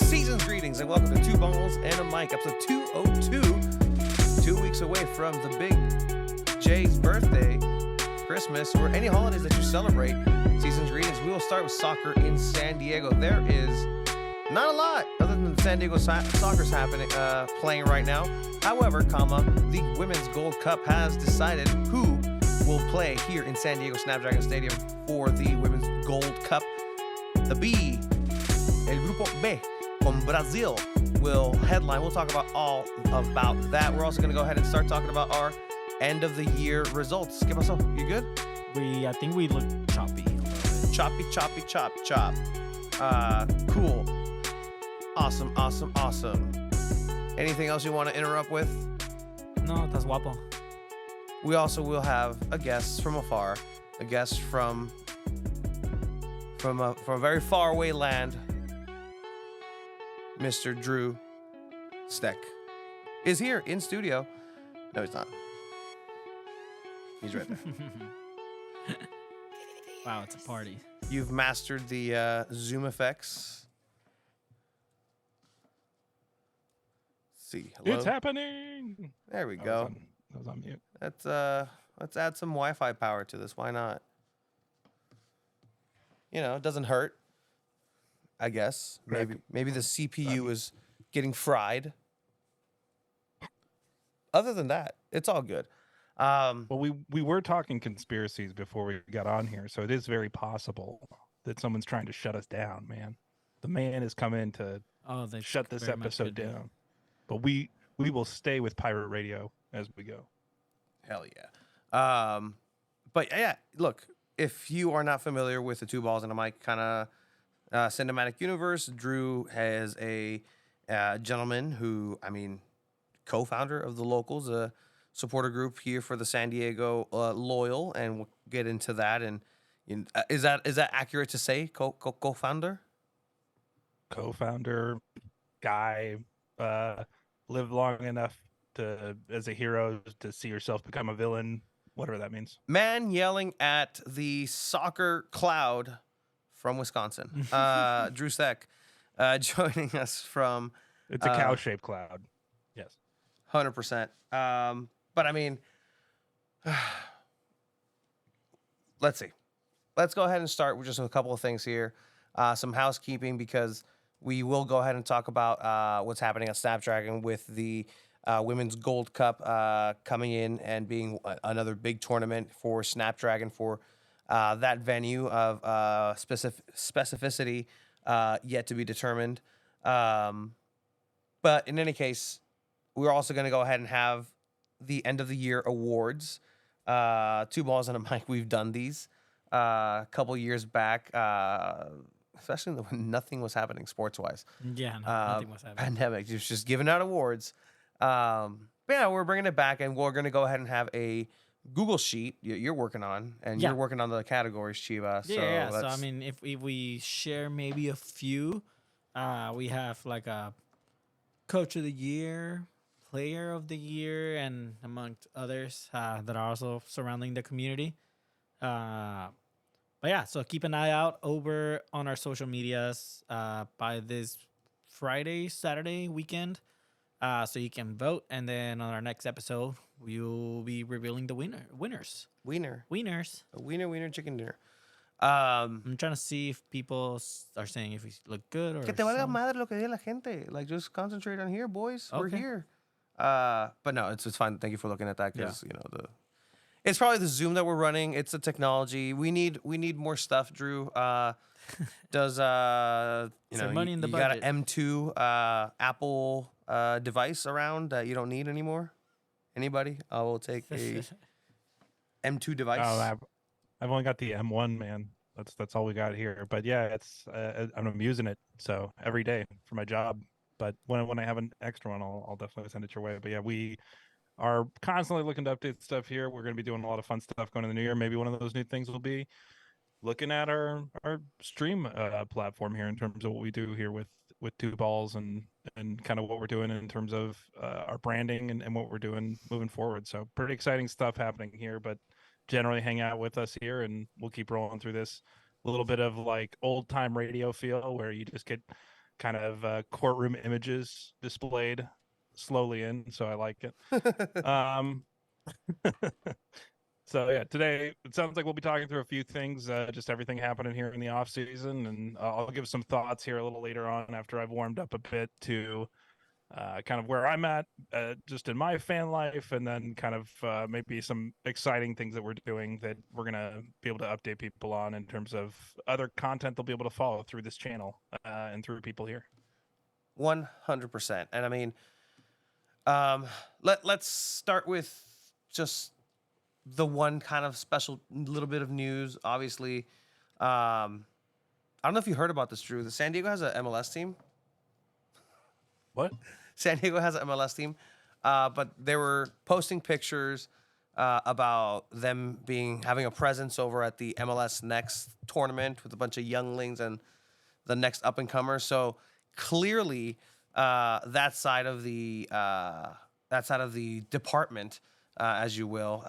Season's greetings and welcome to Two Balls and a Mic, episode 202. 2 weeks away from the big Jay's birthday, Christmas, or any holidays that you celebrate. Season's greetings. We will start with soccer in San Diego. There is not a lot other than San Diego soccer's happening, playing right now. However, the Women's Gold Cup has decided who will play here in San Diego Snapdragon Stadium for the Women's Gold Cup. The B, El Grupo B, from Brazil will headline. We'll talk about all about that. We're also going to go ahead and start talking about our end of the year results. ¿Qué pasó? You good? I think we look choppy. Choppy, chop. Cool. Awesome. Anything else you want to interrupt with? No, estás guapo. We also will have a guest from afar, a guest from a very far away land. Mr. Drew Steck is here in studio. No, he's not. He's right there. Wow, it's a party. You've mastered the Zoom effects. Let's see. Hello? It's happening. There we go. That was on mute. Let's add some Wi-Fi power to this. Why not? You know, it doesn't hurt. I guess maybe the CPU is getting fried. Other than that, it's all good. Well, we were talking conspiracies before we got on here, so it is very possible that someone's trying to shut us down, man. The man has come in to shut this episode down. But we will stay with Pirate Radio as we go. Hell yeah. But yeah, look, if you are not familiar with the Two Balls and a Mic kind of cinematic universe, Drew is a gentleman who, co-founder of the Locals, a supporter group here for the San Diego Loyal, and we'll get into that. And is that accurate to say, co-founder? Co-founder, guy, lived long enough as a hero to see yourself become a villain, whatever that means. Man yelling at the soccer cloud from Wisconsin. Drew Steck joining us from... It's a cow-shaped cloud. Yes. 100%. But let's see. Let's go ahead and start with just a couple of things here. Some housekeeping, because we will go ahead and talk about what's happening at Snapdragon with the Women's Gold Cup coming in and being another big tournament for Snapdragon for that venue of specificity yet to be determined. But in any case, we're also going to go ahead and have the end of the year awards. Two Balls and a Mic, we've done these a couple years back, especially when nothing was happening sports-wise. Yeah, nothing was happening. Pandemic, just giving out awards. But yeah, we're bringing it back, and we're going to go ahead and have a Google sheet you're working on, and you're working on the categories, Chiva. Yeah. So, if we share maybe a few, we have like a Coach of the Year, Player of the Year, and amongst others that are also surrounding the community. But yeah, so keep an eye out over on our social medias by this Saturday weekend, so you can vote. And then on our next episode, we'll be revealing the winners. Wieners. A wiener chicken dinner. I'm trying to see if people are saying if we look good or... Que te valga madre lo que diga la gente. Like, just concentrate on here, boys. Okay. We're here. But no, it's fine. Thank you for looking at that, because it's probably the Zoom that we're running. It's the technology. We need more stuff, Drew. Does money in the you budget. got an M2 Apple device around that you don't need anymore? Anybody? I will take a M2 device. Oh, I've only got the M1, man. That's all we got here. But yeah, it's I'm using it so every day for my job. But when I have an extra one, I'll definitely send it your way. But yeah, we are constantly looking to update stuff here. We're going to be doing a lot of fun stuff going into the new year. Maybe one of those new things will be looking at our stream platform here in terms of what we do here with Two Balls and kind of what we're doing in terms of our branding and what we're doing moving forward. So pretty exciting stuff happening here. But generally hang out with us here, and we'll keep rolling through this. A little bit of like old time radio feel where you just get kind of courtroom images displayed slowly in, so I like it. So yeah, today it sounds like we'll be talking through a few things, just everything happening here in the off season, and I'll give some thoughts here a little later on after I've warmed up a bit to kind of where I'm at, just in my fan life, and then kind of maybe some exciting things that we're doing that we're gonna be able to update people on in terms of other content they'll be able to follow through this channel and through people here. 100%. And I mean, let's start with just the one kind of special little bit of news. Obviously, I don't know if you heard about this, Drew. The San Diego has an MLS team. What? San Diego has an MLS team, but they were posting pictures about them having a presence over at the MLS Next tournament with a bunch of younglings and the next up and comers. So clearly, that side of the department, as you will,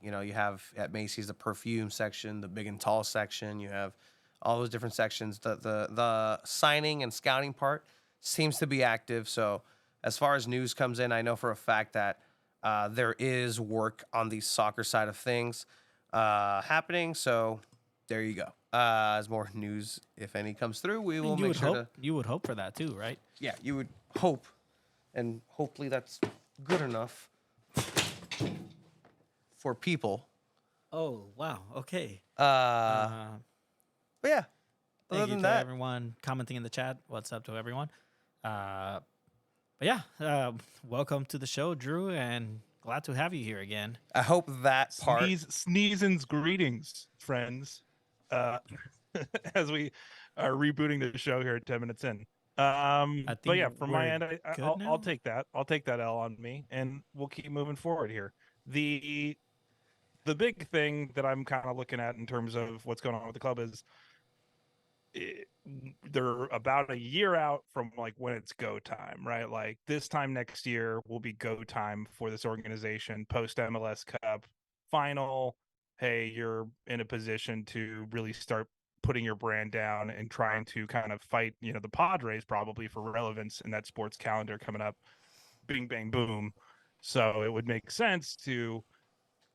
you have at Macy's the perfume section, the big and tall section. You have all those different sections. The signing and scouting part seems to be active. So as far as news comes in, I know for a fact that there is work on the soccer side of things happening. So there you go. As more news, if any, comes through, we will make sure to. You would hope for that too, right? Yeah, you would hope, and hopefully that's good enough for people. Oh wow. Okay. But yeah. Other Thank you than to that, everyone commenting in the chat. What's up to everyone? But yeah, welcome to the show, Drew, and glad to have you here again. I hope that part. Sneezin's greetings, friends. As we are rebooting the show here at 10 minutes in. But yeah, from my end, I'll take that. I'll take that L on me, and we'll keep moving forward here. The big thing that I'm kind of looking at in terms of what's going on with the club is they're about a year out from like when it's go time, right? Like this time next year will be go time for this organization post MLS Cup final. Hey, you're in a position to really start putting your brand down and trying to kind of fight, the Padres probably for relevance in that sports calendar coming up. Bing, bang, boom. So it would make sense to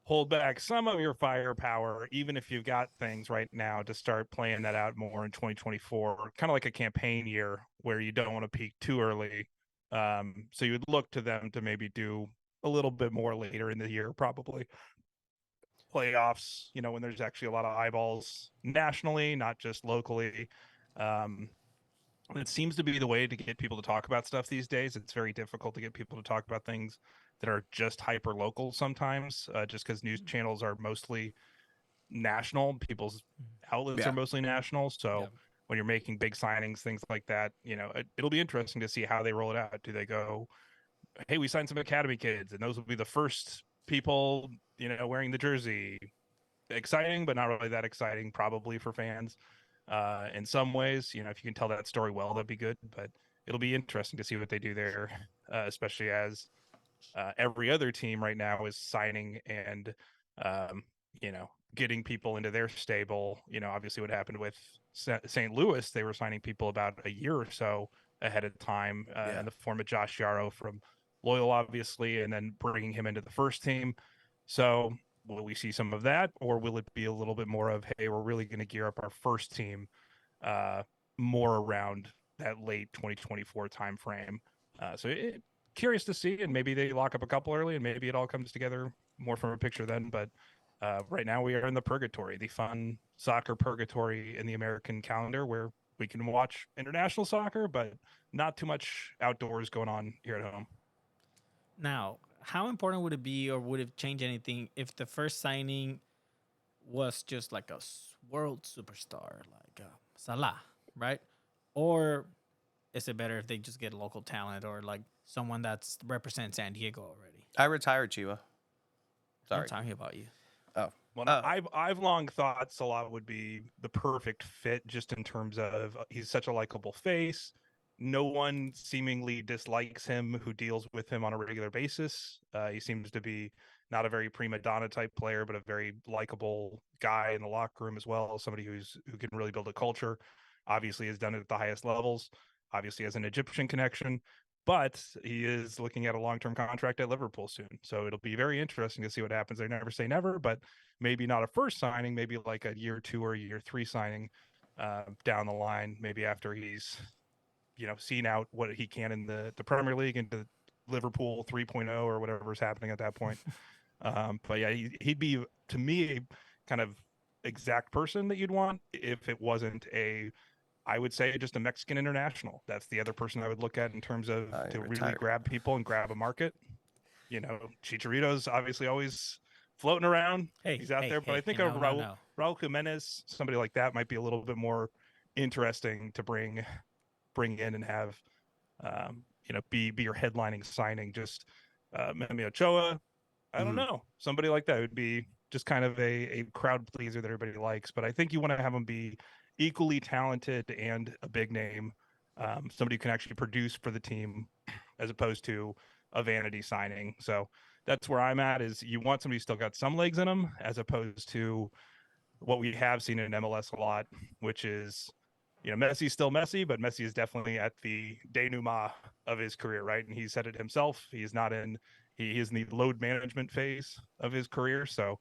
hold back some of your firepower, even if you've got things right now, to start playing that out more in 2024, kind of like a campaign year where you don't want to peak too early. So you would look to them to maybe do a little bit more later in the year, probably playoffs, when there's actually a lot of eyeballs nationally, not just locally. It seems to be the way to get people to talk about stuff these days. It's very difficult to get people to talk about things that are just hyper local sometimes, just because news channels are mostly national. People's outlets are mostly national. So when you're making big signings, things like that, it'll be interesting to see how they roll it out. Do they go, hey, we signed some academy kids, and those will be the first people, wearing the jersey? Exciting, but not really that exciting, probably for fans. In some ways, if you can tell that story well, that'd be good. But it'll be interesting to see what they do there, especially as every other team right now is signing and getting people into their stable. Obviously what happened with St. Louis, they were signing people about a year or so ahead of time in the form of Josh Yarrow from Loyal, obviously, and then bringing him into the first team. So will we see some of that, or will it be a little bit more of, hey, we're really going to gear up our first team more around that late 2024 timeframe? Curious to see, and maybe they lock up a couple early, and maybe it all comes together more from a picture then. But right now we are in the purgatory, the fun soccer purgatory in the American calendar, where we can watch international soccer, but not too much outdoors going on here at home. Now, how important would it be, or would it change anything if the first signing was just like a world superstar, like Salah, right? Or is it better if they just get local talent, or like someone that's represents San Diego already? I retired Chiva. Sorry. I'm talking about you. Oh. Well, I've long thought Salah would be the perfect fit, just in terms of he's such a likable face. No one seemingly dislikes him who deals with him on a regular basis. He seems to be not a very prima donna type player, but a very likable guy in the locker room as well. Somebody who can really build a culture. Obviously has done it at the highest levels. obviously has an Egyptian connection, but he is looking at a long-term contract at Liverpool soon. So it'll be very interesting to see what happens. I never say never, but maybe not a first signing, maybe like a year 2 or a year 3 signing down the line, maybe after he's, seen out what he can in the Premier League into Liverpool 3.0 or whatever is happening at that point. But yeah, he'd be, to me, kind of exact person that you'd want if it wasn't I would say just a Mexican international. That's the other person I would look at in terms of to really grab people and grab a market. Chicharito's obviously always floating around. He's out there, but I think Raul Jimenez, somebody like that, might be a little bit more interesting to bring in and have, be your headlining signing. Just Memi Ochoa, I don't know, somebody like that would be just kind of a crowd pleaser that everybody likes. But I think you want to have them be equally talented and a big name, somebody who can actually produce for the team as opposed to a vanity signing. So that's where I'm at, is you want somebody who's still got some legs in them, as opposed to what we have seen in MLS a lot, which is, Messi's still Messi, but Messi is definitely at the denouement of his career, right? And he said it himself. He is in the load management phase of his career. So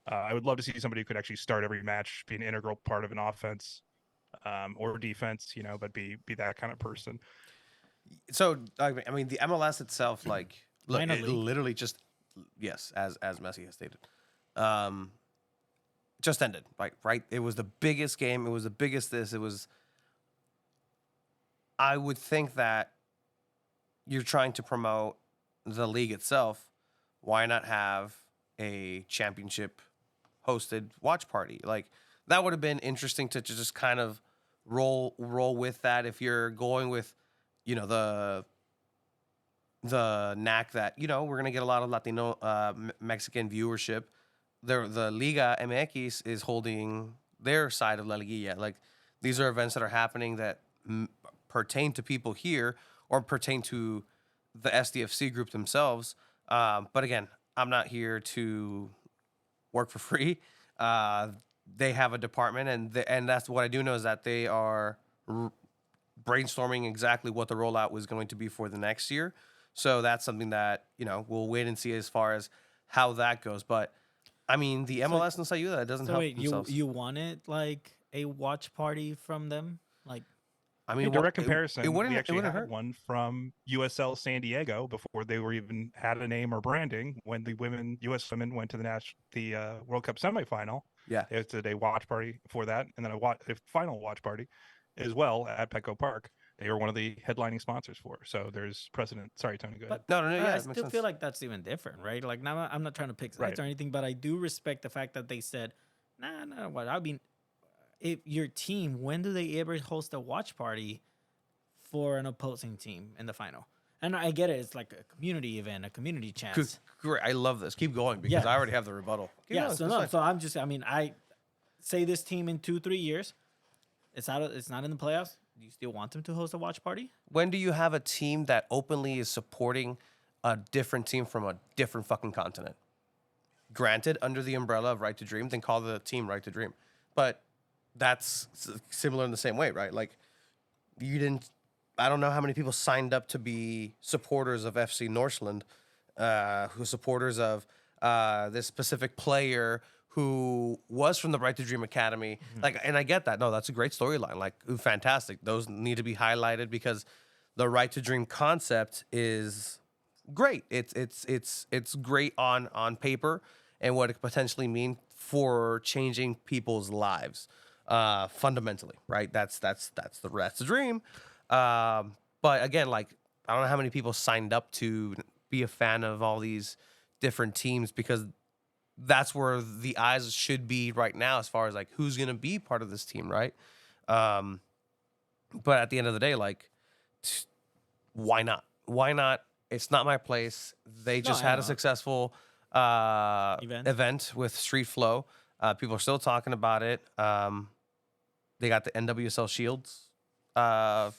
I would love to see somebody who could actually start every match, be an integral part of an offense or defense, but be that kind of person. So, I mean, the MLS itself, look, it literally just, yes, as Messi has stated, just ended, right? It was the biggest game. It was the biggest I would think that you're trying to promote the league itself. Why not have a championship hosted watch party? Like, that would have been interesting to just kind of roll with that. If you're going with, the knack that, we're going to get a lot of Latino Mexican viewership. The Liga MX is holding their side of La Liguilla. Like, these are events that are happening that pertain to people here or pertain to the SDFC group themselves. But again, I'm not here to work for free. They have a department, and that's what I do know, is that they are brainstorming exactly what the rollout was going to be for the next year. So that's something that, we'll wait and see as far as how that goes. But I mean, the MLS and Sayuda, it doesn't help themselves. You wanted like a watch party from them? Like, I mean, direct comparison. We actually had one from USL San Diego before they were even had a name or branding. When the U.S. women went to the World Cup semifinal, they did a watch party for that, and then a final watch party as well at Petco Park. They were one of the headlining sponsors for. So there's precedent. Sorry, Tony, go ahead. No. I still feel like that's even different, right? Like, now I'm not trying to pick sides or anything, but I do respect the fact that they said, nah, what I mean. If your team, when do they ever host a watch party for an opposing team in the final? And I get it, it's like a community event, a community chance. Great, I love this. Keep going, because I already have the rebuttal. So I'm just, I say this team in 2-3 years, it's not in the playoffs. Do you still want them to host a watch party? When do you have a team that openly is supporting a different team from a different fucking continent? Granted, under the umbrella of Right to Dream, then call the team Right to Dream. But that's similar in the same way, right? Like, I don't know how many people signed up to be supporters of FC Northland, who supporters of this specific player who was from the Right to Dream Academy. Like, and I get that. No, that's a great storyline. Like, fantastic. Those need to be highlighted because the Right to Dream concept is great. It's great on paper and what it could potentially mean for changing people's lives. Fundamentally, right? That's the dream. But again, like, I don't know how many people signed up to be a fan of all these different teams, because that's where the eyes should be right now, as far as like who's gonna be part of this team, right? But at the end of the day, like, why not? Why not? It's not my place. They just had a successful event with Street Flow. People are still talking about it. They got the NWSL shields, the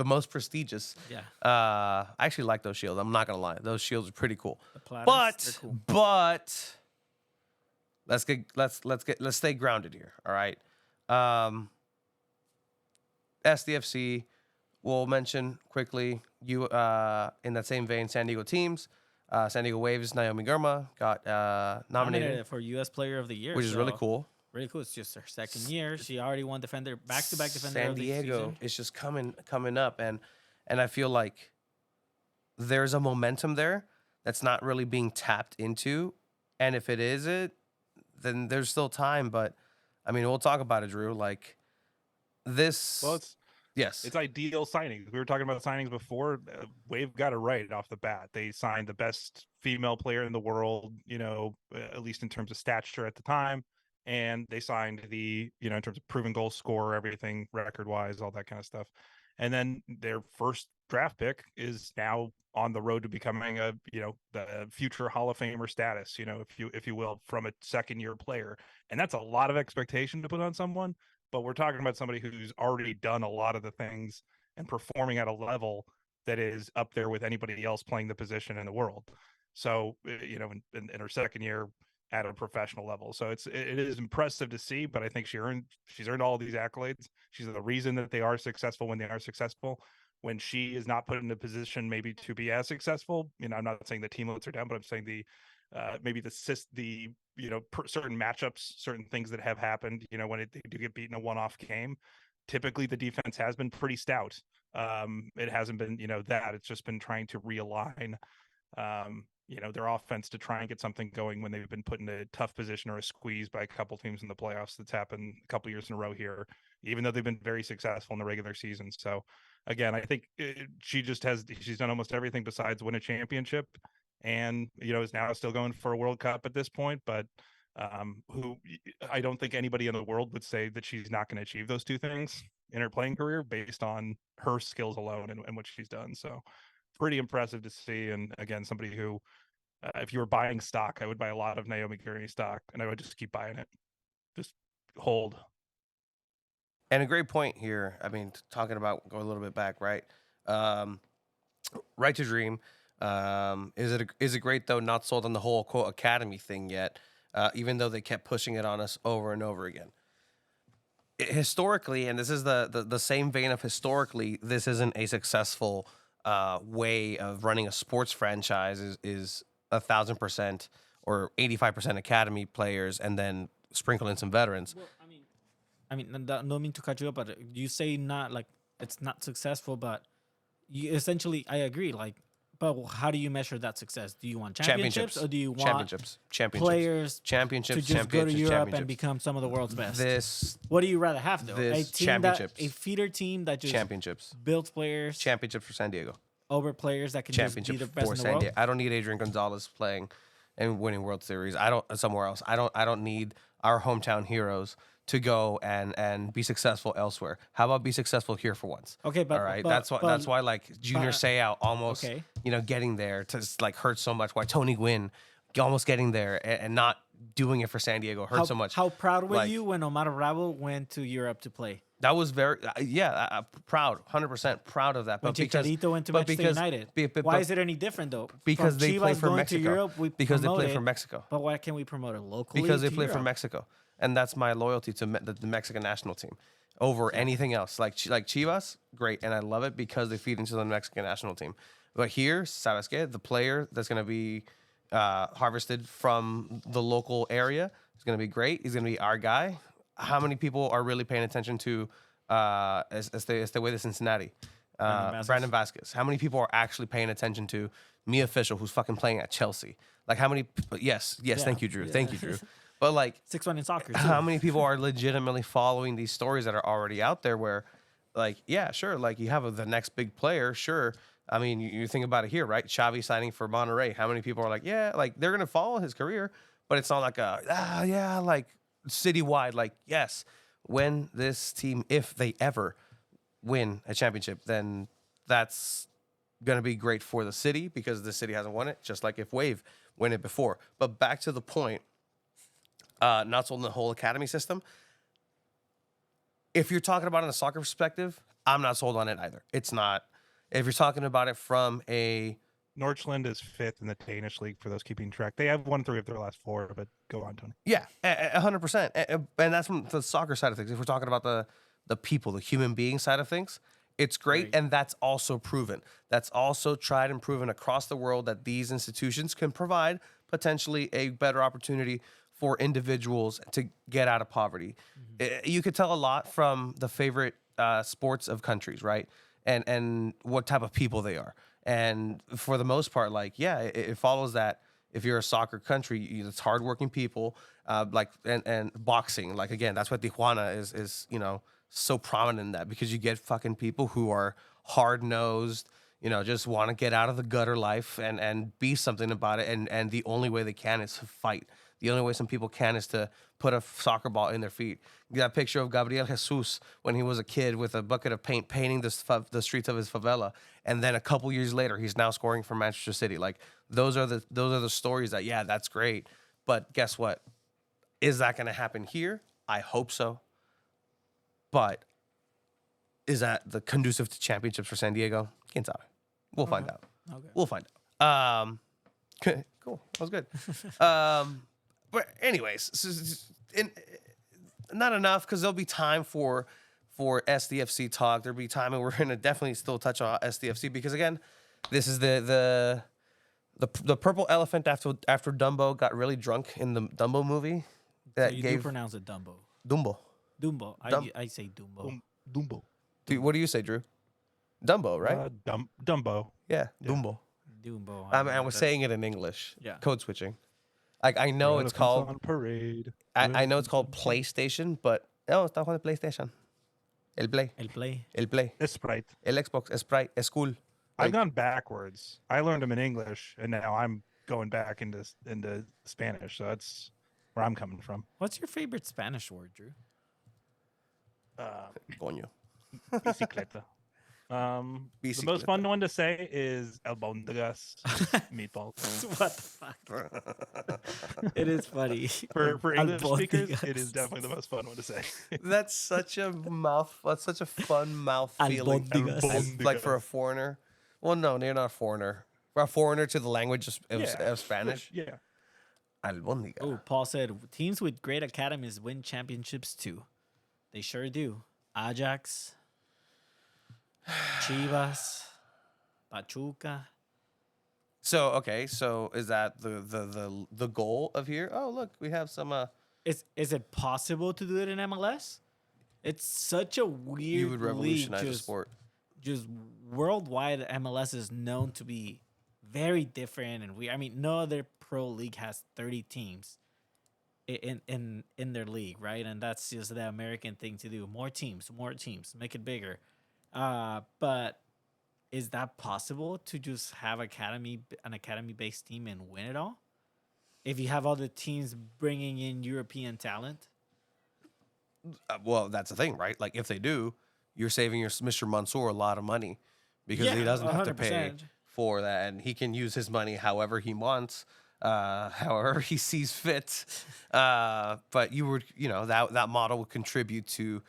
most prestigious. Yeah. I actually like those shields. I'm not gonna lie; those shields are pretty cool. The platters, But let's stay grounded here. All right. SDFC, we'll mention quickly. You in that same vein, San Diego teams. San Diego Waves, Naomi Girma got nominated, for U.S. Player of the Year, which is really so cool. Really cool. It's just her second year. She already won back-to-back defender San of the Diego season. is just coming up, and I feel like there's a momentum there that's not really being tapped into, and if it is then there's still time. But I mean, we'll talk about it, Drew. Like this. Well, Yes. it's ideal signings. We were talking about signings before. Wave got it right off the bat. They signed the best female player in the world, at least in terms of stature at the time. And they signed the, in terms of proven goal scorer, everything record wise, all that kind of stuff. And then their first draft pick is now on the road to becoming the future Hall of Famer status, if you will, from a second year player. And that's a lot of expectation to put on someone. But we're talking about somebody who's already done a lot of the things and performing at a level that is up there with anybody else playing the position in the world. So, in her second year at a professional level. So it is impressive to see, but I think she's earned all these accolades. She's the reason that they are successful when they are successful. When she is not put in a position maybe to be as successful, I'm not saying the team limits are down, but I'm saying maybe certain matchups, certain things that have happened, when they do get beaten a one-off game, typically the defense has been pretty stout. It hasn't been, that it's just been trying to realign, their offense to try and get something going when they've been put in a tough position or a squeeze by a couple teams in the playoffs. That's happened a couple years in a row here, even though they've been very successful in the regular season. So again, I think she's done almost everything besides win a championship. And, is now still going for a World Cup at this point, but who I don't think anybody in the world would say that she's not going to achieve those two things in her playing career based on her skills alone and what she's done. So pretty impressive to see. And again, somebody who, if you were buying stock, I would buy a lot of Naomi Girma stock and I would just keep buying it. Just hold. And a great point here. I mean, talking about going a little bit back, right? Right to Dream. Is it great though? Not sold on the whole quote academy thing yet, even though they kept pushing it on us over and over again. Historically, and this is the same vein of historically, this isn't a successful way of running a sports franchise. Is 1,000% or 85% academy players, and then sprinkle in some veterans. Well, I mean, no mean to cut you up, but you say not like it's not successful, but you essentially, I agree. Like, but how do you measure that success? Do you want championships or do you want championships, players championships, to just go to championships, Europe and championships. become some of the world's best? What do you rather have though? This A team championships. a feeder team that just championships, builds players, championships for San Diego, over players that can just be championships the best for in the San world. Diego. I don't need Adrian Gonzalez playing and winning World Series. I don't somewhere else. I don't need our hometown heroes to go and be successful elsewhere. How about be successful here for once? Okay, but all right, but, that's why like Junior Seau almost okay. Getting there to like hurt so much. Why Tony Gwynn almost getting there and not doing it for San Diego hurt so much. How proud were Like, you when Omar Bravo went to Europe to play? That was very proud, 100% proud of that. When But because Chicharito went to but Manchester because- United. but- Why but- is it any different though? because From they play Chivas for going Mexico. to Europe, we Because they promote play it, for Mexico. But why can't we promote it locally? Because they to play for Europe? Mexico, and that's my loyalty to the Mexican national team over anything else. Like Chivas, great, and I love it because they feed into the Mexican national team. But here, sabes qué? The player that's going to be harvested from the local area is going to be great. He's going to be our guy. How many people are really paying attention to este way de Cincinnati? Brandon Vasquez. How many people are actually paying attention to Mia Official, who's fucking playing at Chelsea? Like how many? Yes. Yeah. Thank you, Drew. Yeah. Thank you, Drew. But like, 6-1 in soccer. Too. how many people are legitimately following these stories that are already out there where like, yeah, sure, like you have the next big player, sure. I mean, you think about it here, right? Xavi signing for Monterrey. How many people are like, yeah, like they're going to follow his career, but it's not like like citywide, like, yes, when this team, if they ever win a championship, then that's going to be great for the city because the city hasn't won it, just like if Wave win it before. But back to the point, not sold in the whole academy system. If you're talking about it in a soccer perspective, I'm not sold on it either. It's not. If you're talking about it from a Nordsjælland is 5th in the Danish league for those keeping track. They have won 3 of their last 4, but go on, Tony. yeah, 100%, and that's from the soccer side of things. If we're talking about the people, the human being side of things, it's great. Right. And that's also proven. That's also tried and proven across the world that these institutions can provide potentially a better opportunity for individuals to get out of poverty. You could tell a lot from the favorite sports of countries, right? And what type of people they are. And for the most part, like, yeah, it follows that if you're a soccer country, it's hardworking people, like and boxing. Like again, that's what Tijuana is so prominent in that, because you get fucking people who are hard nosed, just want to get out of the gutter life and be something about it. And the only way they can is to fight. The only way some people can is to put a soccer ball in their feet. That picture of Gabriel Jesus when he was a kid with a bucket of paint painting the streets of his favela, and then a couple years later he's now scoring for Manchester City. Like those are the stories that, yeah, that's great. But guess what? Is that going to happen here? I hope so. But is that the conducive to championships for San Diego? Quién sabe. We'll find out. Okay. We'll find out. Cool. That was good. But anyways, not enough, because there'll be time for SDFC talk. There'll be time, and we're gonna definitely still touch on SDFC, because again, this is the purple elephant after Dumbo got really drunk in the Dumbo movie. That So you do pronounce it Dumbo. Dumbo. Dumbo. I say Dumbo. Dumbo. What do you say, Drew? Dumbo, right? Dumbo. Yeah, Dumbo. Dumbo. I was saying it in English. Yeah. Code switching. Like I know it's Elephants called. on parade. I know it's called PlayStation, but no, está jugando PlayStation. El Play. El play. El Play. Sprite. El Xbox. Sprite. Es cool. I've gone backwards. I learned them in English, and now I'm going back into Spanish. So that's where I'm coming from. What's your favorite Spanish word, Drew? Coño. Bicicleta. The Bicicleta. most fun one to say is albondigas, meatballs. What the fuck? It is funny. For English speakers, it Albondigas. is definitely the most fun one to say. That's such a fun mouth feeling. Albondigas. Like for a foreigner. Well, no, you're not a foreigner. For a foreigner to the language of Spanish. Yeah. Albondiga. Oh, Paul said teams with great academies win championships too. They sure do. Ajax, Chivas, Pachuca. So is that the goal of here? Oh, look, we have some. Is it possible to do it in MLS? It's such a weird You would revolutionize league. the sport. Just worldwide, MLS is known to be very different and weird. I mean, no other pro league has 30 teams in their league, right? And that's just the American thing to do. More teams, make it bigger. But is that possible to just have an academy-based team and win it all? If you have all the teams bringing in European talent? Well, that's the thing, right? Like if they do, you're saving your Mr. Mansour a lot of money, because he Yeah, doesn't have to pay 100%. for that, and he can use his money however he wants, however he sees fit. But that model would contribute to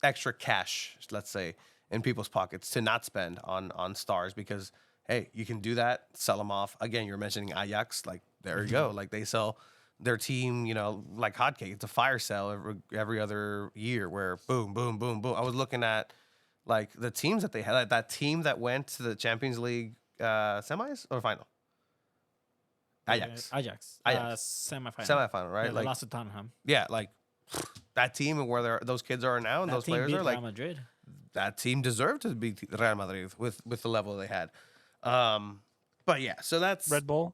extra cash, let's say, in people's pockets to not spend on stars, because hey, you can do that, sell them off. Again, you're mentioning Ajax, like there you go, like they sell their team, like hotcakes. It's a fire sale every other year, where boom, boom, boom, boom. I was looking at like the teams that they had, like that team that went to the Champions League semis or final. Ajax. Ajax. Semifinal. Semifinal, right? Yeah, they Like lost to Tottenham. yeah, like that team and where those kids are now, and That those team players beat are like Real Madrid. that team deserved to beat Real Madrid with the level they had. But yeah, so that's Red Bull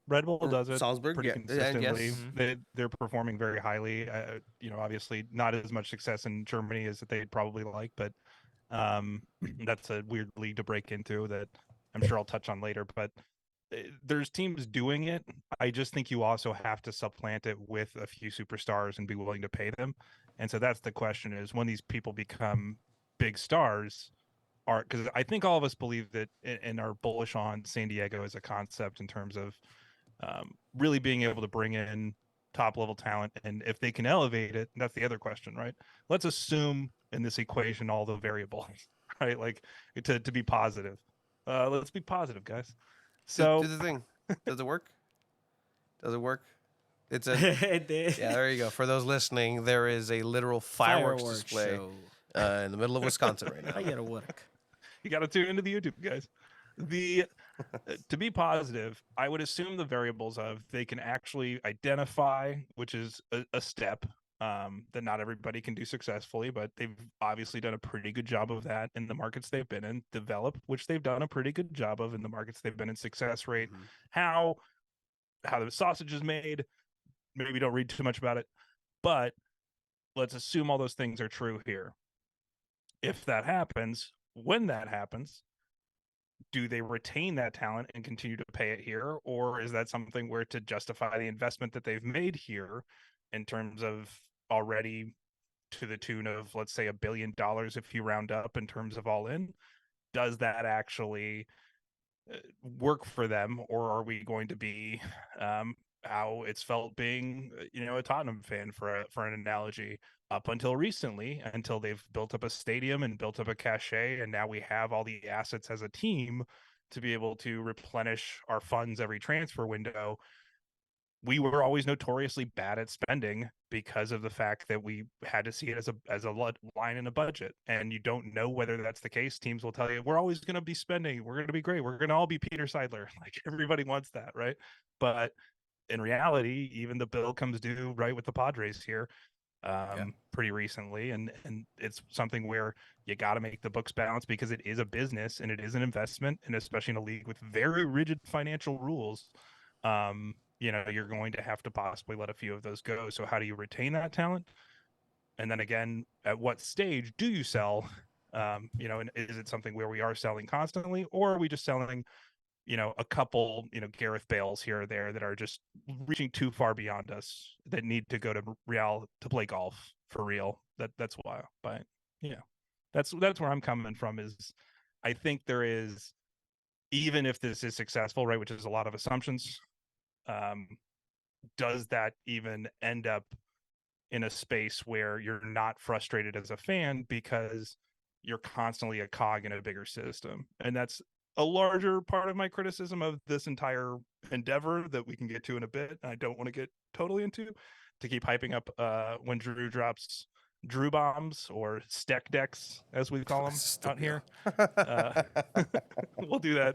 does it Salzburg, pretty yeah, and consistently. yes. They're performing very highly. Obviously not as much success in Germany as that they'd probably like, but that's a weird league to break into that I'm sure I'll touch on later. But there's teams doing it. I just think you also have to supplant it with a few superstars and be willing to pay them. And so that's the question: is when these people become big stars. Because I think all of us believe that and are bullish on San Diego as a concept in terms of really being able to bring in top level talent. And if they can elevate it, that's the other question, right? Let's assume in this equation all the variables, right? Like to be positive. Let's be positive, guys. So do the thing. Does it work? Does it work? It's a It did. yeah. There you go. For those listening, there is a literal fireworks display show. in the middle of Wisconsin right now. Firework. You got to tune into the YouTube, guys. The to be positive, I would assume the variables of they can actually identify, which is a step that not everybody can do successfully, but they've obviously done a pretty good job of that in the markets they've been in. Develop, which they've done a pretty good job of in the markets they've been in. Success rate, how the sausage is made. Maybe don't read too much about it, but let's assume all those things are true here. If that happens, when that happens, do they retain that talent and continue to pay it here? Or is that something where to justify the investment that they've made here in terms of already to the tune of, let's say, $1 billion if you round up in terms of all in, does that actually work for them? Or are we going to be how it's felt being, a Tottenham fan for an analogy up until recently, until they've built up a stadium and built up a cachet, and now we have all the assets as a team to be able to replenish our funds every transfer window. We were always notoriously bad at spending because of the fact that we had to see it as a line in a budget, and you don't know whether that's the case. Teams will tell you we're always going to be spending, we're going to be great, we're going to all be Peter Seidler, like everybody wants that, right? But in reality, even the bill comes due right with the Padres here pretty recently, and it's something where you got to make the books balance because it is a business and it is an investment, and especially in a league with very rigid financial rules, you're going to have to possibly let a few of those go. So how do you retain that talent? And then again, at what stage do you sell? And is it something where we are selling constantly, or are we just selling a couple, Gareth Bales here or there that are just reaching too far beyond us, that need to go to Real to play golf for real? That's why. But that's where I'm coming from. Is I think there is, even if this is successful, right, which is a lot of assumptions, does that even end up in a space where you're not frustrated as a fan because you're constantly a cog in a bigger system? And that's a larger part of my criticism of this entire endeavor that we can get to in a bit. I don't want to get totally into to keep hyping up when Drew drops Drew bombs, or Steck decks, as we call them out here. We'll do that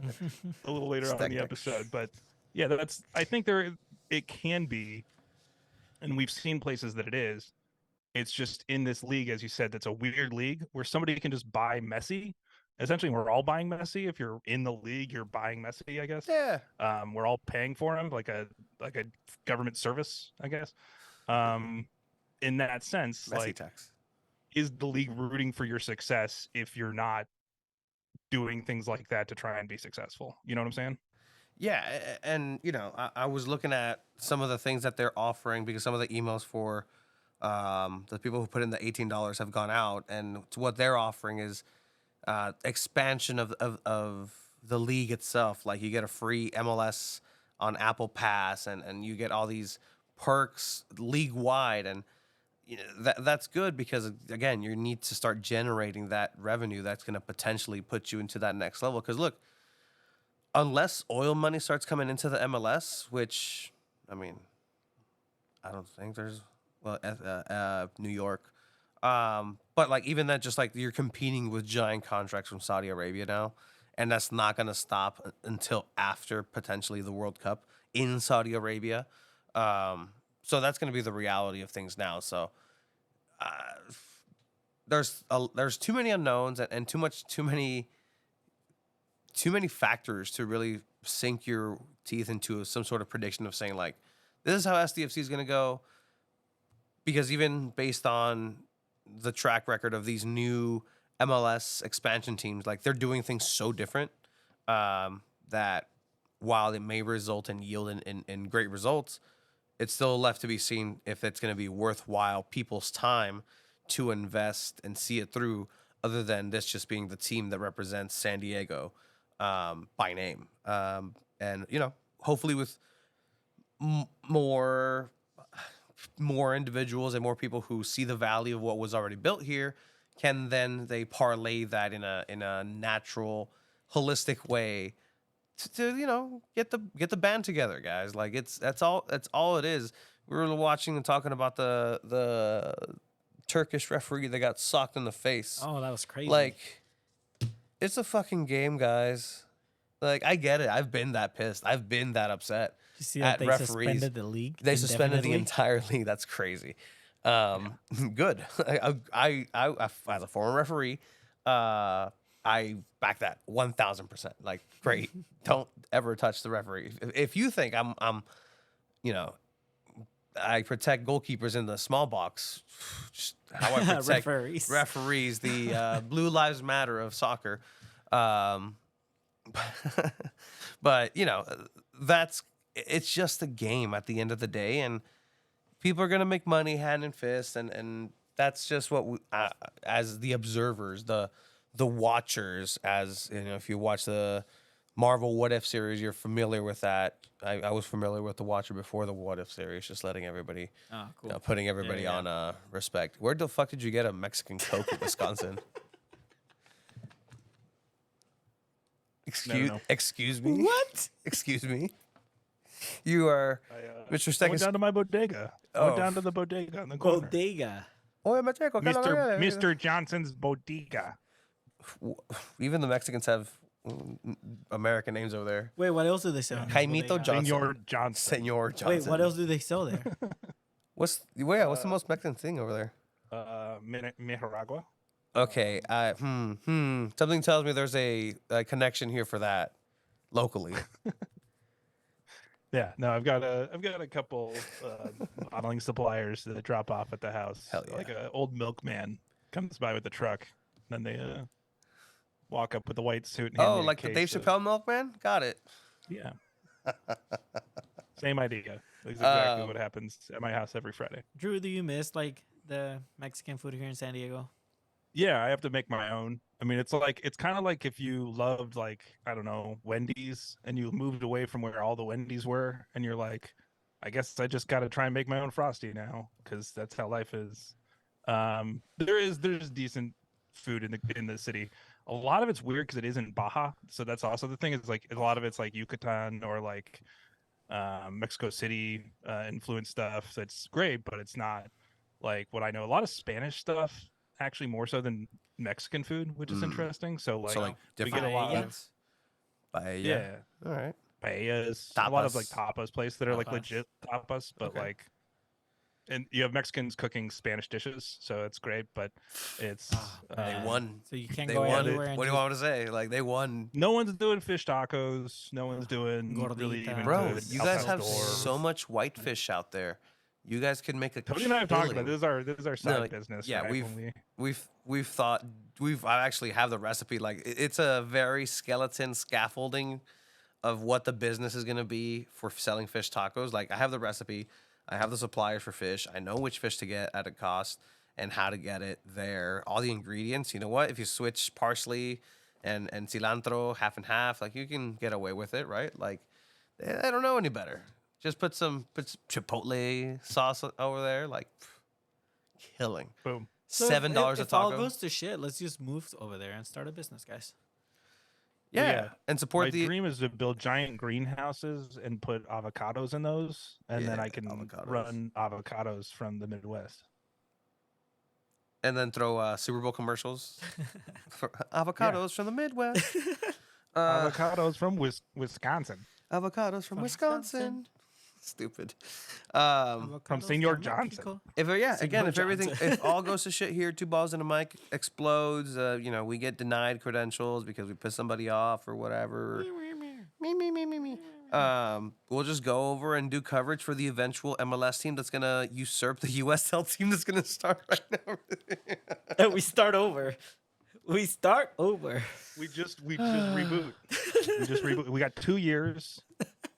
a little later on in the episode. But yeah, I think it can be, and we've seen places that it is. It's just in this league, as you said, that's a weird league where somebody can just buy Messi. Essentially, we're all buying Messi. If you're in the league, you're buying Messi, I guess. Yeah. We're all paying for him like a government service, I guess. In that sense, Messi tax. Is the league rooting for your success if you're not doing things like that to try and be successful? You know what I'm saying? Yeah, and I was looking at some of the things that they're offering, because some of the emails for the people who put in the $18 have gone out, and what they're offering is expansion of the league itself. Like, you get a free MLS on Apple Pass, and you get all these perks league wide, and that's good, because again, you need to start generating that revenue that's going to potentially put you into that next level. Because look, unless oil money starts coming into the MLS, which, I mean, I don't think there's, New York. But like, even that, just like, you're competing with giant contracts from Saudi Arabia now, and that's not going to stop until after potentially the World Cup in Saudi Arabia. So that's going to be the reality of things now. So there's too many unknowns and too many factors to really sink your teeth into some sort of prediction of saying, like, this is how SDFC is going to go. Because even based on the track record of these new MLS expansion teams, like, they're doing things so different that while it may result in yield in great results, it's still left to be seen if it's going to be worthwhile people's time to invest and see it through, other than this just being the team that represents San Diego by name. And, hopefully with more individuals and more people who see the value of what was already built here, can then they parlay that in a natural, holistic way to get the band together, guys. Like, that's all it is. We were watching and talking about the Turkish referee that got socked in the face. Oh, that was crazy. Like, it's a fucking game, guys. Like, I get it. I've been that pissed. I've been that upset. you see that at they referees. suspended the league. They suspended the indefinitely? entire league. That's crazy. Good. I as a former referee, I back that 1,000%. Like, great. Don't ever touch the referee. If you think I'm, you know, I protect goalkeepers in the small box, just how I protect referees, the Blue Lives Matter of soccer. But you know, it's just a game at the end of the day, and people are gonna make money hand and fist, and that's just what we, as the observers, the watchers, as you know, if you watch the Marvel What If series, you're familiar with that. I was familiar with the Watcher before the What If series, just letting everybody, Oh, cool. you know, putting everybody Yeah. on respect. Where the fuck did you get a Mexican Coke in Wisconsin? No. Excuse me. What? Excuse me. You are Mr. I went Second. down to my bodega. I Oh. went down to the bodega on the corner. Bodega. Oh, Macheco, Mr. Johnson's bodega. Even the Mexicans have American names over there. Wait, what else do they sell? in Jaimito Bodega? Johnson. Senor Johnson. Senor Johnson. Wait, what else do they sell there? What's the most Mexican thing over there? Nicaragua. Okay. Something tells me there's a connection here for that locally. Yeah, no, I've got a couple bottling suppliers that drop off at the house. Hell yeah. Like an old milkman comes by with the truck, then they walk up with the white suit. And hand Oh, me a like the Dave case of- Chappelle milkman? Got it. Yeah. Same idea. That's exactly what happens at my house every Friday. Drew, do you miss like the Mexican food here in San Diego? Yeah, I have to make my own. I mean, it's kind of like if you loved, like, I don't know, Wendy's, and you moved away from where all the Wendy's were, and you're like, I guess I just got to try and make my own Frosty now, because that's how life is. There's decent food in the city. A lot of it's weird because it isn't Baja, so that's also the thing. Is like a lot of it's like Yucatan or like Mexico City influenced stuff. So it's great, but it's not like what I know. A lot of Spanish stuff, actually, more so than Mexican food, which is interesting. So like we different get a lot paella? of Paella. All right. paellas, a lot of like Tapas. tapas places that are like Tapas. legit tapas, but Okay. like, and you have Mexicans cooking Spanish dishes, so it's great. But it's They won. So you can't They go won. anywhere. And What do you want me to say? Like, they won. no one's doing fish tacos. No one's doing really Gordita. even Bro, good you al guys have pastor. so much whitefish out there. You guys could make a Tony and I have talked about killing. this is our side like, business. yeah, right? we've- When I actually have the recipe. Like, it's a very skeleton scaffolding of what the business is going to be for selling fish tacos. Like, I have the recipe, I have the suppliers for fish, I know which fish to get at a cost and how to get it there, all the ingredients. You know what, if you switch parsley and cilantro half and half, like, you can get away with it, right? Like, I don't know any better. Just put some chipotle sauce over there, like, killing. boom. So $7 a if all taco. goes to shit, let's just move over there and start a business, guys. Yeah. Yeah. And My support the dream is to build giant greenhouses and put avocados in those, and then Yeah, I can avocados. run avocados from the Midwest. and then throw Super Bowl commercials for avocados from the Midwest. Avocados from Wisconsin. Avocados from Wisconsin. Stupid. From Avocados Senor from Johnson. Mexico. If again, Senor if everything, Johnson. if all goes to shit here, two balls in a mic explodes. We get denied credentials because we pissed somebody off or whatever. Me. We'll just go over and do coverage for the eventual MLS team that's gonna usurp the USL team that's gonna start right now. We start over. We start over. We just reboot. We just reboot. We got 2 years,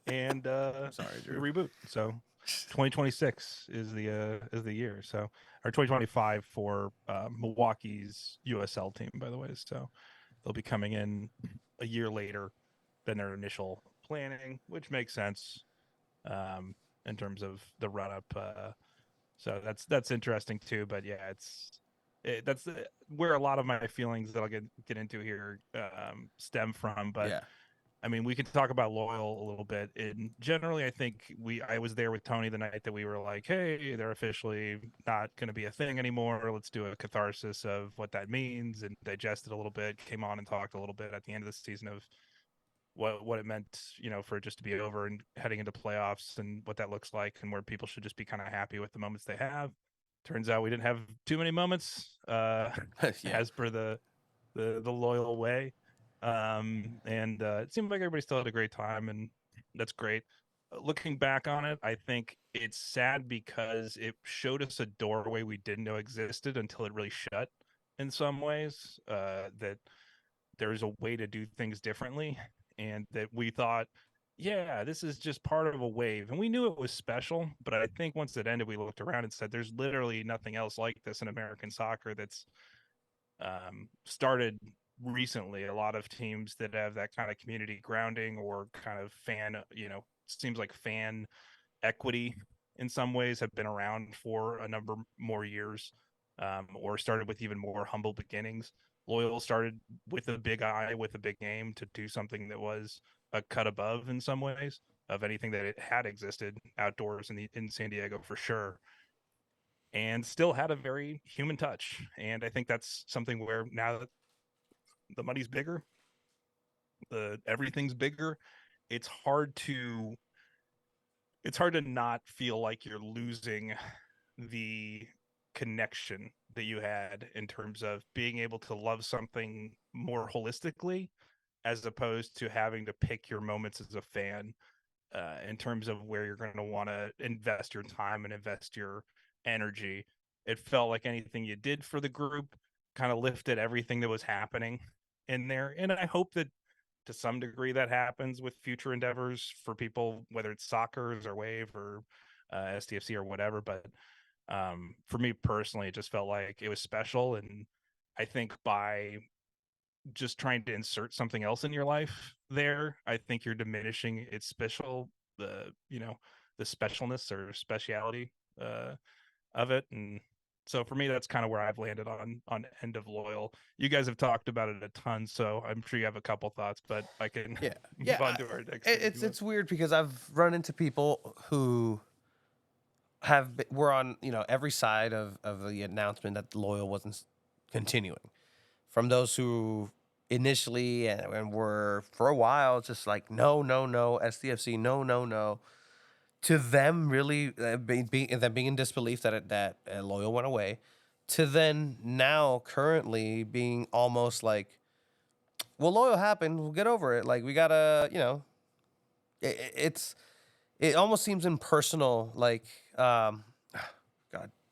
and Sorry, we Drew. reboot. So 2026 is the year. So or 2025 for Milwaukee's USL team, by the way. So they'll be coming in a year later than their initial planning, which makes sense in terms of the run up. So that's interesting too. But yeah, that's where a lot of my feelings that I'll get into here stem from. But Yeah. I mean, we could talk about Loyal a little bit. And generally, I think I was there with Tony the night that we were like, hey, they're officially not going to be a thing anymore. Let's do a catharsis of what that means and digest it a little bit. Came on and talked a little bit at the end of the season of what it meant, for it just to be over and heading into playoffs and what that looks like and where people should just be kind of happy with the moments they have. Turns out we didn't have too many moments, as per the Loyal way. And it seemed like everybody still had a great time, and that's great. Looking back on it, I think it's sad because it showed us a doorway we didn't know existed until it really shut in some ways, that there's a way to do things differently, and that we thought, yeah, this is just part of a wave. And we knew it was special, but I think once it ended, we looked around and said, there's literally nothing else like this in American soccer that's started recently. A lot of teams that have that kind of community grounding or kind of fan, seems like fan equity in some ways have been around for a number more years, or started with even more humble beginnings. Loyal started with a big eye, with a big aim to do something that was a cut above in some ways of anything that it had existed outdoors in San Diego for sure, and still had a very human touch. And I think that's something where now that the money's bigger, everything's bigger, it's hard to not feel like you're losing the connection that you had in terms of being able to love something more holistically, as opposed to having to pick your moments as a fan, in terms of where you're going to want to invest your time and invest your energy. It felt like anything you did for the group kind of lifted everything that was happening in there. And I hope that to some degree that happens with future endeavors for people, whether it's Sockers or Wave or STFC or whatever. But for me personally, it just felt like it was special. And I think by just trying to insert something else in your life there, I think you're diminishing its the specialness or speciality of it. And so for me, that's kind of where I've landed on End of Loyal. You guys have talked about it a ton, so I'm sure you have a couple thoughts, but I can move on to our next. It's weird because I've run into people who were on every side of the announcement that Loyal wasn't continuing. From those who initially and were for a while just like no SDFC no, to them really being in disbelief that Loyal went away, to then now currently being almost like, well, Loyal happened, we'll get over it. Like we gotta, it almost seems impersonal. Like, God,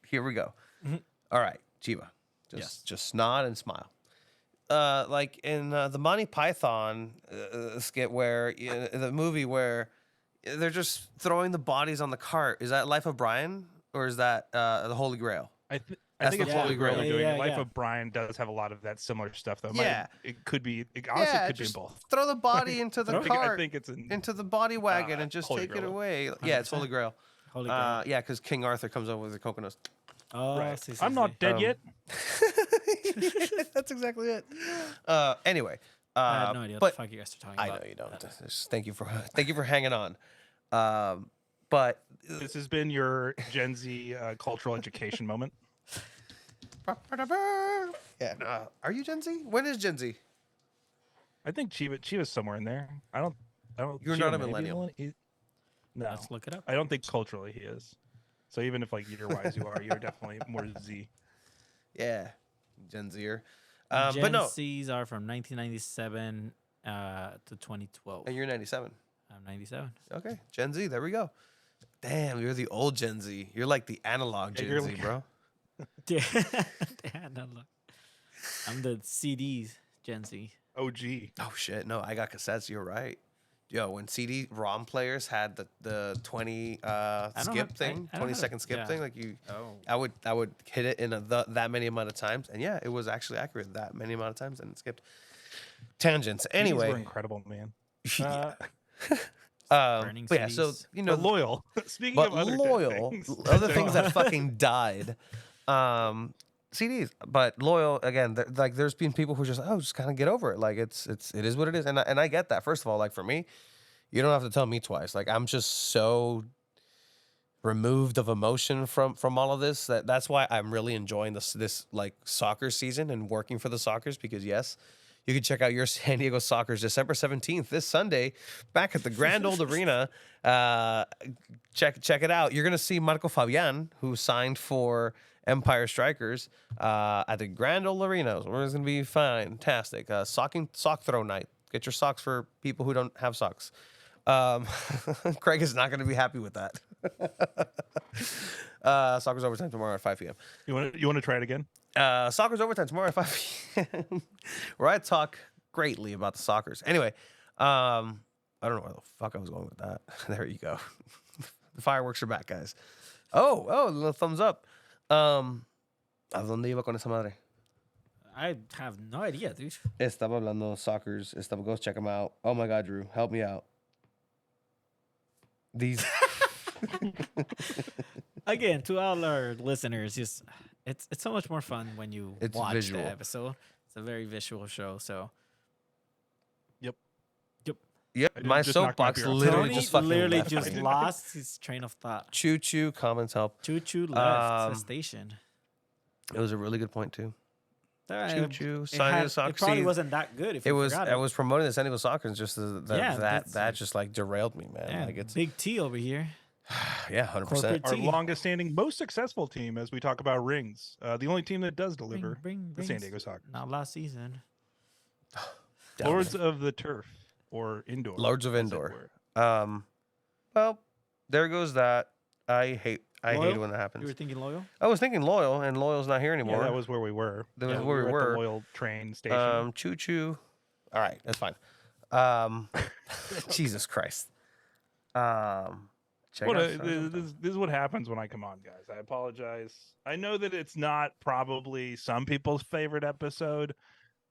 here we go. Mm-hmm. All right, Chiba, just nod and smile. Like in the Monty Python skit where the movie where they're just throwing the bodies on the cart. Is that Life of Brian or is that the Holy Grail? I That's think the it's Holy Grail. they're doing. Yeah, Life yeah. of Brian does have a lot of that similar stuff, though. Yeah. It could be. It honestly could be in just both. throw the body into the I cart, think it's in. into the body wagon, and just Holy take it Grail. away. Yeah, it's Holy Grail. Holy Grail. Yeah, because King Arthur comes over with the coconuts. Oh, Right. see, I'm not dead yet. That's exactly it. Anyway, I had no idea what but the fuck you guys are talking I about. know you don't. Just thank you for hanging on. But This has been your Gen Z cultural education moment. yeah, are you Gen Z? When is Gen Z? I think Chiva's somewhere in there. I don't. You're Chiva not a may be millennial. No, Let's look it up. I don't think culturally he is. So even if like year-wise you are, you're definitely more Z. Yeah, Gen Zer. Gen But no, Zs are from 1997 to 2012. and you're 97. I'm 97. Okay, Gen Z. There we go. Damn, you're the old Gen Z. You're like the analog Yeah, Gen you're Z, like- bro. Yeah, no, look. I'm the CDs Gen Z. OG. Oh shit, no, I got cassettes. You're right. Yo, when CD-ROM players had the 20 skip thing, I don't 20-second skip yeah. thing, like you, Oh. I would hit it in that many amount of times, and yeah, it was actually accurate that many amount of times, and it skipped. Tangents. These were Anyway, incredible, man. yeah. Burning But yeah, so CDs. you But know, loyal. Speaking but of other dead loyal, things, other things that fucking died. CDs, but loyal again. Like there's been people who just just kind of get over it. Like it is what it is, and I get that. First of all, like for me, you don't have to tell me twice. Like I'm just so removed of emotion from all of this that's why I'm really enjoying this like soccer season and working for the Soccers, because yes, you can check out your San Diego Soccers December 17th this Sunday back at the Grand Old Arena. Check it out. You're gonna see Marco Fabian, who signed for Empire Strikers, at the Grand Old Arena. It's gonna be fantastic. Sock throw night. Get your socks for people who don't have socks. Craig is not going to be happy with that. Soccer's overtime tomorrow at 5 p.m. You want to try it again? Soccer's overtime tomorrow at 5 p.m. where I talk greatly about the Soccers. Anyway, I don't know where the fuck I was going with that. There you go. The fireworks are back, guys. Oh, a little thumbs up. ¿A dónde iba con esa madre? I have no idea, dude. Estaba hablando Soccers. Go check them out. Oh my God, Drew, help me out. These Again, to all our listeners, just it's so much more fun when you It's watch visual. the episode. It's a very visual show. So Yep. Yep, I my just knocked my soapbox beer off. literally Tony just fucking literally left. just lost his train of thought. Choo choo comments help. Choo choo left the Um, station. It was a really good point too. Alright, Choo choo. it, San Diego it Soccer probably season. wasn't that good if It you was. forgot I was promoting the San Diego Soccer, and just Yeah, that's- that just like derailed me, man. Yeah, Like it's Big T over here. yeah, 100%. corporate Our T. longest standing, most successful team as we talk about rings. The only team that does deliver, Bring the San rings. Diego Soccers. Not last season. Lords of the Turf, or indoor. Lords of as it Indoor. were. Well, there goes that. I hate it Loyal? when that You happens. were thinking loyal? I was thinking Loyal, and Loyal's not here Yeah, anymore. that was where we were. That was Yeah, where we at were. the Loyal train station. Choo choo. All right, that's fine. Jesus Christ. Check What out a, this is what happens when I come on, guys. I apologize. I know that it's not probably some people's favorite episode,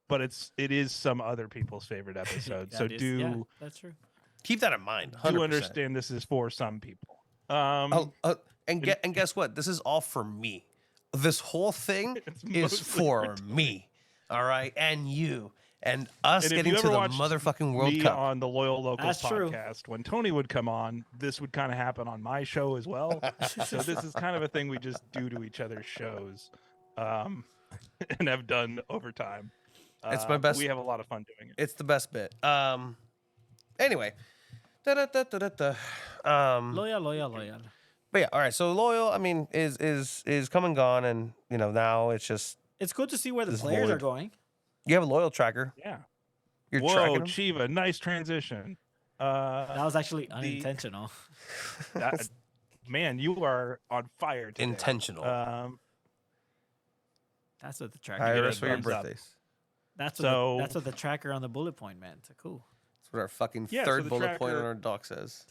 but it is some other people's favorite episode. So That is- yeah, do that's true. Keep that in mind. 100%. understand this is for some people. And guess what? This is all for me. This whole thing It's is mostly for me. All right, and you and us And if getting you to ever the watched motherfucking World me Cup. on the Loyal Locals That's true. podcast, when Tony would come on, this would kind of happen on my show as well. So this is kind of a thing we just do to each other's shows, and have done over time. It's my best- We have a lot of fun doing it. It's the best bit. Anyway. Da-da-da-da-da-da. Loyal. But yeah, all right. So Loyal, I mean, is come and gone, and now it's just It's good to see where the This players are void. going. you have a Loyal tracker. Yeah. You're Whoa, tracking them. Chiva, nice transition. That was actually unintentional. That- man, you are on fire today. Intentional. That's what the tracker. Iris for your thumbs up. birthdays. That's So- that's what the tracker on the bullet point meant. So cool. That's what our fucking Yeah, so third the bullet point on tracker- our doc says.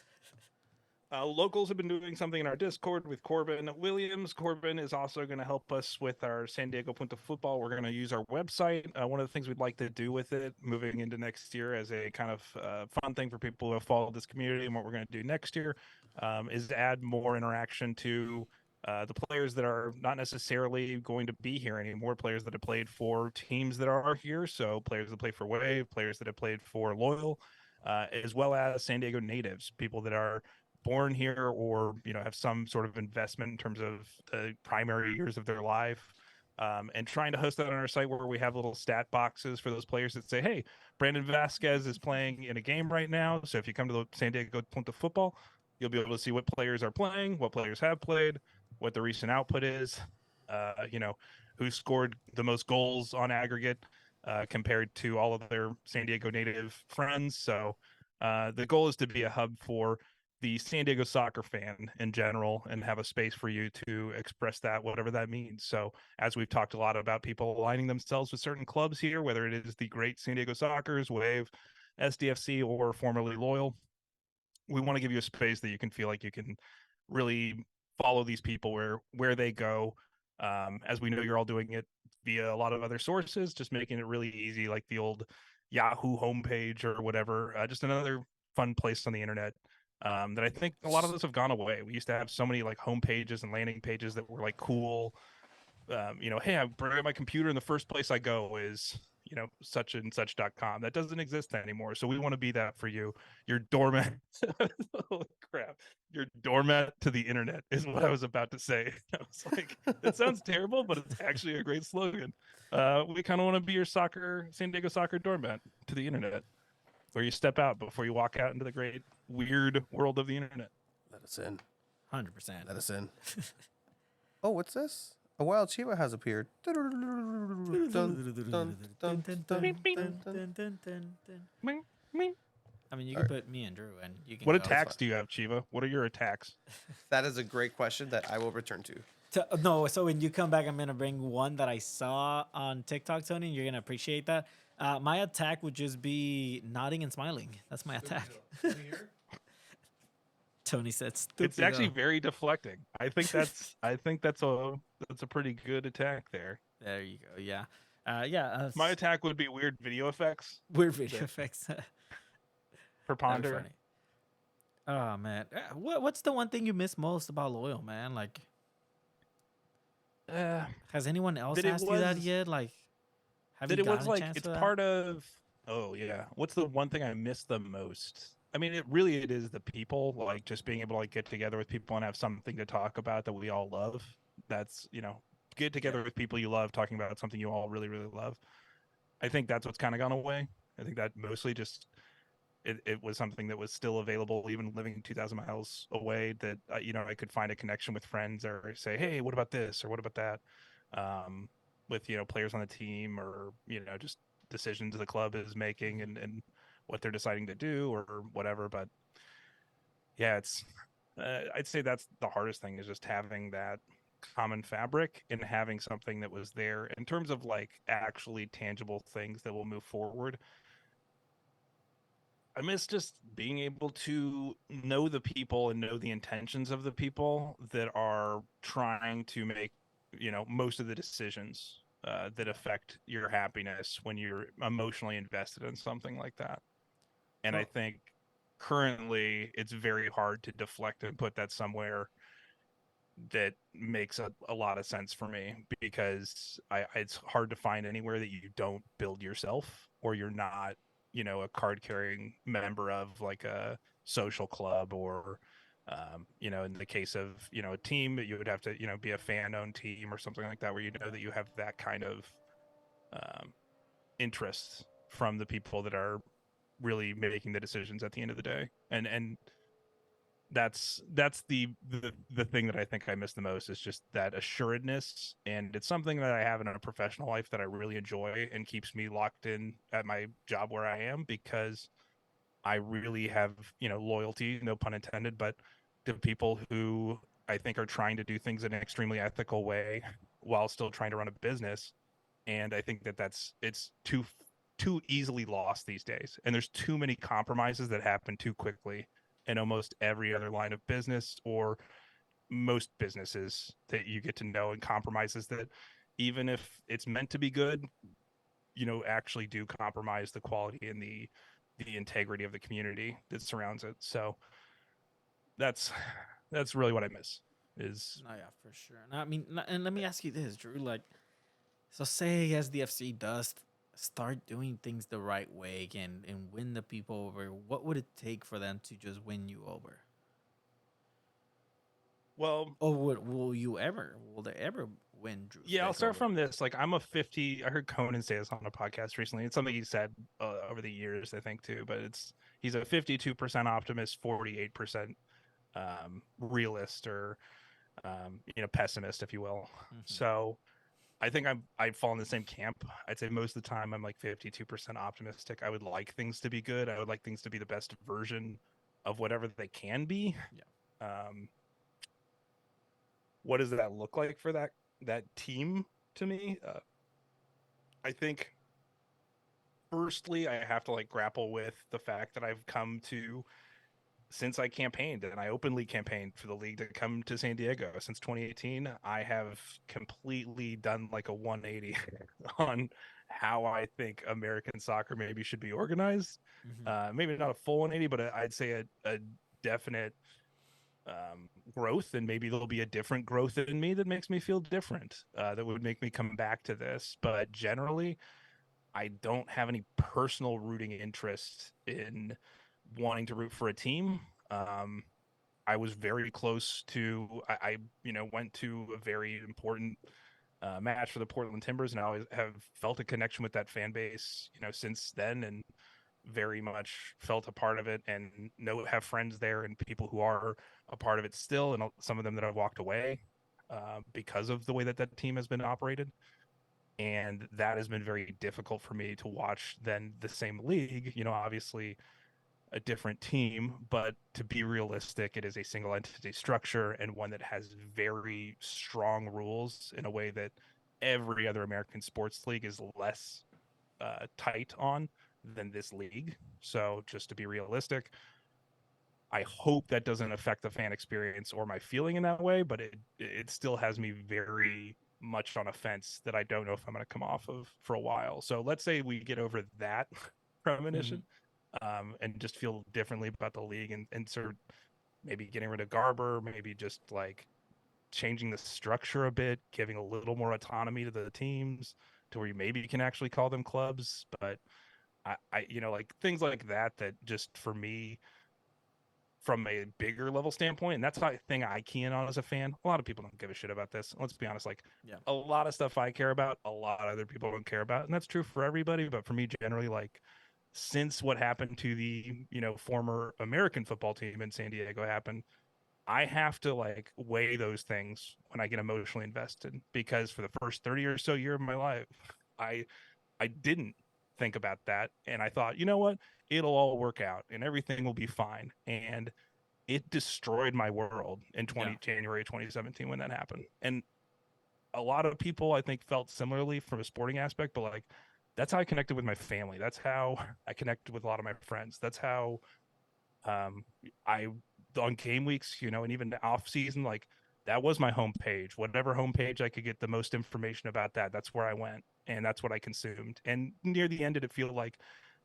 Locals have been doing something in our Discord with Corbin Williams. Corbin is also going to help us with our San Diego Punta Football. We're going to use our website. One of the things we'd like to do with it moving into next year as a kind of fun thing for people who have followed this community, and what we're going to do next year is to add more interaction to the players that are not necessarily going to be here anymore, players that have played for teams that are here. So players that play for Wave, players that have played for Loyal, as well as San Diego natives, people that are born here or have some sort of investment in terms of the primary years of their life, and trying to host that on our site where we have little stat boxes for those players that say, hey, Brandon Vasquez is playing in a game right now, so if you come to the San Diego Punta Football, you'll be able to see what players are playing, what players have played, what the recent output is, who scored the most goals on aggregate compared to all of their San Diego native friends. So the goal is to be a hub for the San Diego soccer fan in general and have a space for you to express that, whatever that means. So as we've talked a lot about people aligning themselves with certain clubs here, whether it is the great San Diego Soccers, Wave, SDFC, or formerly Loyal, we want to give you a space that you can feel like you can really follow these people where they go. As we know, you're all doing it via a lot of other sources, just making it really easy, like the old Yahoo homepage or whatever, just another fun place on the internet. That I think a lot of those have gone away. We used to have so many like home pages and landing pages that were like cool, hey, I bring up my computer and the first place I go is, such and such.com. That doesn't exist anymore. So we want to be that for you. Your doormat. Holy crap. Your doormat to the internet is what I was about to say. I was like, that sounds terrible, but it's actually a great slogan. We kind of want to be your San Diego soccer doormat to the internet, where you step out before you walk out into the great, weird world of the internet. Let us in. 100%. Let us in. Oh, what's this? A wild Chiba has appeared. Dun, dun, dun, dun, dun. I mean, you can put me and Drew, and you can. What go. attacks do you have, Chiva? What are your attacks? That is a great question that I will return to. No, so when you come back, I'm gonna bring one that I saw on TikTok, Tony, and you're gonna appreciate that. My attack would just be nodding and smiling. That's my attack. Tony said, "Stupid." It's actually very deflecting. I think that's a pretty good attack there. There you go. Yeah, yeah. My attack would be weird video effects weird video effects. for That'd be Ponder. funny. Oh man, what's the one thing you miss most about Loyal, man? Like, has anyone else that it asked you that was- yet? Like, have That you it was gotten a like chance it's for that? part of. Oh yeah, what's the one thing I miss the most? I mean, it is the people, like just being able to like get together with people and have something to talk about that we all love. That's get together with people you love, talking about something you all really really love. I think that's what's kind of gone away. I think that mostly just it was something that was still available even living 2,000 miles away, that I could find a connection with friends or say, hey, what about this or what about that, with players on the team, or just decisions the club is making and what they're deciding to do or whatever. But yeah, it's I'd say that's the hardest thing, is just having that common fabric and having something that was there in terms of like actually tangible things that will move forward. I miss just being able to know the people and know the intentions of the people that are trying to make, most of the decisions that affect your happiness when you're emotionally invested in something like that. And I think currently it's very hard to deflect and put that somewhere that makes a lot of sense for me, because it's hard to find anywhere that you don't build yourself, or you're not a card carrying member of like a social club, or in the case of a team, you would have to be a fan owned team or something like that, where that you have that kind of interest from the people that are really making the decisions at the end of the day. And that's the thing that I think I miss the most, is just that assuredness. And it's something that I have in a professional life that I really enjoy and keeps me locked in at my job where I am, because I really have loyalty, no pun intended, but to people who I think are trying to do things in an extremely ethical way while still trying to run a business. And I think it's too easily lost these days, and there's too many compromises that happen too quickly in almost every other line of business, or most businesses that you get to know, and compromises that, even if it's meant to be good, actually do compromise the quality and the integrity of the community that surrounds it. So that's really what I miss is. Oh yeah, for sure. And I mean, and let me ask you this, Drew. Like, so say SDFC does start doing things the right way again and win the people over, what would it take for them to just win you over? Well, Or will they ever win Drew? yeah, I'll Smith start over? from this. Like, I'm a 50. I heard Conan say this on a podcast recently. It's something he said over the years, I think, too. But he's a 52% optimist, 48% realist, or pessimist, if you will. Mhm. So I think I fall in the same camp. I'd say most of the time I'm like 52% optimistic. I would like things to be good. I would like things to be the best version of whatever they can be. Yeah. What does that look like for that team to me? I think firstly I have to like grapple with the fact that I've come to, since I campaigned, and I openly campaigned for the league to come to San Diego since 2018, I have completely done like a 180 on how I think American soccer maybe should be organized. Mhm. Maybe not a full 180, but I'd say a definite growth, and maybe there'll be a different growth in me that makes me feel different, that would make me come back to this. But generally, I don't have any personal rooting interest in wanting to root for a team. I was very close to, went to a very important match for the Portland Timbers, and I always have felt a connection with that fan base, since then, and very much felt a part of it, and have friends there and people who are a part of it still, and some of them that have walked away because of the way that that team has been operated. And that has been very difficult for me to watch. Then the same league, obviously a different team, but to be realistic, it is a single entity structure, and one that has very strong rules in a way that every other American sports league is less tight on than this league. So just to be realistic, I hope that doesn't affect the fan experience or my feeling in that way, but it still has me very much on a fence that I don't know if I'm going to come off of for a while. So let's say we get over that premonition, and just feel differently about the league, and sort of maybe getting rid of Garber, maybe just like changing the structure a bit, giving a little more autonomy to the teams to where you maybe can actually call them clubs. But I like things like that just for me, from a bigger level standpoint, and that's the thing I key in on as a fan. A lot of people don't give a shit about this. Let's be honest, like a lot of stuff I care about, a lot of other people don't care about, and that's true for everybody. But for me, generally, like since what happened to the former American football team in San Diego happened, I have to like weigh those things when I get emotionally invested, because for the first 30 or so year of my life, I didn't think about that, and I thought, you know what, it'll all work out and everything will be fine. And it destroyed my world in January 2017 when that happened. And a lot of people I think felt similarly from a sporting aspect, but like that's how I connected with my family. That's how I connected with a lot of my friends. That's how I on game weeks, and even off season, like that was my homepage. Whatever homepage I could get the most information about, that's where I went, and that's what I consumed. And near the end, did it feel like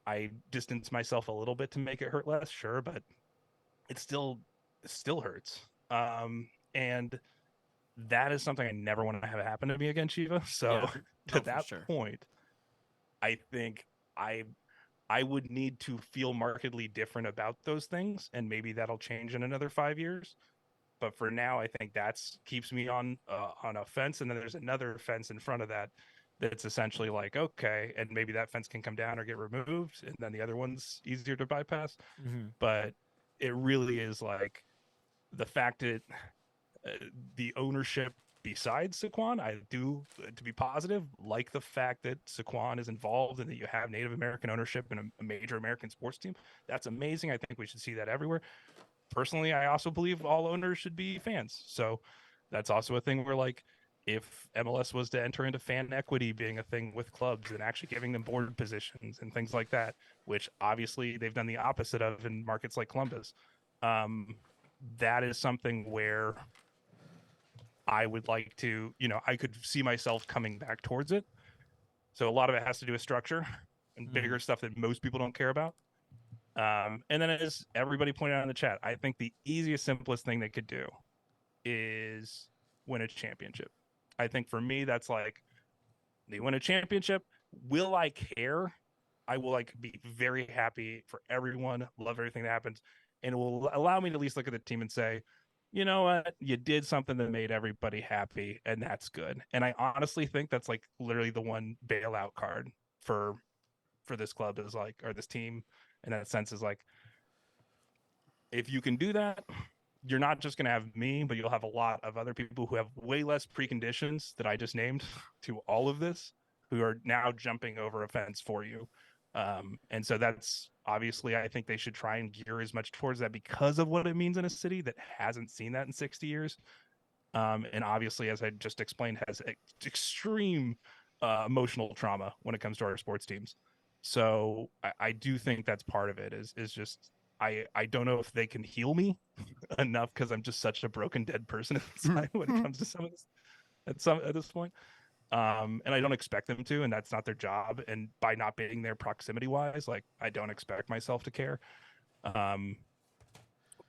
I distanced myself a little bit to make it hurt less? Sure, but it still hurts. And that is something I never want to have happen to me again, Shiva. So to that point, I think I would need to feel markedly different about those things, and maybe that'll change in another 5 years. But for now, I think that's keeps me on a fence, and then there's another fence in front of that that's essentially like, okay, and maybe that fence can come down or get removed, and then the other one's easier to bypass. But it really is like the fact that the ownership, besides Saquon, I do, to be positive, like the fact that Saquon is involved and that you have Native American ownership in a major American sports team. That's amazing. I think we should see that everywhere. Personally, I also believe all owners should be fans. So that's also a thing where, like, if MLS was to enter into fan equity being a thing with clubs and actually giving them board positions and things like that, which obviously they've done the opposite of in markets like Columbus, that is something where I would like to, I could see myself coming back towards it. So a lot of it has to do with structure and bigger stuff that most people don't care about. And then, as everybody pointed out in the chat, I think the easiest, simplest thing they could do is win a championship. I think for me, that's like, they win a championship. Will I care? I will like be very happy for everyone, love everything that happens. And it will allow me to at least look at the team and say, you know what, you did something that made everybody happy, and that's good. And I honestly think that's like literally the one bailout card for this club is like, or this team in that sense, is like, if you can do that, you're not just going to have me, but you'll have a lot of other people who have way less preconditions that I just named to all of this, who are now jumping over a fence for you. And so that's obviously, I think they should try and gear as much towards that, because of what it means in a city that hasn't seen that in 60 years. And obviously, as I just explained, has extreme emotional trauma when it comes to our sports teams. So I do think that's part of it, is just, I don't know if they can heal me enough, because I'm just such a broken, dead person inside when it comes to some of this at this point. And I don't expect them to, and that's not their job. And by not being there proximity wise, like, I don't expect myself to care.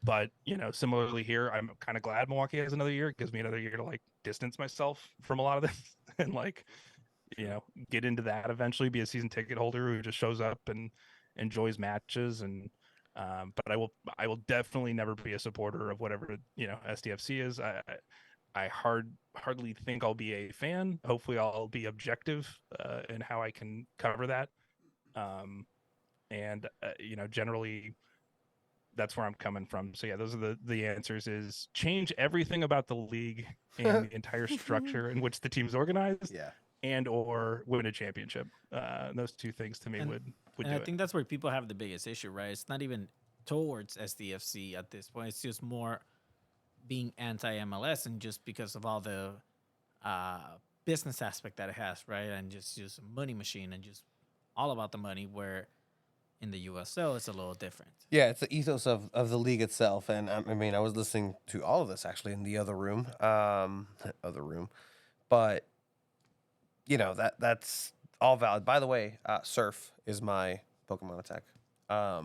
But similarly here, I'm kind of glad Milwaukee has another year. It gives me another year to like distance myself from a lot of this and like get into that eventually, be a season ticket holder who just shows up and enjoys matches. And but I will definitely never be a supporter of whatever SDFC is. I hardly think I'll be a fan. Hopefully I'll be objective in how I can cover that. And generally that's where I'm coming from. So yeah, those are the answers: is change everything about the league and the entire structure in which the team's organized, Yeah. and or win a championship. Those two things to me would And do I it. think that's where people have the biggest issue, right? It's not even towards SDFC at this point. It's just more being anti-MLS and just because of all the business aspect that it has, right? And just a money machine and just all about the money, where in the USL it's a little different. Yeah, it's the ethos of the league itself, and I mean, I was listening to all of this actually in the other room, but that's all valid. By the way, Surf is my Pokemon attack. I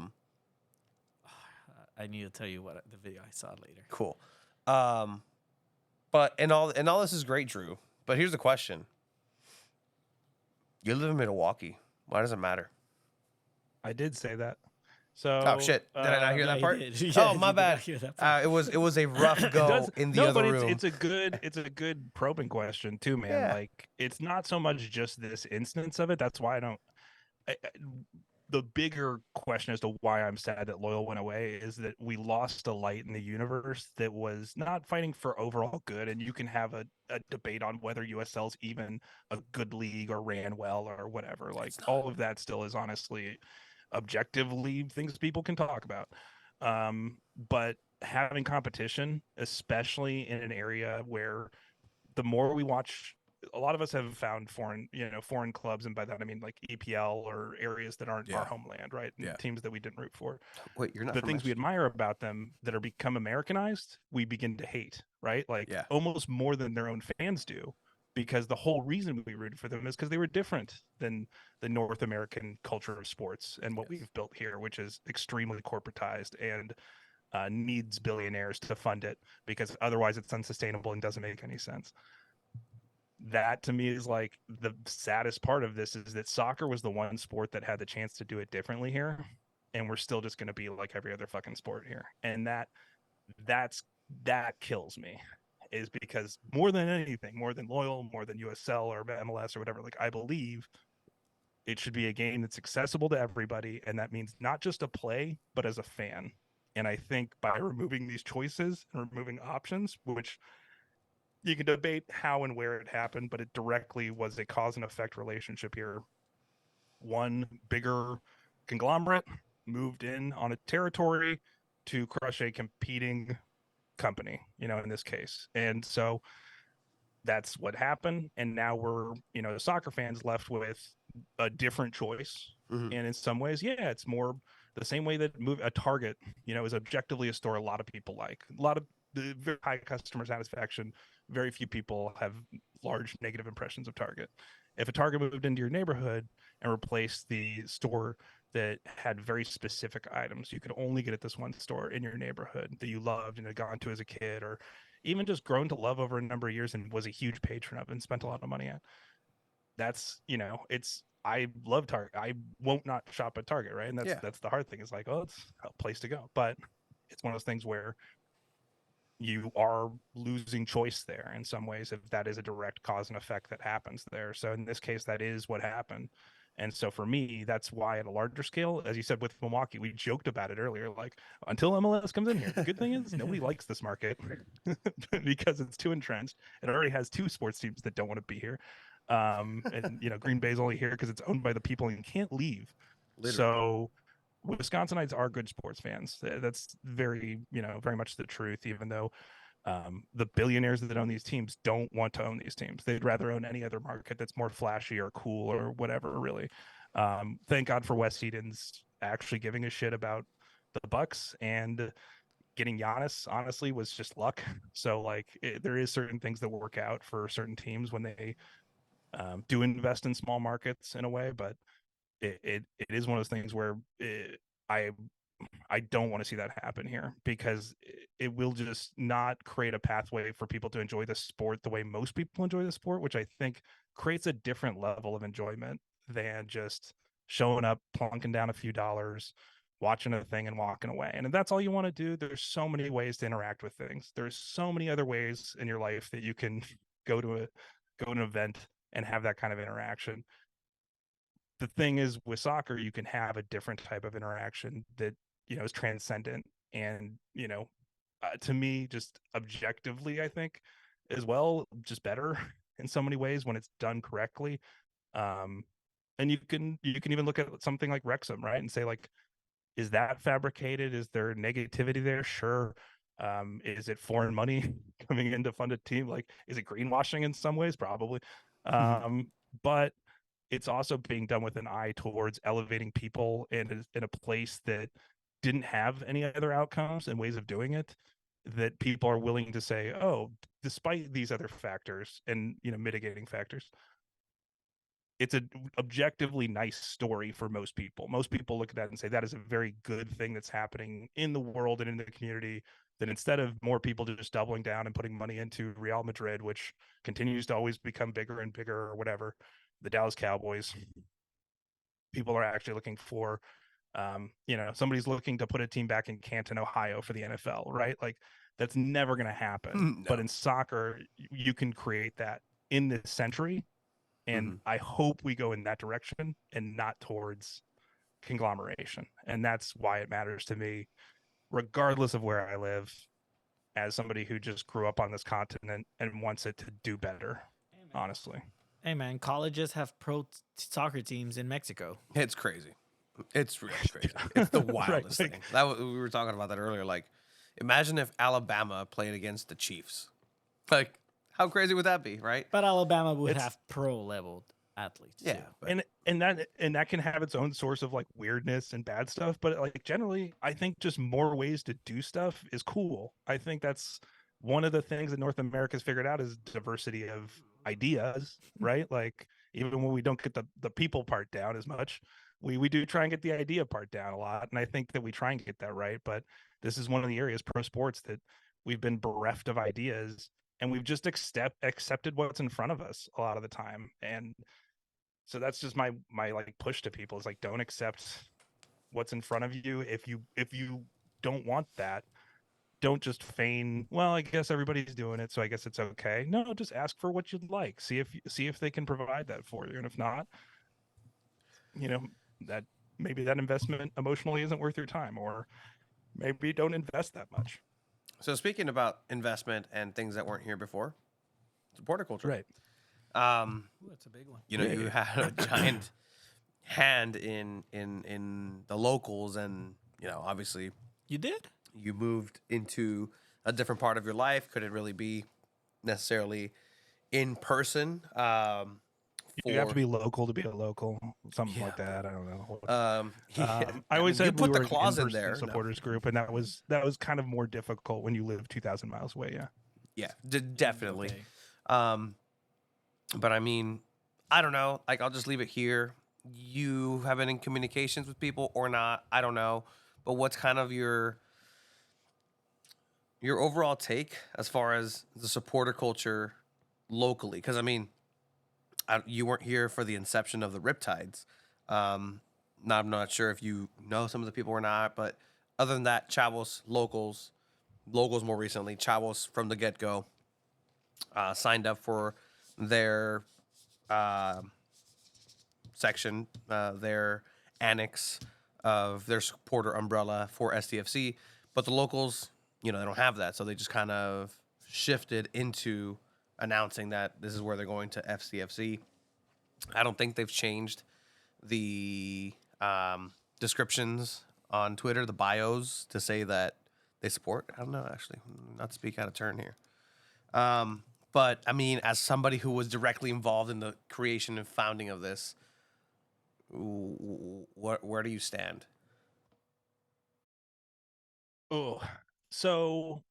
need to tell you what the video I saw later. Cool. But and all this is great, Drew. But here's the question: you live in Milwaukee. Why does it matter? I did say that. So Oh shit! Did I not hear yeah, that you part? did. Yeah, Oh, you my did bad. not hear that part. It was a rough go in the no, other but room. it's a good probing question too, man. Yeah. Like it's not so much just this instance of it. That's why the bigger question as to why I'm sad that Loyal went away is that we lost a light in the universe that was not fighting for overall good. And you can have a debate on whether USL is even a good league or ran well or whatever. Like all of that still is honestly objectively things people can talk about. But having competition, especially in an area where the more we watch, a lot of us have found foreign clubs, and by that I mean like EPL or areas that aren't our homeland, right? And Yeah. teams that we didn't root for. Wait, you're not The from things we Mexico? admire about them that are become Americanized, we begin to hate, right? Like Yeah. almost more than their own fans do, because the whole reason we rooted for them is because they were different than the North American culture of sports and what we've built here, which is extremely corporatized and needs billionaires to fund it, because otherwise it's unsustainable and doesn't make any sense. That to me is like the saddest part of this, is that soccer was the one sport that had the chance to do it differently here, and we're still just going to be like every other fucking sport here. And that kills me, is because more than anything, more than Loyal, more than USL or MLS or whatever, like I believe it should be a game that's accessible to everybody, and that means not just a play but as a fan. And I think by removing these choices and removing options, which you can debate how and where it happened, but it directly was a cause and effect relationship here. One bigger conglomerate moved in on a territory to crush a competing company, in this case. And so that's what happened. And now we're, the soccer fans left with a different choice. Mhm. And in some ways, yeah, it's more the same way that a Target, is objectively a store a lot of people like. A lot of the very high customer satisfaction. Very few people have large negative impressions of Target. If a Target moved into your neighborhood and replaced the store that had very specific items you could only get at this one store in your neighborhood that you loved and had gone to as a kid, or even just grown to love over a number of years and was a huge patron of and spent a lot of money at, that's, I love Target. I won't not shop at Target, right? And that's the hard thing. It's like, oh, it's a place to go. But it's one of those things where you are losing choice there in some ways, if that is a direct cause and effect that happens there. So in this case, that is what happened. And so for me, that's why at a larger scale, as you said with Milwaukee, we joked about it earlier, like until MLS comes in here. The good thing is nobody likes this market because it's too entrenched. It already has two sports teams that don't want to be here. And Green Bay's only here because it's owned by the people and can't leave. Literally. So Wisconsinites are good sports fans. That's very much the truth, even though the billionaires that own these teams don't want to own these teams. They'd rather own any other market that's more flashy or cool or whatever, really. Thank God for Wes Edens actually giving a shit about the Bucks, and getting Giannis, honestly, was just luck. So there is certain things that work out for certain teams when they do invest in small markets in a way, but it is one of those things where I I don't want to see that happen here, because it will just not create a pathway for people to enjoy the sport the way most people enjoy the sport, which I think creates a different level of enjoyment than just showing up, plunking down a few dollars, watching a thing and walking away. And if that's all you want to do, there's so many ways to interact with things. There's so many other ways in your life that you can go to an event and have that kind of interaction. The thing is, with soccer, you can have a different type of interaction that, is transcendent, and, to me, just objectively, I think as well, just better in so many ways when it's done correctly. And you can even look at something like Wrexham, right, and say, like, is that fabricated? Is there negativity there? Sure. Is it foreign money coming in to fund a team? Like, is it greenwashing in some ways? Probably. But it's also being done with an eye towards elevating people in a place that didn't have any other outcomes and ways of doing it, that people are willing to say, oh, despite these other factors and, mitigating factors, it's an objectively nice story for most people. Most people look at that and say that is a very good thing that's happening in the world and in the community, that instead of more people just doubling down and putting money into Real Madrid, which continues to always become bigger and bigger, or whatever, the Dallas Cowboys, people are actually looking for, somebody's looking to put a team back in Canton, Ohio for the NFL, right? Like, that's never going to happen. No. But in soccer, you can create that in this century. And I hope we go in that direction and not towards conglomeration. And that's why it matters to me, regardless of where I live, as somebody who just grew up on this continent and wants it to do better, honestly. Hey man, colleges have soccer teams in Mexico. It's crazy. It's really crazy. It's the wildest Right. thing. We were talking about that earlier. Like, imagine if Alabama played against the Chiefs. Like, how crazy would that be, right? But Alabama would have pro level athletes. Yeah, too. but and that can have its own source of, like, weirdness and bad stuff, but, like, generally I think just more ways to do stuff is cool. I think that's one of the things that North America's figured out, is diversity of ideas, right? Like, even when we don't get the people part down as much, we do try and get the idea part down a lot, and I think that we try and get that right. But this is one of the areas, pro sports, that we've been bereft of ideas, and we've just accepted what's in front of us a lot of the time. And so that's just my like push to people, is like, don't accept what's in front of you. If you don't want that, don't just feign, well, I guess everybody's doing it, so I guess it's okay. No, just ask for what you'd like. See if they can provide that for you. And if not, that maybe that investment emotionally isn't worth your time, or maybe don't invest that much. so speaking about investment and things that weren't here before, supporter culture. Right. Ooh, that's a big one. You had a giant hand in the locals, and obviously You did? you moved into a different part of your life. Couldn't really be necessarily in person. You have to be local to be a local, something like that. I don't know. I always you said put we the were an clause in in-person there. No. supporters group, and that was kind of more difficult when you live 2,000 miles away. Yeah. Yeah, definitely. Okay. But I mean, I don't know. Like, I'll just leave it here. You have been in communications with people or not? I don't know. But what's kind of your overall take as far as the supporter culture locally? Because I mean, you weren't here for the inception of the Riptides. I'm not sure if you know some of the people or not, but other than that, Chavos, locals more recently, Chavos from the get-go signed up for their section, their annex of their supporter umbrella for STFC, but the locals, they don't have that, so they just kind of shifted into announcing that this is where they're going to FCFC. I don't think they've changed the descriptions on Twitter, the bios, to say that they support. I don't know, actually, not to speak out of turn here. But I mean, as somebody who was directly involved in the creation and founding of this, where do you stand? Oh, so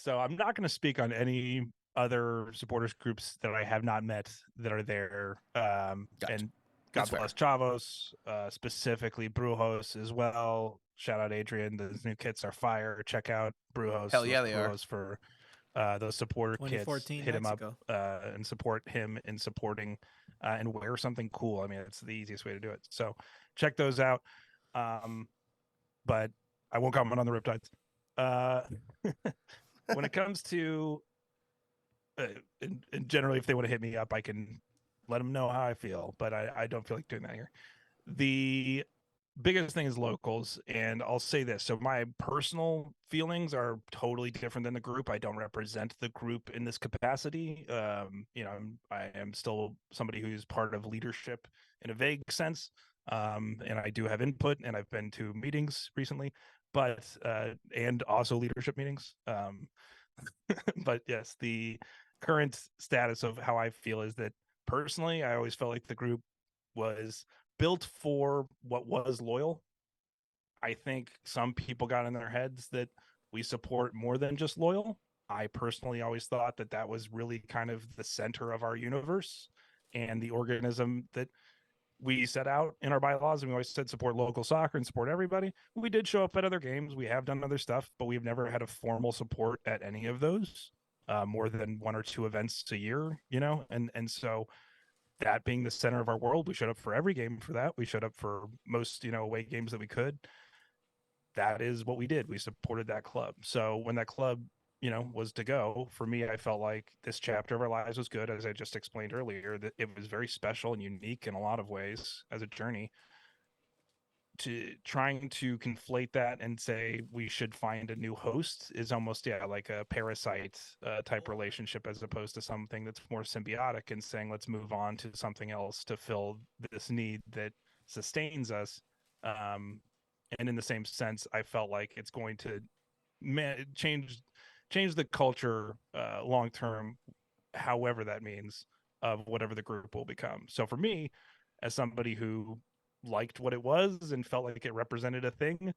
I'm not going to speak on any other supporters groups that I have not met that are there. Gotcha. And God That's fair. bless Chavos, specifically Brujos as well. Shout out Adrian. Those new kits are fire. Check out Brujos. Hell yeah, they are. Brujos for those supporter kits. 2014 Hit him up Mexico. and support him in supporting and wear something cool. I mean, it's the easiest way to do it. So check those out. But I won't comment on the Riptides. When it comes to, and generally, if they want to hit me up, I can let them know how I feel, but I don't feel like doing that here. The biggest thing is locals, and I'll say this. So my personal feelings are totally different than the group. I don't represent the group in this capacity. I am still somebody who's part of leadership in a vague sense. And I do have input, and I've been to meetings recently, but and also leadership meetings. But yes, the current status of how I feel is that personally, I always felt like the group was built for what was loyal. I think some people got in their heads that we support more than just loyal. I personally always thought that that was really kind of the center of our universe and the organism that we set out in our bylaws, and we always said support local soccer and support everybody. We did show up at other games. We have done other stuff, but we've never had a formal support at any of those, more than 1 or 2 events a year, and so that being the center of our world, we showed up for every game for that. We showed up for most, away games that we could. That is what we did. We supported that club. So when that club, was to go, for me, I felt like this chapter of our lives was good. As I just explained earlier, that it was very special and unique in a lot of ways as a journey. To trying to conflate that and say we should find a new host is almost like a parasite type relationship, as opposed to something that's more symbiotic and saying let's move on to something else to fill this need that sustains us. And in the same sense, I felt like it's going to change the culture long term, however that means, of whatever the group will become. So for me, as somebody who liked what it was and felt like it represented a thing,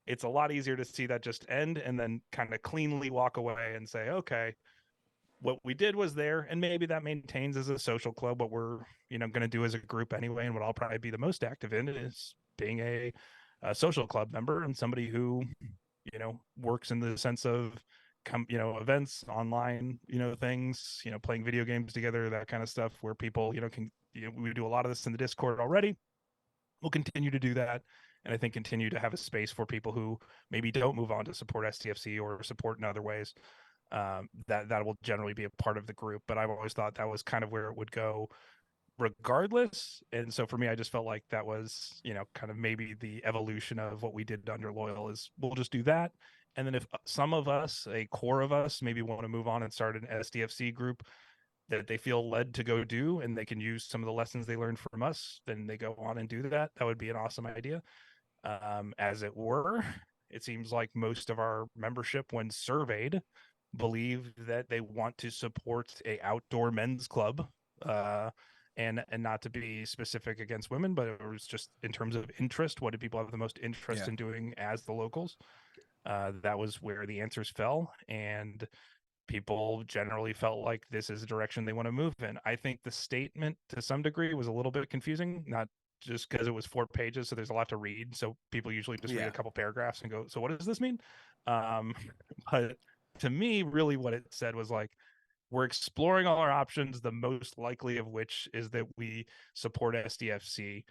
it's a lot easier to see that just end and then kind of cleanly walk away and say, okay, what we did was there, and maybe that maintains as a social club what we're going to do as a group anyway. And what I'll probably be the most active in is being a social club member and somebody who works in the sense of events, online things, playing video games together, that kind of stuff, where people can we do a lot of this in the Discord already. We'll continue to do that, and I think continue to have a space for people who maybe don't move on to support STFC or support in other ways. That will generally be a part of the group, but I've always thought that was kind of where it would go regardless. And so for me, I just felt like that was kind of maybe the evolution of what we did under Loyal is we'll just do that. And then if some of us, a core of us, maybe want to move on and start an SDFC group that they feel led to go do, and they can use some of the lessons they learned from us, then they go on and do that. That would be an awesome idea. As it were, it seems like most of our membership, when surveyed, believe that they want to support a outdoor men's club, and not to be specific against women, but it was just in terms of interest. What did people have the most interest in doing as the locals? That was where the answers fell, and people generally felt like this is the direction they want to move in. I think the statement to some degree was a little bit confusing, not just because it was 4 pages, so there's a lot to read. So people usually just read a couple paragraphs and go, so what does this mean? But to me, really what it said was like, we're exploring all our options, the most likely of which is that we support SDFC.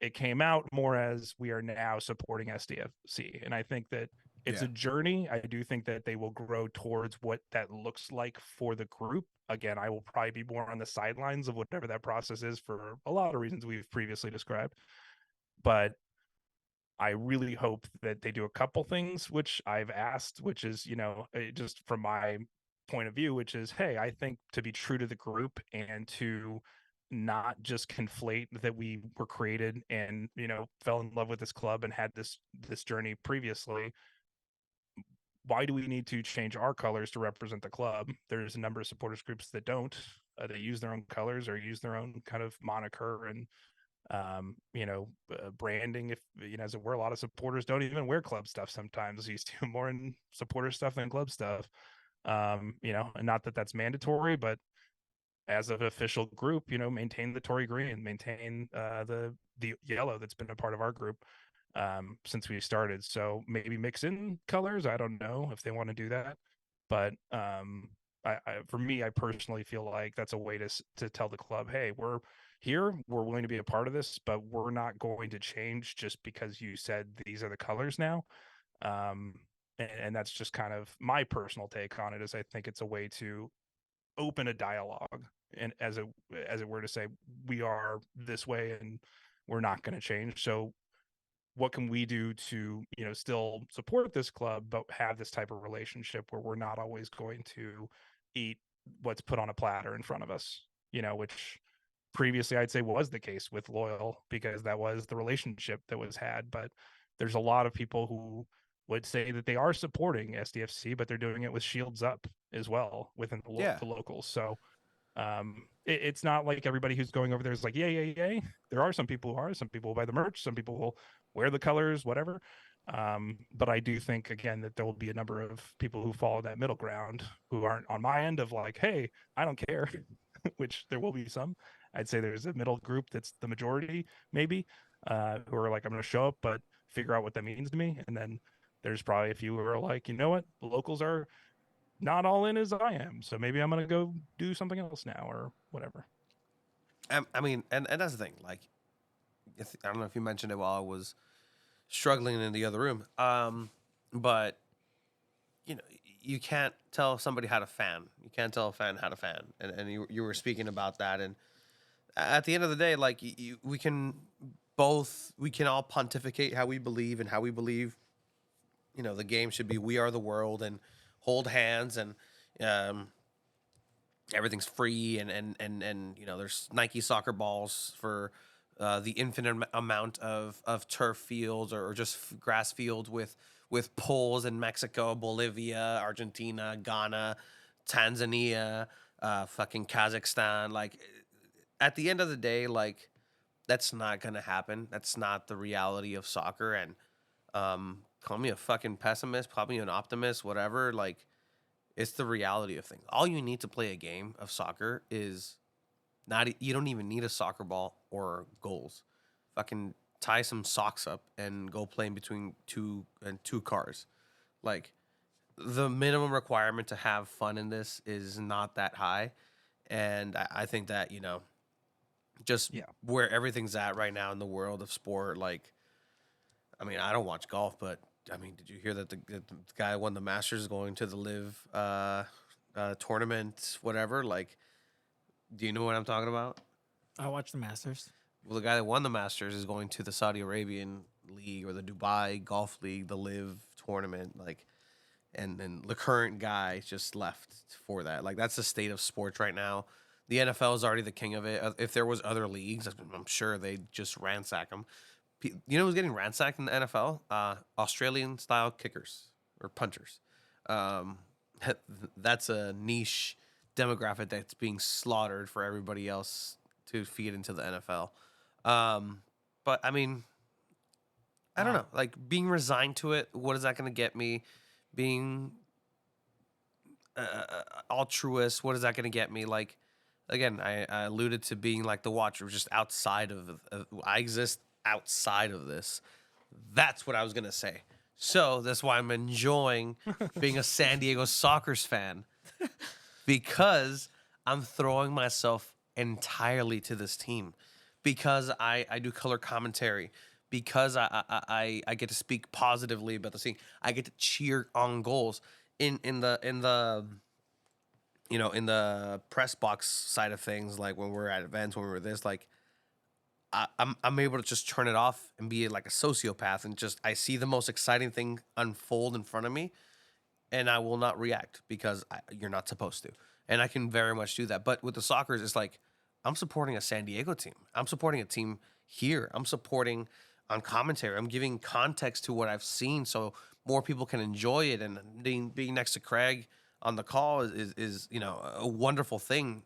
It came out more as we are now supporting SDFC. And I think that it's a journey. I do think that they will grow towards what that looks like for the group. Again, I will probably be more on the sidelines of whatever that process is for a lot of reasons we've previously described. But I really hope that they do a couple things, which I've asked, which is, just from my point of view, which is, hey, I think to be true to the group and to not just conflate that we were created and fell in love with this club and had this journey previously. Why do we need to change our colors to represent the club? There's a number of supporters groups that don't. They use their own colors or use their own kind of moniker and branding. If as it were, a lot of supporters don't even wear club stuff sometimes. Used to more in supporter stuff than club stuff. And not that that's mandatory, but as an official group, maintain the Tory green, maintain the yellow that's been a part of our group since we started. So maybe mix in colors. I don't know if they want to do that, but for me, I personally feel like that's a way to tell the club, hey, we're here, we're willing to be a part of this, but we're not going to change just because you said these are the colors now. And that's just kind of my personal take on it. Is I think it's a way to open a dialogue, and as it were to say, we are this way and we're not going to change. So what can we do to still support this club but have this type of relationship where we're not always going to eat what's put on a platter in front of us, which previously I'd say was the case with Loyal, because that was the relationship that was had. But there's a lot of people who would say that they are supporting SDFC, but they're doing it with shields up as well within the locals. So it's not like everybody who's going over there is like, yay. There are some people who are. Some people will buy the merch. Some people will wear the colors, whatever. But I do think, again, that there will be a number of people who follow that middle ground who aren't on my end of like, hey, I don't care, which there will be some. I'd say there's a middle group that's the majority, maybe, who are like, I'm going to show up, but figure out what that means to me. And then there's probably a few who are like, you know what, the locals are not all in as I am, so maybe I'm going to go do something else now or whatever. I mean, and that's the thing. Like, I don't know if you mentioned it while I was struggling in the other room, but you can't tell somebody how to fan. You can't tell a fan how to fan, and you were speaking about that. And at the end of the day, like we can all pontificate how we believe and how we believe, the game should be. We are the world, and hold hands, and everything's free, and there's Nike soccer balls for the infinite amount of turf fields or just grass fields with poles in Mexico, Bolivia, Argentina, Ghana, Tanzania, fucking Kazakhstan. Like, at the end of the day, like, that's not gonna happen. That's not the reality of soccer. And call me a fucking pessimist, call me an optimist, whatever. Like, it's the reality of things. All you need to play a game of soccer is you don't even need a soccer ball or goals. Fucking tie some socks up and go play in between two cars. Like, the minimum requirement to have fun in this is not that high. And I think that, where everything's at right now in the world of sport, like, I mean, I don't watch golf, but I mean, did you hear that the guy who won the Masters is going to the Live tournament, whatever? Like, do you know what I'm talking about? I watched the Masters. Well, the guy that won the Masters is going to the Saudi Arabian League or the Dubai Golf League, the Live tournament. Like, and then the current guy just left for that. Like, that's the state of sports right now. The NFL is already the king of it. If there was other leagues, I'm sure they'd just ransack them. You know who's getting ransacked in the NFL? Australian-style kickers or punchers. That's a niche demographic that's being slaughtered for everybody else to feed into the NFL. But, I mean, I don't know. Like, being resigned to it, what is that going to get me? Being altruist, what is that going to get me? Like, again, I alluded to being like the Watcher, just outside of I exist outside of this. That's what I was going to say. So that's why I'm enjoying being a San Diego Sockers fan, because I'm throwing myself entirely to this team, because I do color commentary, because I get to speak positively about the scene. I get to cheer on goals in the press box side of things. Like, when we're at events, when we're this, like, I'm able to just turn it off and be like a sociopath, and just I see the most exciting thing unfold in front of me, and I will not react because you're not supposed to. And I can very much do that. But with the Sockers, it's like, I'm supporting a San Diego team. I'm supporting a team here. I'm supporting on commentary. I'm giving context to what I've seen so more people can enjoy it. And being next to Craig on the call is a wonderful thing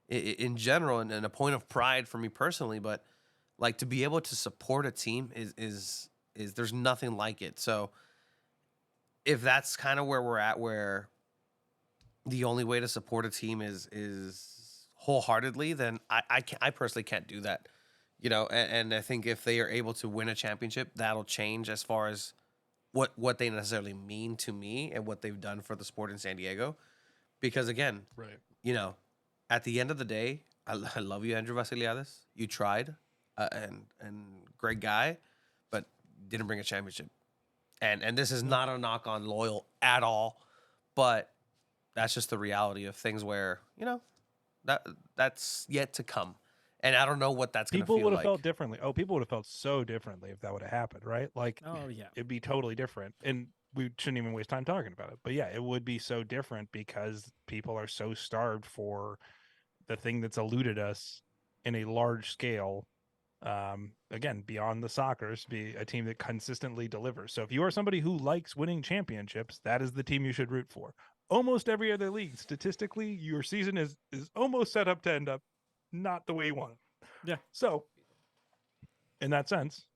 in general, and a point of pride for me personally. But, like, to be able to support a team is there's nothing like it. So if that's kind of where we're at, where the only way to support a team is wholeheartedly, then I personally can't do that. And I think if they are able to win a championship, that'll change as far as what they necessarily mean to me and what they've done for the sport in San Diego. Because again, Right. At the end of the day, I love you, Andrew Vasiliadis. You tried, and great guy, but didn't bring a championship. And this is not a knock on Loyal at all, but that's just the reality of things where that's yet to come, and I don't know what that's going to People feel would have like. felt differently. Oh, people would have felt so differently if that would have happened, right? Like, Oh yeah. it'd be totally different. And we shouldn't even waste time talking about it. But yeah, it would be so different because people are so starved for the thing that's eluded us in a large scale. Again, beyond the Sockers, be a team that consistently delivers. So if you are somebody who likes winning championships, that is the team you should root for. Almost every other league, statistically, your season is almost set up to end up not the way you want it. Yeah. So in that sense,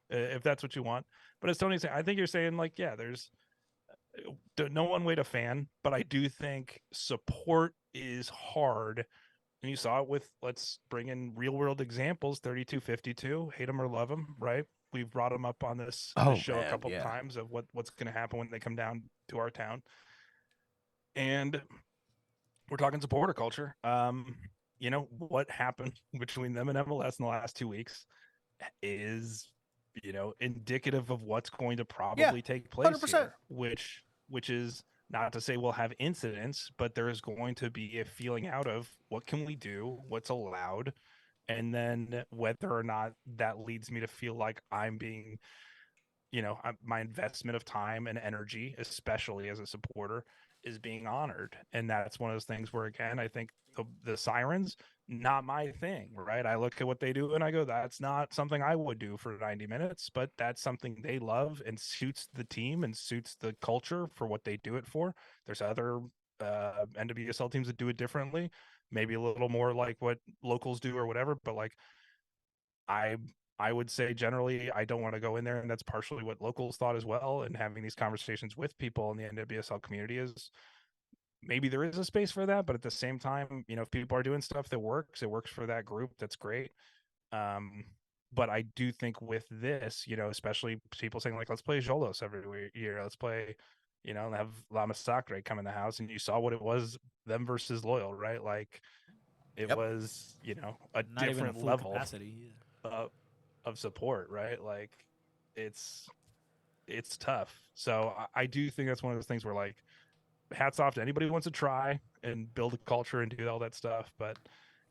if that's what you want. But as Tony said, I think you're saying like, yeah, there's no one way to fan, but I do think support is hard. And you saw it with, let's bring in real world examples, 3252, hate them or love them, right? We've brought them up on this show a couple of times of what's going to happen when they come down to our town. And we're talking supporter culture. What happened between them and MLS in the last 2 weeks is, indicative of what's going to probably take place 100%. here, which is not to say we'll have incidents, but there is going to be a feeling out of what can we do, what's allowed, and then whether or not that leads me to feel like I'm being, my investment of time and energy, especially as a supporter, is being honored. And that's one of those things where, again, I think the sirens, not my thing, right? I look at what they do and I go, that's not something I would do for 90 minutes, but that's something they love and suits the team and suits the culture for what they do it for. There's other NWSL teams that do it differently, maybe a little more like what locals do or whatever, but like I would say generally I don't want to go in there, and that's partially what locals thought as well. And having these conversations with people in the NWSL community is maybe there is a space for that, but at the same time, if people are doing stuff that works, it works for that group. That's great. But I do think with this, especially people saying like, let's play Jolos every year, let's play, and have Lama Sacre come in the house, and you saw what it was, them versus Loyal, right? Like it was, a Not even a different full level capacity. of support, right? Like it's tough. So I do think that's one of those things where like hats off to anybody who wants to try and build a culture and do all that stuff. But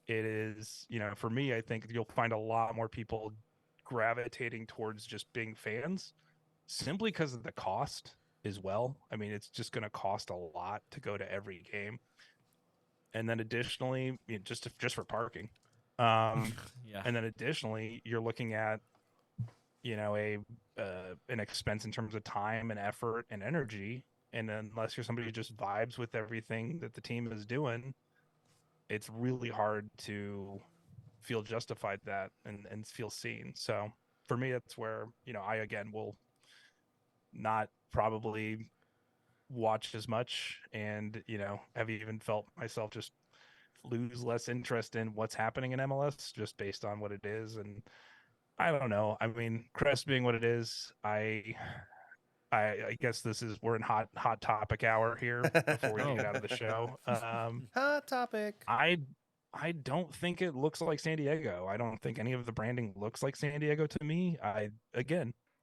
it is, for me, I think you'll find a lot more people gravitating towards just being fans simply because of the cost as well. I mean, it's just going to cost a lot to go to every game. And then additionally, just for parking. Yeah. And then additionally, you're looking at, an expense in terms of time and effort and energy. And unless you're somebody who just vibes with everything that the team is doing, it's really hard to feel justified that and feel seen. So for me, that's where, I, again, will not probably watch as much and, have even felt myself just lose less interest in what's happening in MLS just based on what it is. And I don't know. I mean, Crest being what it is, I guess we're in hot topic hour here before we get out of the show. Hot topic. I don't think it looks like San Diego. I don't think any of the branding looks like San Diego to me.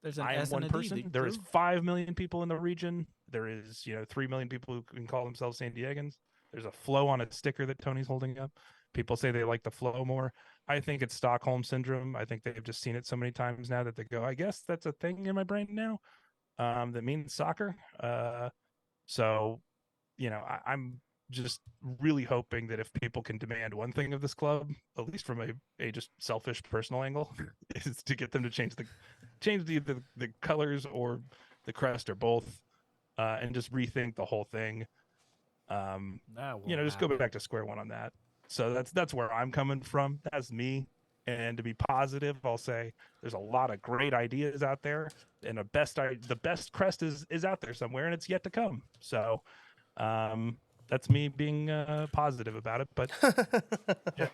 There's an I am S one and a D, person. There is 5 million people in the region. There is, 3 million people who can call themselves San Diegans. There's a flow on a sticker that Tony's holding up. People say they like the flow more. I think it's Stockholm syndrome. I think they've just seen it so many times now that they go, I guess that's a thing in my brain now. That means soccer. So, I'm just really hoping that if people can demand one thing of this club, at least from a just selfish personal angle, is to get them to change the colors or the crest or both, and just rethink the whole thing. Just go back to square one on that. So that's where I'm coming from. That's me. And to be positive, I'll say there's a lot of great ideas out there, and the best crest is out there somewhere, and it's yet to come. So, that's me being positive about it. But yeah,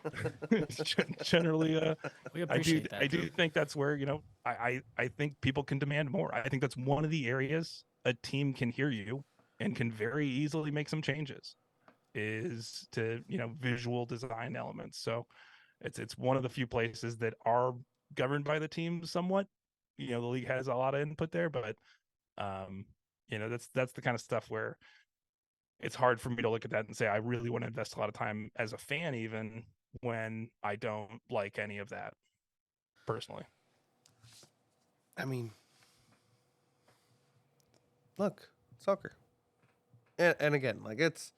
generally, We appreciate that. I do think that's where, you know, I think people can demand more. I think that's one of the areas a team can hear you and can very easily make some changes, is to, you know, visual design elements. So it's one of the few places that are governed by the team somewhat. You know, the league has a lot of input there, but you know, that's the kind of stuff where it's hard for me to look at that and say I really want to invest a lot of time as a fan, even when I don't like any of that personally. I mean, look, soccer, and again, like it's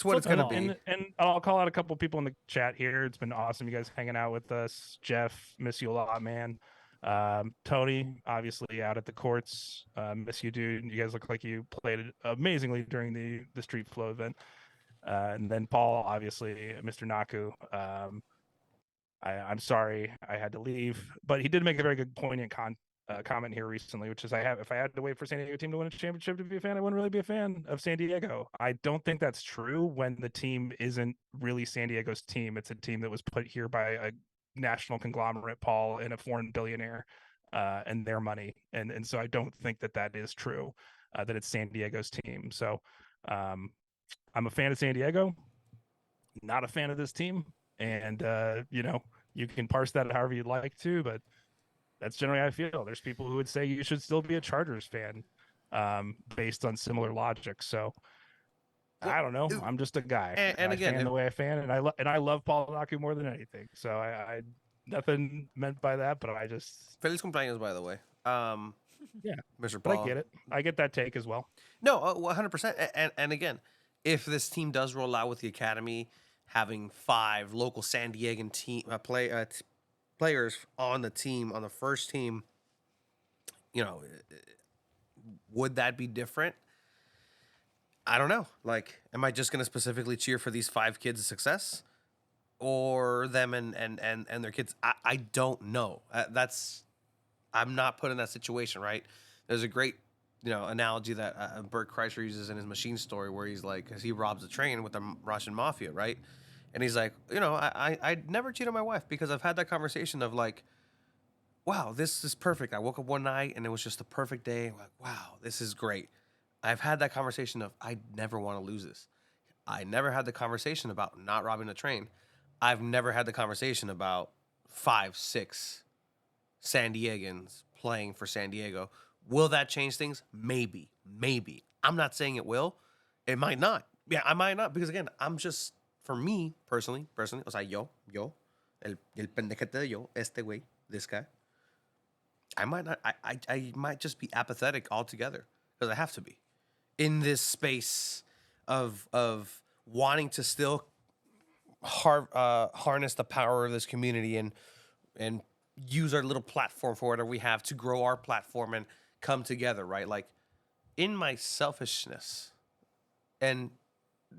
what it's gonna Football. be. And I'll call out a couple people in the chat here. It's been awesome, you guys hanging out with us. Jeff, miss you a lot, man. Tony, obviously out at the courts, miss you, dude. You guys look like you played amazingly during the Street Flow event. And then Paul, obviously, Mr. Naku. I'm sorry I had to leave, but he did make a very good poignant comment here recently, which is if I had to wait for San Diego team to win a championship to be a fan, I wouldn't really be a fan of San Diego. I don't think that's true when the team isn't really San Diego's team. It's a team that was put here by a national conglomerate, Paul, and a foreign billionaire, and their money. And so I don't think that is true, that it's San Diego's team. So I'm a fan of San Diego, not a fan of this team. And, you know, you can parse that however you'd like to, but that's generally how I feel. There's people who would say you should still be a Chargers fan, based on similar logic. So I don't know. I'm just a guy, and I again, fan the way I fan, and I love Paul Naku more than anything. So I nothing meant by that, but I just Feliz cumpleaños, by the way. Yeah, Mr. but Paul. I get it. I get that take as well. No, 100%. And again, if this team does roll out with the academy, having 5 local San Diegan players on the team, on the first team, you know, would that be different? I don't know. Like, am I just going to specifically cheer for these 5 kids' success, or them and their kids? I don't know. I'm not put in that situation, right? There's a great, you know, analogy that Bert Kreischer uses in his Machine story, where he's like, because he robs a train with the Russian mafia, right? And he's like, you know, I never cheat on my wife, because I've had that conversation of like, wow, this is perfect. I woke up one night and it was just the perfect day. I'm like, wow, this is great. I've had that conversation of, I never want to lose this. I never had the conversation about not robbing a train. I've never had the conversation about 5, 6 San Diegans playing for San Diego. Will that change things? Maybe. I'm not saying it will. It might not. Yeah, I might not, because again, I'm just, for me personally, o sea, yo, el pendejete de yo, este güey, this guy. I might not. I might just be apathetic altogether, because I have to be in this space of wanting to still harness the power of this community and use our little platform for whatever we have to grow our platform and come together, right? Like, in my selfishness, and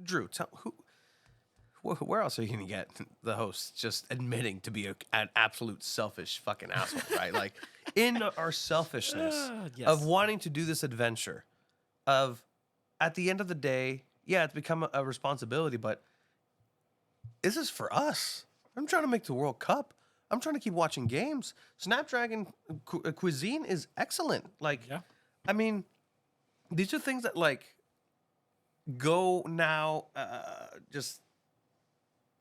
Drew, where else are you gonna get the host just admitting to be an absolute selfish fucking asshole, right? Like, in our selfishness Yes. of wanting to do this adventure, of, at the end of the day, yeah, it's become a responsibility, but this is for us. I'm trying to make the World Cup. I'm trying to keep watching games. Snapdragon cuisine is excellent. Like, Yeah. I mean, these are things that, like, go now just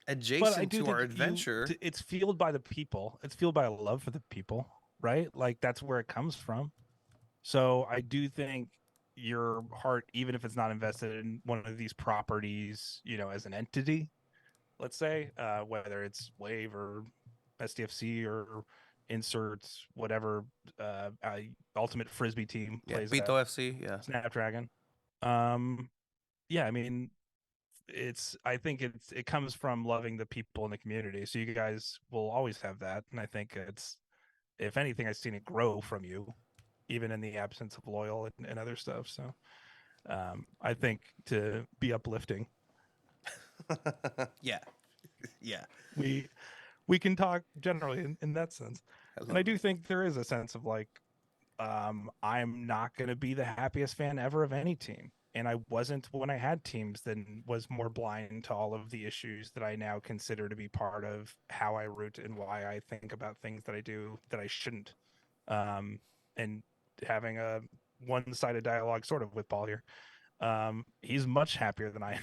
adjacent to our adventure. It's fueled by the people. It's fueled by a love for the people, right? Like, that's where it comes from. So I do think your heart, even if it's not invested in one of these properties, you know, as an entity, let's say, whether it's Wave or SDFC or inserts whatever ultimate frisbee team Yeah, plays Pito at FC, yeah. Snapdragon. Yeah, I mean, I think it comes from loving the people in the community. So you guys will always have that, and I think if anything, I've seen it grow from you, even in the absence of loyal and other stuff. So I think to be uplifting, Yeah. Yeah. we can talk generally in that sense. And I do think there is a sense of like, I'm not going to be the happiest fan ever of any team. and I wasn't when I had teams, then was more blind to all of the issues that I now consider to be part of how I root and why I think about things that I do that I shouldn't. And having a one-sided dialogue sort of with Paul here. He's much happier than I am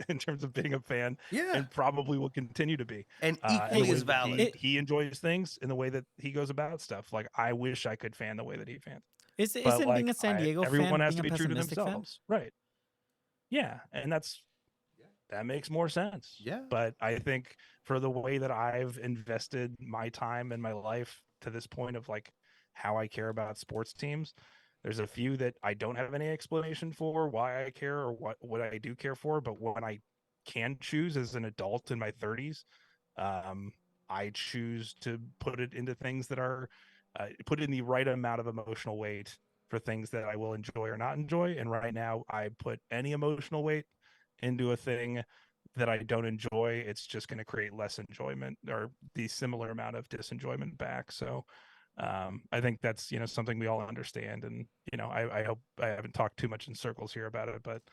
in terms of being a fan, Yeah. and probably will continue to be. And And the equally way as that valid. he enjoys things in the way that he goes about stuff. Like, I wish I could fan the way that he fans. Isn't But being a San Diego everyone fan has being to a be true to pessimistic fan? themselves, right? Yeah, and that makes more sense. Yeah. But I think for the way that I've invested my time and my life to this point of like how I care about sports teams, there's a few that I don't have any explanation for why I care or what I do care for. But when I can choose as an adult in my 30s, I choose to put it into things that are put in the right amount of emotional weight for things that I will enjoy or not enjoy. And right now, I put any emotional weight into a thing that I don't enjoy. It's just going to create less enjoyment or the similar amount of disenjoyment back. So I think that's something we all understand. And I hope I haven't talked too much in circles here about it, but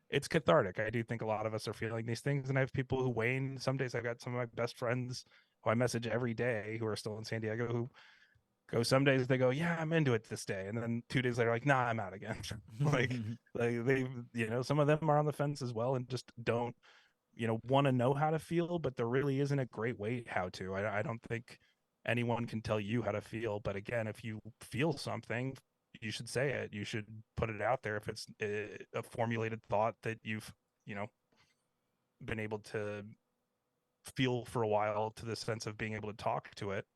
it's cathartic. I do think a lot of us are feeling these things, and I have people who wane. Some days I've got some of my best friends who I message every day who are still in San Diego who go, some days they go, yeah, I'm into it this day, and then 2 days later, like, nah, I'm out again. like they some of them are on the fence as well and just don't want to know how to feel, but there really isn't a great way how to. I don't think anyone can tell you how to feel, but again, if you feel something, you should say it. You should put it out there. If it's a formulated thought that you've been able to feel for a while, to the sense of being able to talk to it,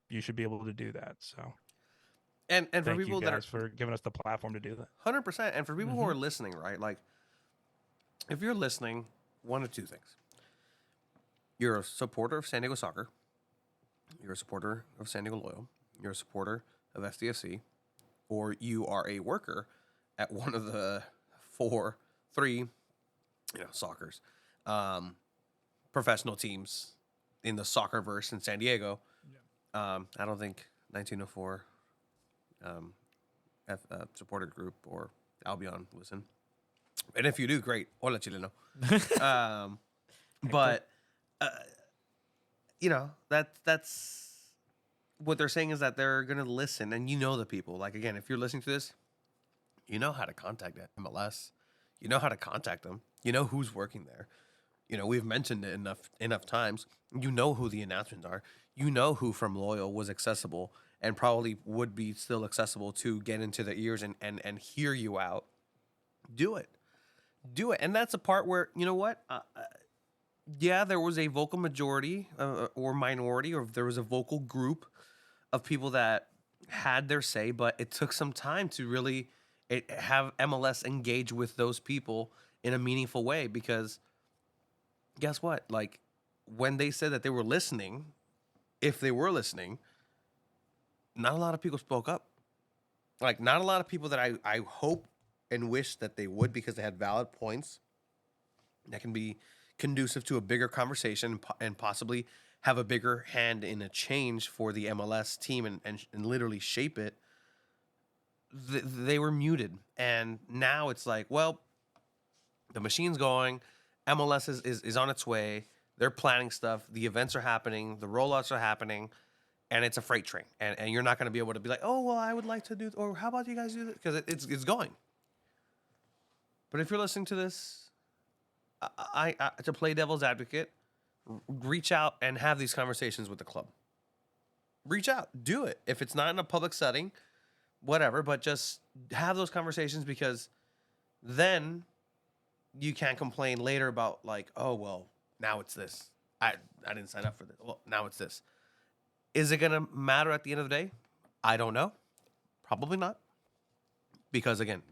you should be able to do that. So And for thank people you that guys are for giving us the platform to do that. 100%, and for people who are listening, right? Like, if you're listening, one of two things: you're a supporter of San Diego soccer, you're a supporter of San Diego Loyal, you're a supporter of SDFC, or you are a worker at one of the three, soccers, professional teams in the soccerverse in San Diego. I don't think 1904 supporter group or Albion listen. And if you do, great. Hola, Chileno. But, that's what they're saying, is that they're going to listen. And the people. Like, again, if you're listening to this, you know how to contact MLS. You know how to contact them. You know who's working there. We've mentioned it enough times. You know who the announcements are. You know who from Loyal was accessible and probably would be still accessible to get into their ears and hear you out. Do it. And that's a part where, you know what? Yeah, there was a vocal majority or minority, or there was a vocal group of people that had their say, but it took some time to really have MLS engage with those people in a meaningful way, because guess what? Like, when they said that they were listening, if they were listening, not a lot of people spoke up. Like, not a lot of people that I hope and wish that they would, because they had valid points that can be conducive to a bigger conversation and possibly have a bigger hand in a change for the MLS team and literally shape it. They were muted. And now it's like, well, the machine's going. MLS is on its way. They're planning stuff. The events are happening. The rollouts are happening. And it's a freight train. And you're not going to be able to be like, oh, well, I would like to do, or how about you guys do this? Because it's going. But if you're listening to this, I to play devil's advocate, reach out and have these conversations with the club. Reach out. Do it. If it's not in a public setting, whatever, but just have those conversations, because then you can't complain later about, like, oh, well, now it's this. I didn't sign up for this. Well, now it's this. Is it going to matter at the end of the day? I don't know. Probably not. Because, again,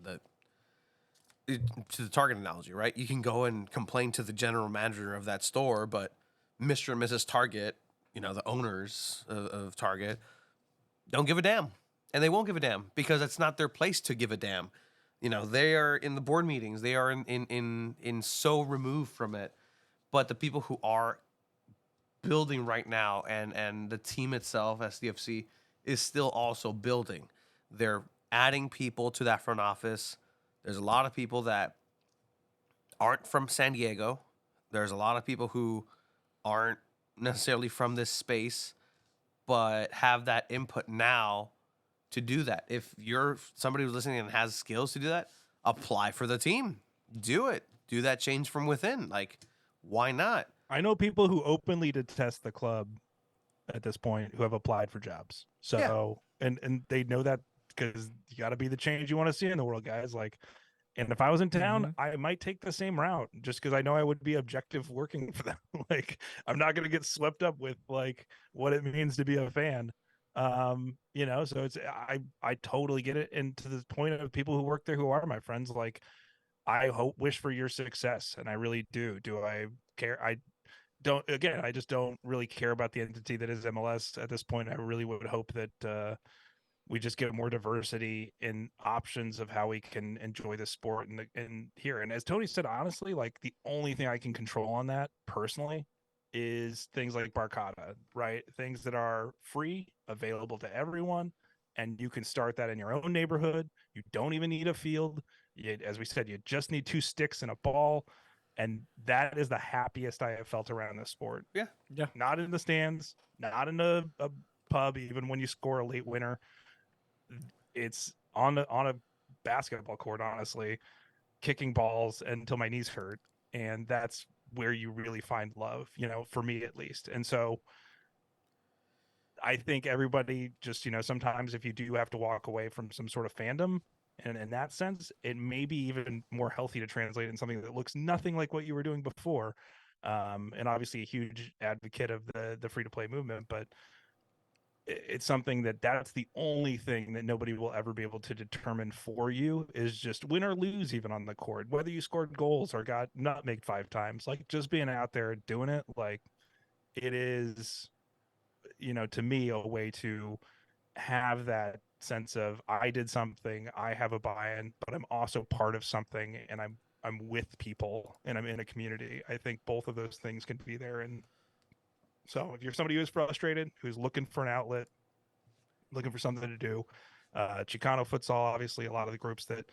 to the Target analogy, right? You can go and complain to the general manager of that store, but Mr. and Mrs. Target, the owners of Target, don't give a damn. And they won't give a damn, because it's not their place to give a damn. They are in the board meetings. They are in so removed from it. But the people who are building right now, and the team itself, SDFC, is still also building. They're adding people to that front office. There's a lot of people that aren't from San Diego. There's a lot of people who aren't necessarily from this space, but have that input now to do that. If you're somebody who's listening and has skills to do that, apply for the team. Do it. Do that change from within. Like, why not? I know people who openly detest the club at this point who have applied for jobs. So and they know that because you got to be the change you want to see in the world, guys. Like, and if I was in town, I might take the same route just because I know I would be objective working for them. Like, I'm not going to get swept up with like what it means to be a fan. You know, so it's I totally get it. And to the point of people who work there who are my friends, like, I wish for your success, and I really do. Do I care? I just don't really care about the entity that is MLS at this point. I really would hope that we just get more diversity in options of how we can enjoy the sport and here. And as Tony said, honestly, like, the only thing I can control on that personally is things like Barcata, right? Things that are free, available to everyone, and you can start that in your own neighborhood. You don't even need a field. As we said, you just need 2 sticks and a ball. And that is the happiest I have felt around this sport. Yeah. Yeah. Not in the stands, not in a pub, even when you score a late winner. It's on a basketball court, honestly, kicking balls until my knees hurt. And that's where you really find love, you know, for me at least. And so I think everybody just, you know, sometimes if you do have to walk away from some sort of fandom, and in that sense, it may be even more healthy to translate in something that looks nothing like what you were doing before. And obviously a huge advocate of the free-to-play movement, but it's something that's the only thing that nobody will ever be able to determine for you, is just win or lose, even on the court, whether you scored goals or got nutmegged 5 times. Like, just being out there doing it, like, it is, you know, to me, a way to have that sense of I did something, I have a buy-in, but I'm also part of something, and I'm with people, and I'm in a community. I think both of those things can be there. And so if you're somebody who's frustrated, who's looking for an outlet, looking for something to do, Chicano Futsal, obviously a lot of the groups that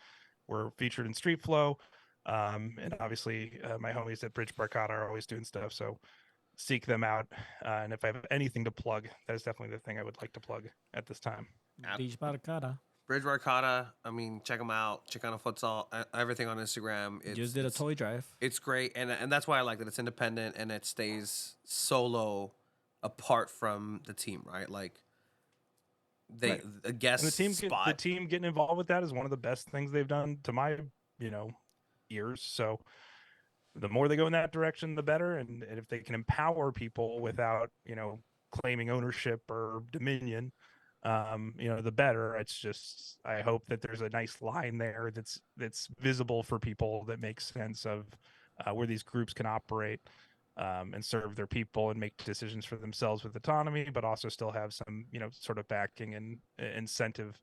were featured in Street Flow, and obviously my homies at Bridge Barcata are always doing stuff, so seek them out. And if I have anything to plug, that is definitely the thing I would like to plug at this time. Beach Barcata. Bridge Barcata, I mean, check them out. Chicano Futsal, everything on Instagram. Just did a toy drive. It's great, and that's why I like that it's independent and it stays solo, apart from the team, right? Like, Right. a guest And spot. the team getting involved with that is one of the best things they've done to my, you know, ears. So the more they go in that direction, the better. And if they can empower people without, you know, claiming ownership or dominion, you know, the better. It's just, I hope that there's a nice line there that's visible for people, that makes sense of where these groups can operate and serve their people and make decisions for themselves with autonomy, but also still have some, you know, sort of backing and incentive,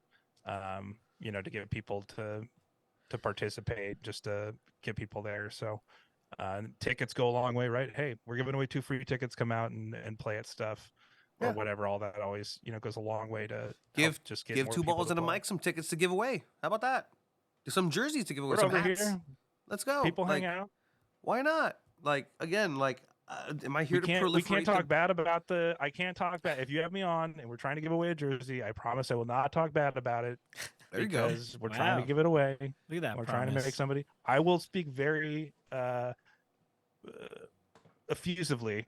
you know, to get people to participate, just to get people there. So tickets go a long way, right? Hey, we're giving away 2 free tickets, come out and play at stuff. Or whatever, all that always, you know, goes a long way to Give just get give more 2 people balls to and a play. mic some tickets to give away. How about that? Do some jerseys to give away. We're Some over hats. here. Let's go. People Like, hang out. Why not? Like, again, like, am I here to proliferate? We can't talk bad about I can't talk bad. If you have me on and we're trying to give away a jersey, I promise I will not talk bad about it. There you go. Because we're trying Wow. to give it away. Look at that. We're promise. trying to make somebody. I will speak very effusively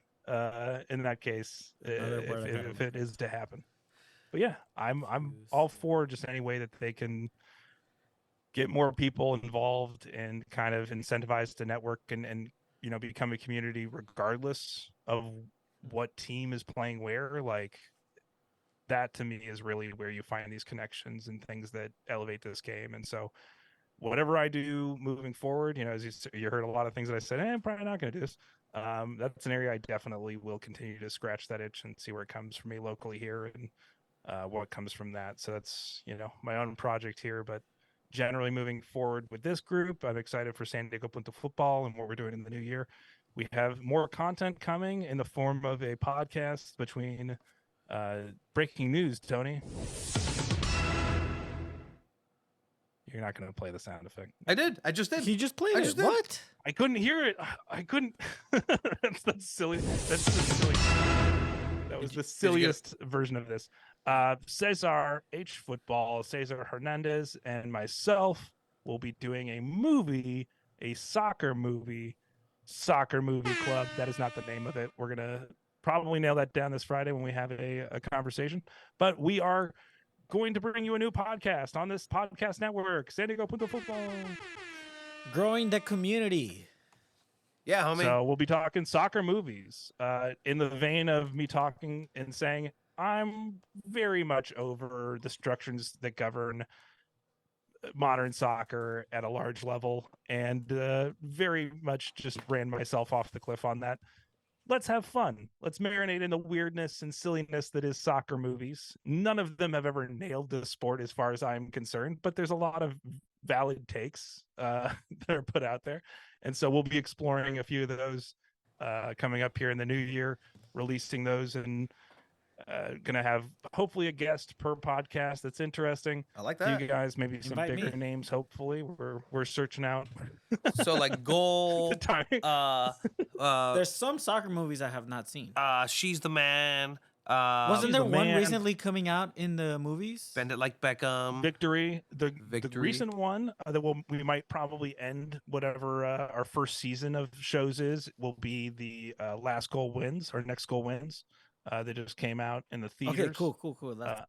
in that case Another word I if it is to happen. But yeah, I'm all for just any way that they can get more people involved and kind of incentivized to network and you know, become a community regardless of what team is playing where. Like, that to me is really where you find these connections and things that elevate this game. And so whatever I do moving forward, you know, as you heard a lot of things that I said, I'm probably not going to do this. That's an area I definitely will continue to scratch that itch and see where it comes from me locally here and what comes from that. So that's, you know, my own project here, but generally moving forward with this group, I'm excited for San Diego Punto Football and what we're doing in the new year. We have more content coming in the form of a podcast between breaking news, Tony. You're not going to play the sound effect. I did. I just did. He just played I it. just did. What? I couldn't hear it. I couldn't. That's silly. That's the silly. That was the did you get it? silliest version of this. Cesar H Football, Cesar Hernandez, and myself will be doing a soccer movie club. That is not the name of it. We're gonna probably nail that down this Friday when we have a conversation. But we are going to bring you a new podcast on this podcast network, San Diego Punto Football. Growing the community. Yeah, homie. So we'll be talking soccer movies in the vein of me talking and saying I'm very much over the structures that govern modern soccer at a large level, and very much just ran myself off the cliff on that. Let's have fun. Let's marinate in the weirdness and silliness that is soccer movies. None of them have ever nailed the sport as far as I'm concerned, but there's a lot of valid takes that are put out there. And so we'll be exploring a few of those coming up here in the new year, releasing those, and gonna have hopefully a guest per podcast that's interesting. I like that. You guys, maybe some Invite bigger me. names. Hopefully, we're searching out. So like goal. the time. There's some soccer movies I have not seen. She's the man. Wasn't He's there the one man. recently coming out in the movies? Bend It Like Beckham. Victory, the Victory. recent one that we might probably end whatever our first season of shows is will be the Last Goal Wins or Next Goal Wins that just came out in the theaters. Okay, cool. That's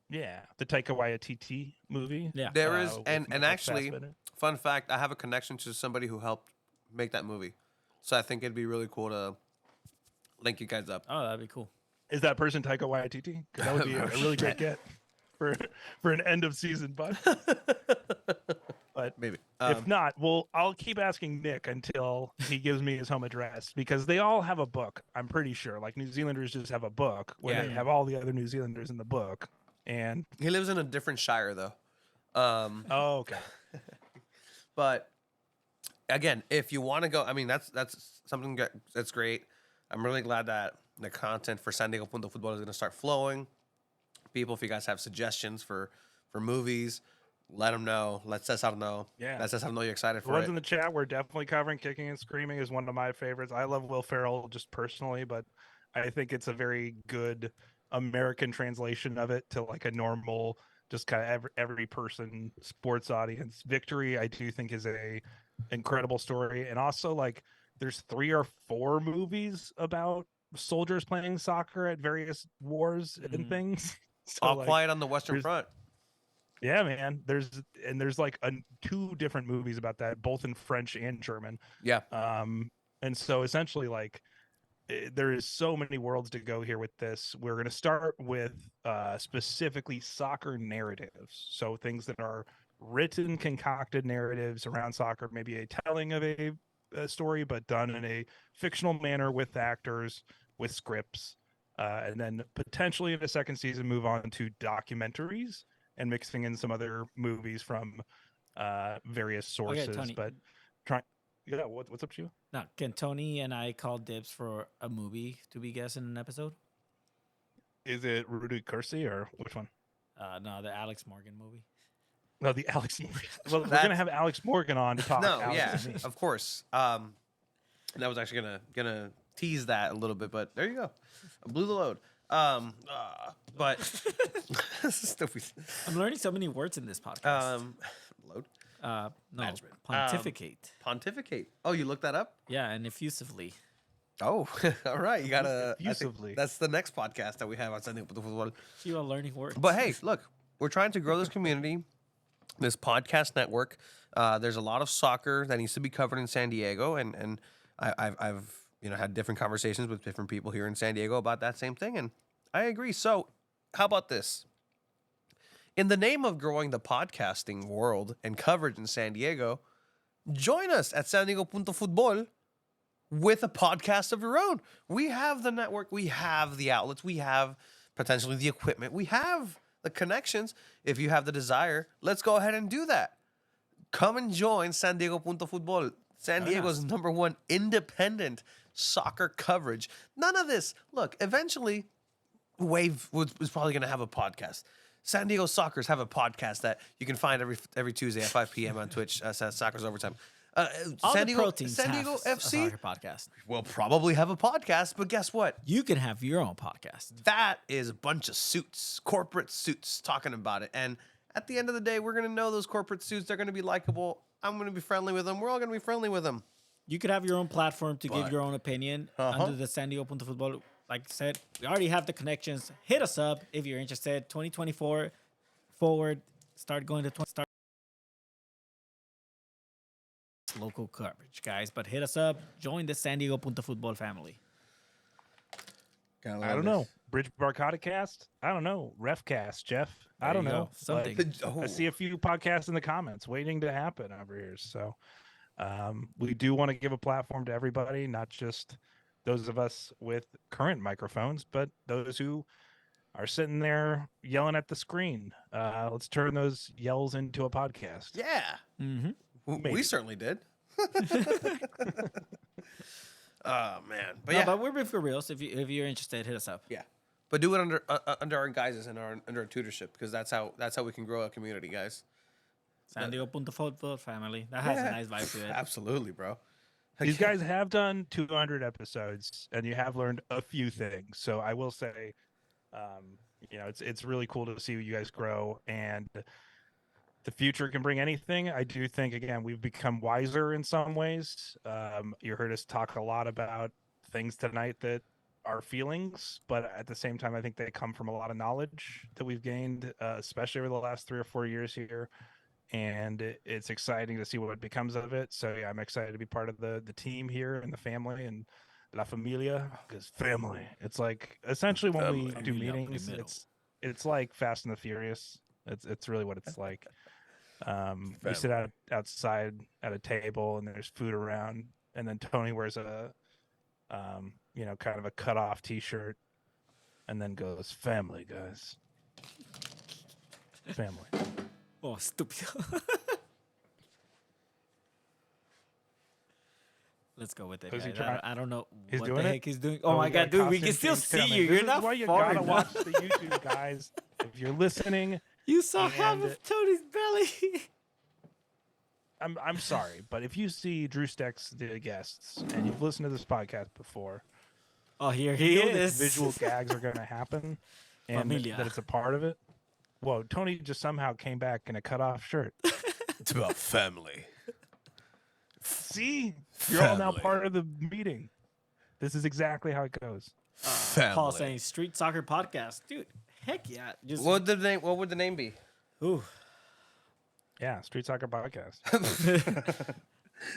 Yeah, the Taika Waititi movie. yeah. There is, with and Michael actually, Fassbender. fun fact: I have a connection to somebody who helped make that movie, so I think it'd be really cool to link you guys up. Oh, that'd be cool. Is that person Taika Waititi? 'Cause that would be a really great get for an end of season, bud. But Maybe. if not, I'll keep asking Nick until he gives me his home address, because they all have a book. I'm pretty sure, like New Zealanders just have a book where they Yeah. have all the other New Zealanders in the book. And He lives in a different shire though. oh, okay, But again, if you want to go, I mean, that's something that's great. I'm really glad that the content for San Diego Punto Football is going to start flowing. People, if you guys have suggestions for movies, let them know. Let Cesar know. Yeah. Let Cesar know you're excited the for ones it. in the chat we're definitely covering. Kicking and Screaming is one of my favorites. I love Will Ferrell just personally, but I think it's a very good American translation of it to like a normal, just kind of every person sports audience. Victory, I do think, is a incredible story, and also like there's 3 or 4 movies about soldiers playing soccer at various wars and Mhm. things. So, All like, Quiet on the Western there's- Front. yeah, man. There's like 2 different movies about that, both in French and German. Yeah. And so essentially, like, there is so many worlds to go here with this. We're going to start with specifically soccer narratives, so things that are written, concocted narratives around soccer, maybe a telling of a story, but done in a fictional manner with actors, with scripts, and then potentially in the second season move on to documentaries and mixing in some other movies from various sources. Tony. But what's up to you? Now, can Tony and I call dibs for a movie to be guessed in an episode? Is it Rudy Cursi or which one? No, the Alex Morgan movie. No, the Alex Morgan. Well, we're That's- gonna have Alex Morgan on to talk. No, Alex yeah, and me. of course. And I was actually gonna tease that a little bit, but there you go. I blew the load. But stupid. I'm learning so many words in this podcast. Load. No, management. pontificate. Pontificate. Oh, you looked that up? Yeah, and effusively. Oh, all right. You gotta. I think Effusively. that's the next podcast that we have on San Diego Punto Football. You are learning words. But hey, look, we're trying to grow this community, this podcast network. There's a lot of soccer that needs to be covered in San Diego, and I've had different conversations with different people here in San Diego about that same thing, and I agree. So, how about this? In the name of growing the podcasting world and coverage in San Diego, join us at San Diego Punto Football with a podcast of your own. We have the network, we have the outlets, we have potentially the equipment, we have the connections. If you have the desire, let's go ahead and do that. Come and join San Diego Punto Football, San Diego's #1 independent soccer coverage. None of this. Look, eventually, Wave is probably going to have a podcast. San Diego Sockers have a podcast that you can find every Tuesday at 5 p.m. on Twitch. Soccer's Overtime. All San the Diego, pro teams San have Diego a FC soccer podcast. will probably have a podcast, but guess what? You can have your own podcast. That is a bunch of suits, corporate suits, talking about it. And at the end of the day, we're going to know those corporate suits. They're going to be likable. I'm going to be friendly with them. We're all going to be friendly with them. You could have your own platform to give But- your own opinion Uh-huh. under the San Diego Punto Football. Like I said, we already have the connections. Hit us up if you're interested. 2024 forward. Start going to start local coverage, guys. But hit us up. Join the San Diego Punto Football family. I don't know. Bridge Barcata Cast? I don't know. Refcast, Jeff? I There don't you go. know. Something. I see a few podcasts in the comments waiting to happen over here. So we do want to give a platform to everybody, not just those of us with current microphones, but those who are sitting there yelling at the screen. Let's turn those yells into a podcast. Yeah. Mm-hmm. We Maybe. certainly did. Oh, man. But No, yeah. but we're being for reals. If you're interested, hit us up. Yeah. But do it under our guises and under our tutorship, because that's how we can grow a community, guys. San Diego Punto Football family. That has a nice vibe to it. Absolutely, bro. These guys have done 200 episodes, and you have learned a few things. So I will say, it's really cool to see you guys grow, and the future can bring anything. I do think, again, we've become wiser in some ways. You heard us talk a lot about things tonight that are feelings, but at the same time, I think they come from a lot of knowledge that we've gained, especially over the last 3 or 4 years here. And it's exciting to see what becomes of it. So yeah, I'm excited to be part of the team here and the family and La Familia, because family. It's like essentially when we do Familia meetings, primero. it's like Fast and the Furious. It's really what it's like. We sit outside at a table and there's food around, and then Tony wears a kind of a cut off T-shirt, and then goes, "Family, guys, family." Oh, stupido. Let's go with it, Is he guys. trying- I don't know He's what doing the it? heck he's doing. Oh, we my got god, dude, we costume can still change see coming. you. This You're is not why you far gotta enough. watch the YouTube, guys. If you're listening, You saw half And- of Tony's belly. I'm sorry, but if you see Drew Steck's the guests and you've listened to this podcast before, Oh, here he you know that is. visual gags are going to happen, and Familia. that it's a part of it. Whoa, Tony just somehow came back in a cut-off shirt. It's about family. See, you're all now Family. part of the meeting. This is exactly how it goes. Family. Paul saying Street Soccer Podcast. Dude, heck yeah. Just, What would the name be? ooh. Yeah, Street Soccer Podcast.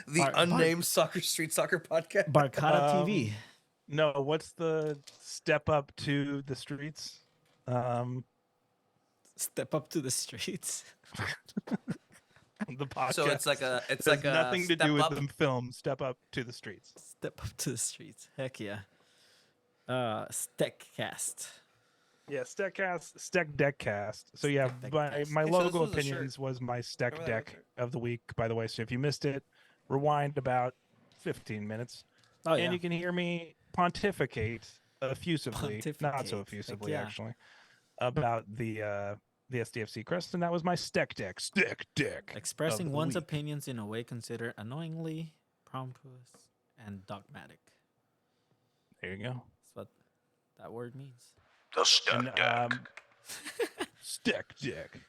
The Bar- unnamed street soccer podcast. Barcata TV. No, what's the step up to the streets? Step up to the streets. The podcast. So it's like Has a nothing to step do with up. the film. Step up to the streets. Step up to the streets. Heck yeah. Steckcast. Yeah, Steck Deckcast. So yeah, Steck my Deckcast. my Hey, so this logo was a shirt. opinions was my Steck Remember that Deck of the week, by the way. So if you missed it, rewind about 15 minutes, Oh, yeah. and you can hear me pontificate effusively, not so Pontificate. Heck effusively yeah. actually, about the SDFC crest, and that was my Steck Deck. Steck Deck. Expressing the one's week. opinions in a way considered annoyingly pompous and dogmatic. There you go. That's what that word means. The Stack And, Deck. Steck Deck.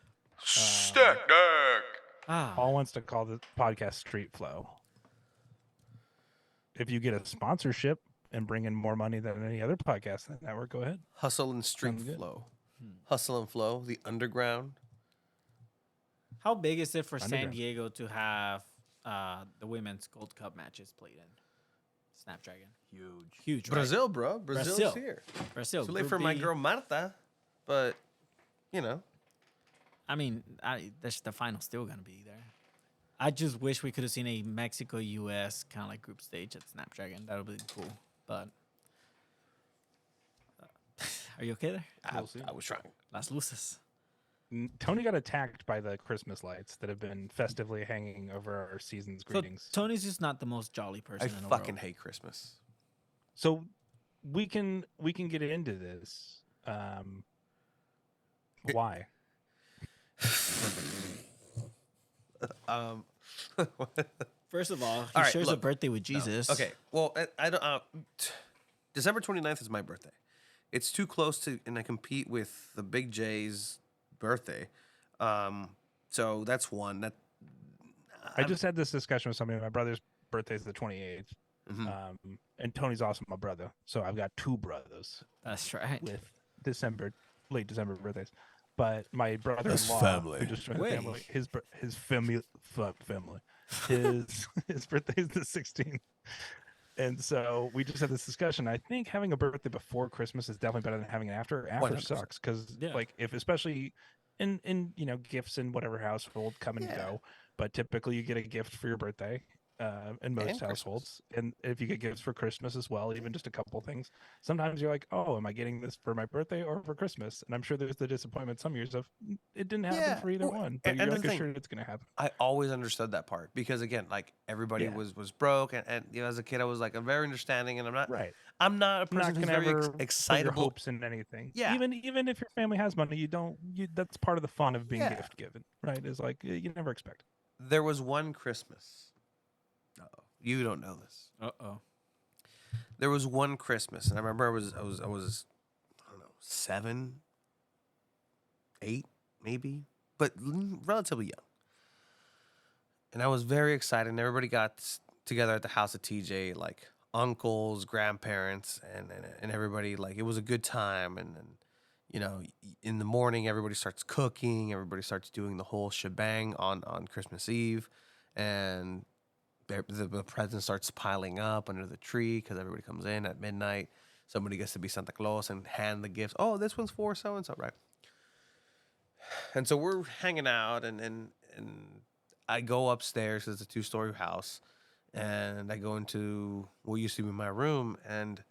Stack Deck. Ah, Paul wants to call the podcast Street Flow. If you get a sponsorship and bring in more money than any other podcast on the network, go ahead. Hustle and street Sounds good. flow. Hustle and flow. The underground. how big is it for San Underground. Diego to have the women's Gold Cup matches played in Snapdragon? Huge, right? Brazil, bro. Brazil's Brazil. here. Brazil. Too late Group for my B. girl Marta, but you know. I mean, the final's still gonna be there. I just wish we could have seen a Mexico-U.S. kind of like group stage at Snapdragon. That would be cool. But are you okay there? I, We'll see. I was trying. Las luces. Tony got attacked by the Christmas lights that have been festively hanging over our season's So greetings. Tony's just not the most jolly I person in the fucking world. hate Christmas. So we can get into this. Why? Um, First of all, he All right, shares a look. birthday with Jesus. okay. Well, I don't. December 29th is my birthday. It's too close to, and I compete with the Big J's birthday. So that's one. That I just had this discussion with somebody. My brother's birthday is the 28th. Mhm. And Tony's also my brother. So I've got two brothers That's right. with late December birthdays. But my brother-in-law, family. who just joined the Wait. family, his family, his birthday is the 16th. And so we just had this discussion. I think having a birthday before Christmas is definitely better than having it after. After 100%. sucks because, Yeah. like, if especially in gifts in whatever household come and Yeah. go, but typically you get a gift for your birthday in most And Christmas. households, and if you get gifts for Christmas as well, even just a couple things. Sometimes you're like, oh, am I getting this for my birthday or for Christmas? And I'm sure there's the disappointment some years of it didn't happen Yeah, for either well, one, but and you're the like thing- assured it's gonna happen. I always understood that part because again, like everybody Yeah. was broke, and as a kid, I was like, I'm very understanding, and I'm not Right. I'm not a I'm person not who's gonna very ever put your excitable. hopes in anything. Yeah. Even if your family has money, that's part of the fun of being Yeah. gift given, right? Is like you never expect. There was one Christmas. Uh-oh, you don't know this. Uh-oh. There was one Christmas, and I remember I was I don't know 7, 8 maybe, but relatively young. And I was very excited. And everybody got together at the house of TJ, like uncles, grandparents, and everybody. Like it was a good time. And in the morning, everybody starts cooking. Everybody starts doing the whole shebang on Christmas Eve, and the present starts piling up under the tree because everybody comes in at midnight. Somebody gets to be Santa Claus and hand the gifts. Oh, this one's for so and so, right? And so we're hanging out, and I go upstairs. It's a 2-story house, and I go into what used to be my room, and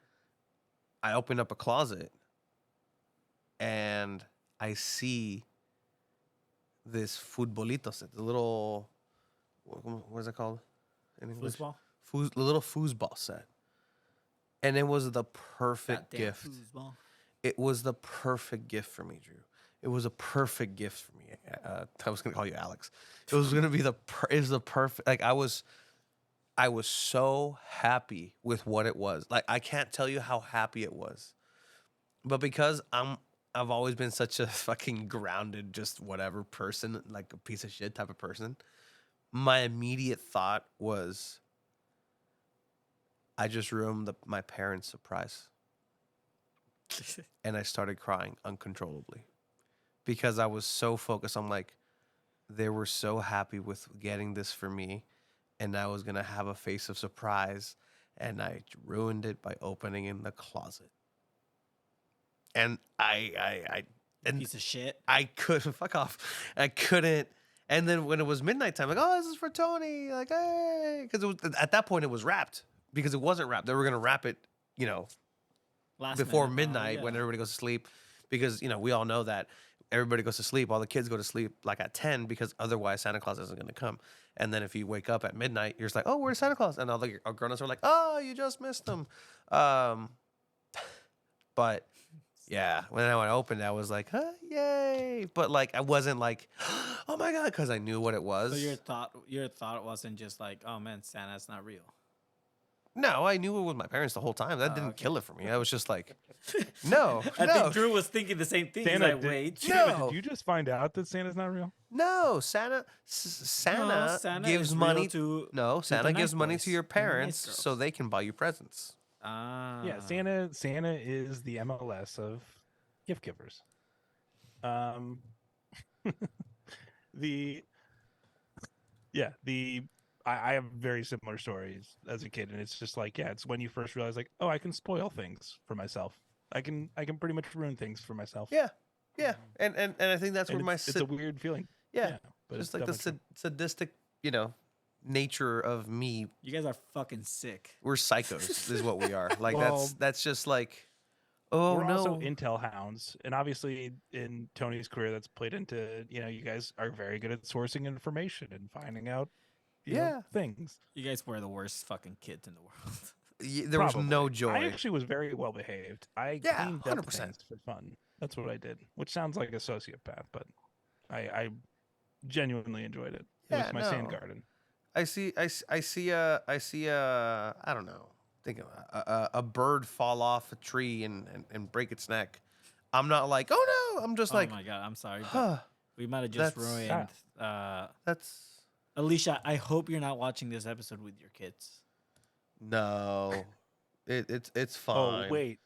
I open up a closet, and I see this futbolito set, the little what is it called in English? Foosball? The little foosball set, and it was the perfect Goddamn gift. foosball. It was the perfect gift for me, Drew. It was a perfect gift for me. I was gonna call you Alex. It was gonna be it was the perfect. Like I was so happy with what it was. Like I can't tell you how happy it was, but because I've always been such a fucking grounded, just whatever person, like a piece of shit type of person. My immediate thought was, I just ruined my parents' surprise. And I started crying uncontrollably because I was so focused. I'm like, they were so happy with getting this for me, and I was going to have a face of surprise, and I ruined it by opening in the closet. And Piece of shit. I couldn't fuck off. I couldn't. And then when it was midnight time, like, oh, this is for Tony. Like, hey, because it was at that point it was wrapped because it wasn't wrapped. They were gonna wrap it, Last before minute. Oh, midnight when yeah. everybody goes to sleep, because we all know that everybody goes to sleep. All the kids go to sleep like at 10 because otherwise Santa Claus isn't gonna come. And then if you wake up at midnight, you're just like, oh, where's Santa Claus? And all the grown-ups are like, oh, you just missed him. But yeah, when I opened it, I was like, yay. But like, I wasn't like, oh my God, because I knew what it was. So your thought wasn't just like, oh man, Santa's not real. No, I knew it was my parents the whole time. That Oh, didn't okay. kill it for me. I was just like, no, I no, think Drew was thinking the same thing. He's Santa like, did- wait. No. Did you just find out that Santa's not real? no. Santa No, Santa gives is real money to No, the Santa gives nice money boys to your and the nice parents girls. so they can buy you presents. Ah. Yeah, Santa is the MLS of gift givers. I have very similar stories as a kid, and it's just like, yeah, it's when you first realize like, oh, I can spoil things for myself. I can pretty much ruin things for myself. Yeah, yeah, and I think that's And where my it's a weird feeling. yeah, but just it's like the definitely true. sadistic, nature of me. You guys are fucking sick. We're psychos, is what we are. Like Well, that's just like, oh We're no, also intel hounds, and obviously in Tony's career, that's played into you guys are very good at sourcing information and finding out Yeah. things. You guys were the worst fucking kids in the world. there was no Probably. joy. I actually was very well behaved. I Yeah, cleaned up 100%. things for fun. That's what I did, which sounds like a sociopath, but I genuinely enjoyed it. It Yeah, was my no. sand garden. I see I don't know. Think of a bird fall off a tree and break its neck. I'm not like, oh no. I'm just Oh like, my god, I'm sorry, but huh. we might have just That's- ruined. That's Alicia, I hope you're not watching this episode with your kids. no. It's Oh fine. wait,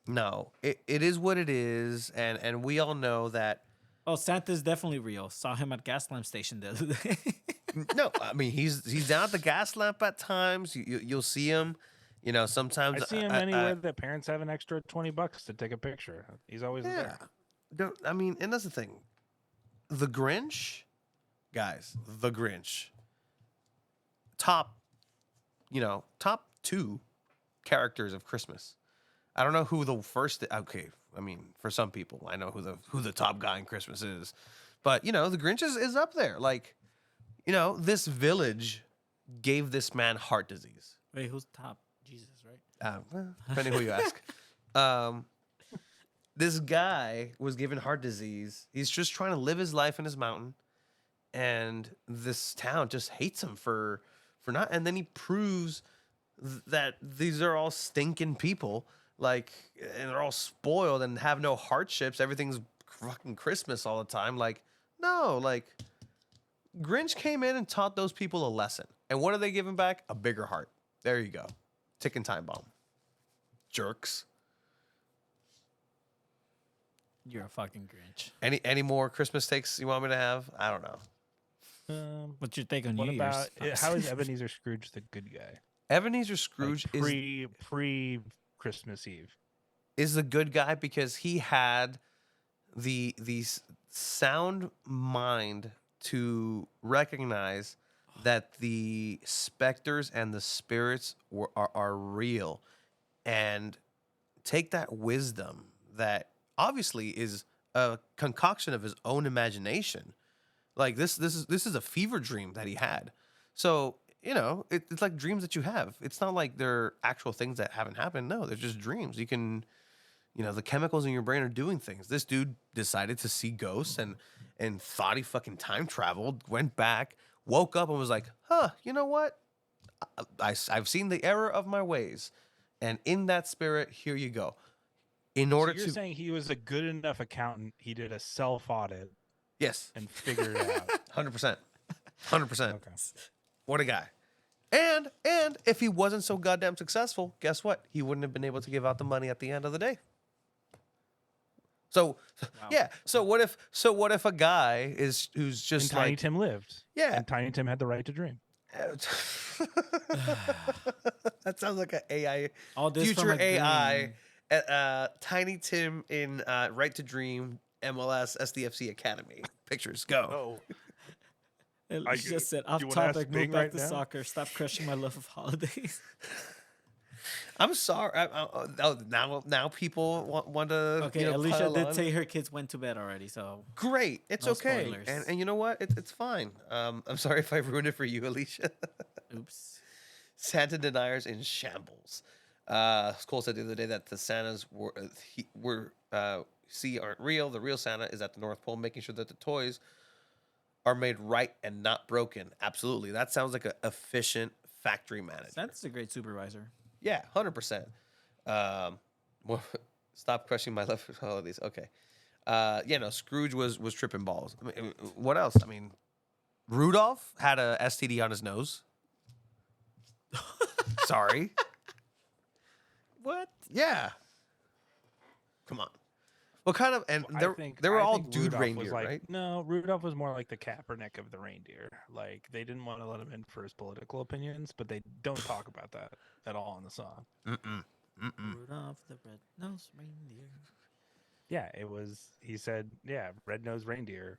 No. It is what it is, and we all know that. Oh, Santa's definitely real. Saw him at gas lamp station the other day. No, I mean he's down at the gas lamp at times. You'll see him. You know, sometimes I see him anywhere that parents have an extra $20 to take a picture. He's always Yeah. there. I mean, and that's the thing. The Grinch, guys, the Grinch. Top 2 characters of Christmas. I don't know who the first. Okay, I mean, for some people, I know who the top guy in Christmas is, but the Grinch is up there. Like, this village gave this man heart disease. Wait, who's top? Jesus, right? Well, depending who you ask. This guy was given heart disease. He's just trying to live his life in his mountain, and this town just hates him for not. And then he proves that these are all stinking people, like, and they're all spoiled and have no hardships. Everything's fucking Christmas all the time. Like, no, like, Grinch came in and taught those people a lesson. And what are they giving back? A bigger heart. There you go. Ticking time bomb. Jerks. You're a fucking Grinch. Any more Christmas takes you want me to have? I don't know. What's your take on What New about Year's? how is Ebenezer Scrooge the good guy? Ebenezer Scrooge Like pre Christmas Eve. is the good guy because he had the sound mind to recognize that the specters and the spirits are real, and take that wisdom that obviously is a concoction of his own imagination. Like this is a fever dream that he had. So it's like dreams that you have. It's not like they're actual things that haven't happened. No, they're just dreams. You can, the chemicals in your brain are doing things. This dude decided to see ghosts and thought he fucking time traveled, went back, woke up and was like, huh, you know what? I've seen the error of my ways. And in that spirit, here you go. In order So you're to, saying he was a good enough accountant, he did a self audit yes, and figured it out. 100%. 100%. Okay. What a guy. And if he wasn't so goddamn successful, guess what? He wouldn't have been able to give out the money at the end of the day. So yeah. So what if a guy who's And just Tiny like Tim lived. Yeah. And Tiny Tim had the right to dream. that sounds like an AI All this from future a AI. green. Tiny Tim in Right to Dream MLS SDFC Academy. Pictures go. Oh. It just said off you wanna ask topic. Move Bing back right to now? soccer. Stop crushing my love of holidays. I'm sorry. Now people want to. Okay, pile Alicia did on. say her kids went to bed already, so Great. It's No okay. spoilers. And you know what? It's fine. I'm sorry if I ruined it for you, Alicia. oops. Santa deniers in shambles. Cole said the other day that the Santas aren't real. The real Santa is at the North Pole, making sure that the toys are made right and not broken. Absolutely. That sounds like an efficient factory manager. That's a great supervisor. Yeah, 100%. Stop crushing my love for holidays. Okay. Scrooge was tripping balls. I mean, what else? I mean, Rudolph had a STD on his nose. Sorry. What? Yeah. Come on. What kind of? And they were I all think dude Rudolph reindeer, was like, right? No, Rudolph was more like the Kaepernick of the reindeer. Like they didn't want to let him in for his political opinions, but they don't talk about that at all in the song. Rudolph the red-nosed reindeer. Yeah, it was. He said, "Yeah, red-nosed reindeer,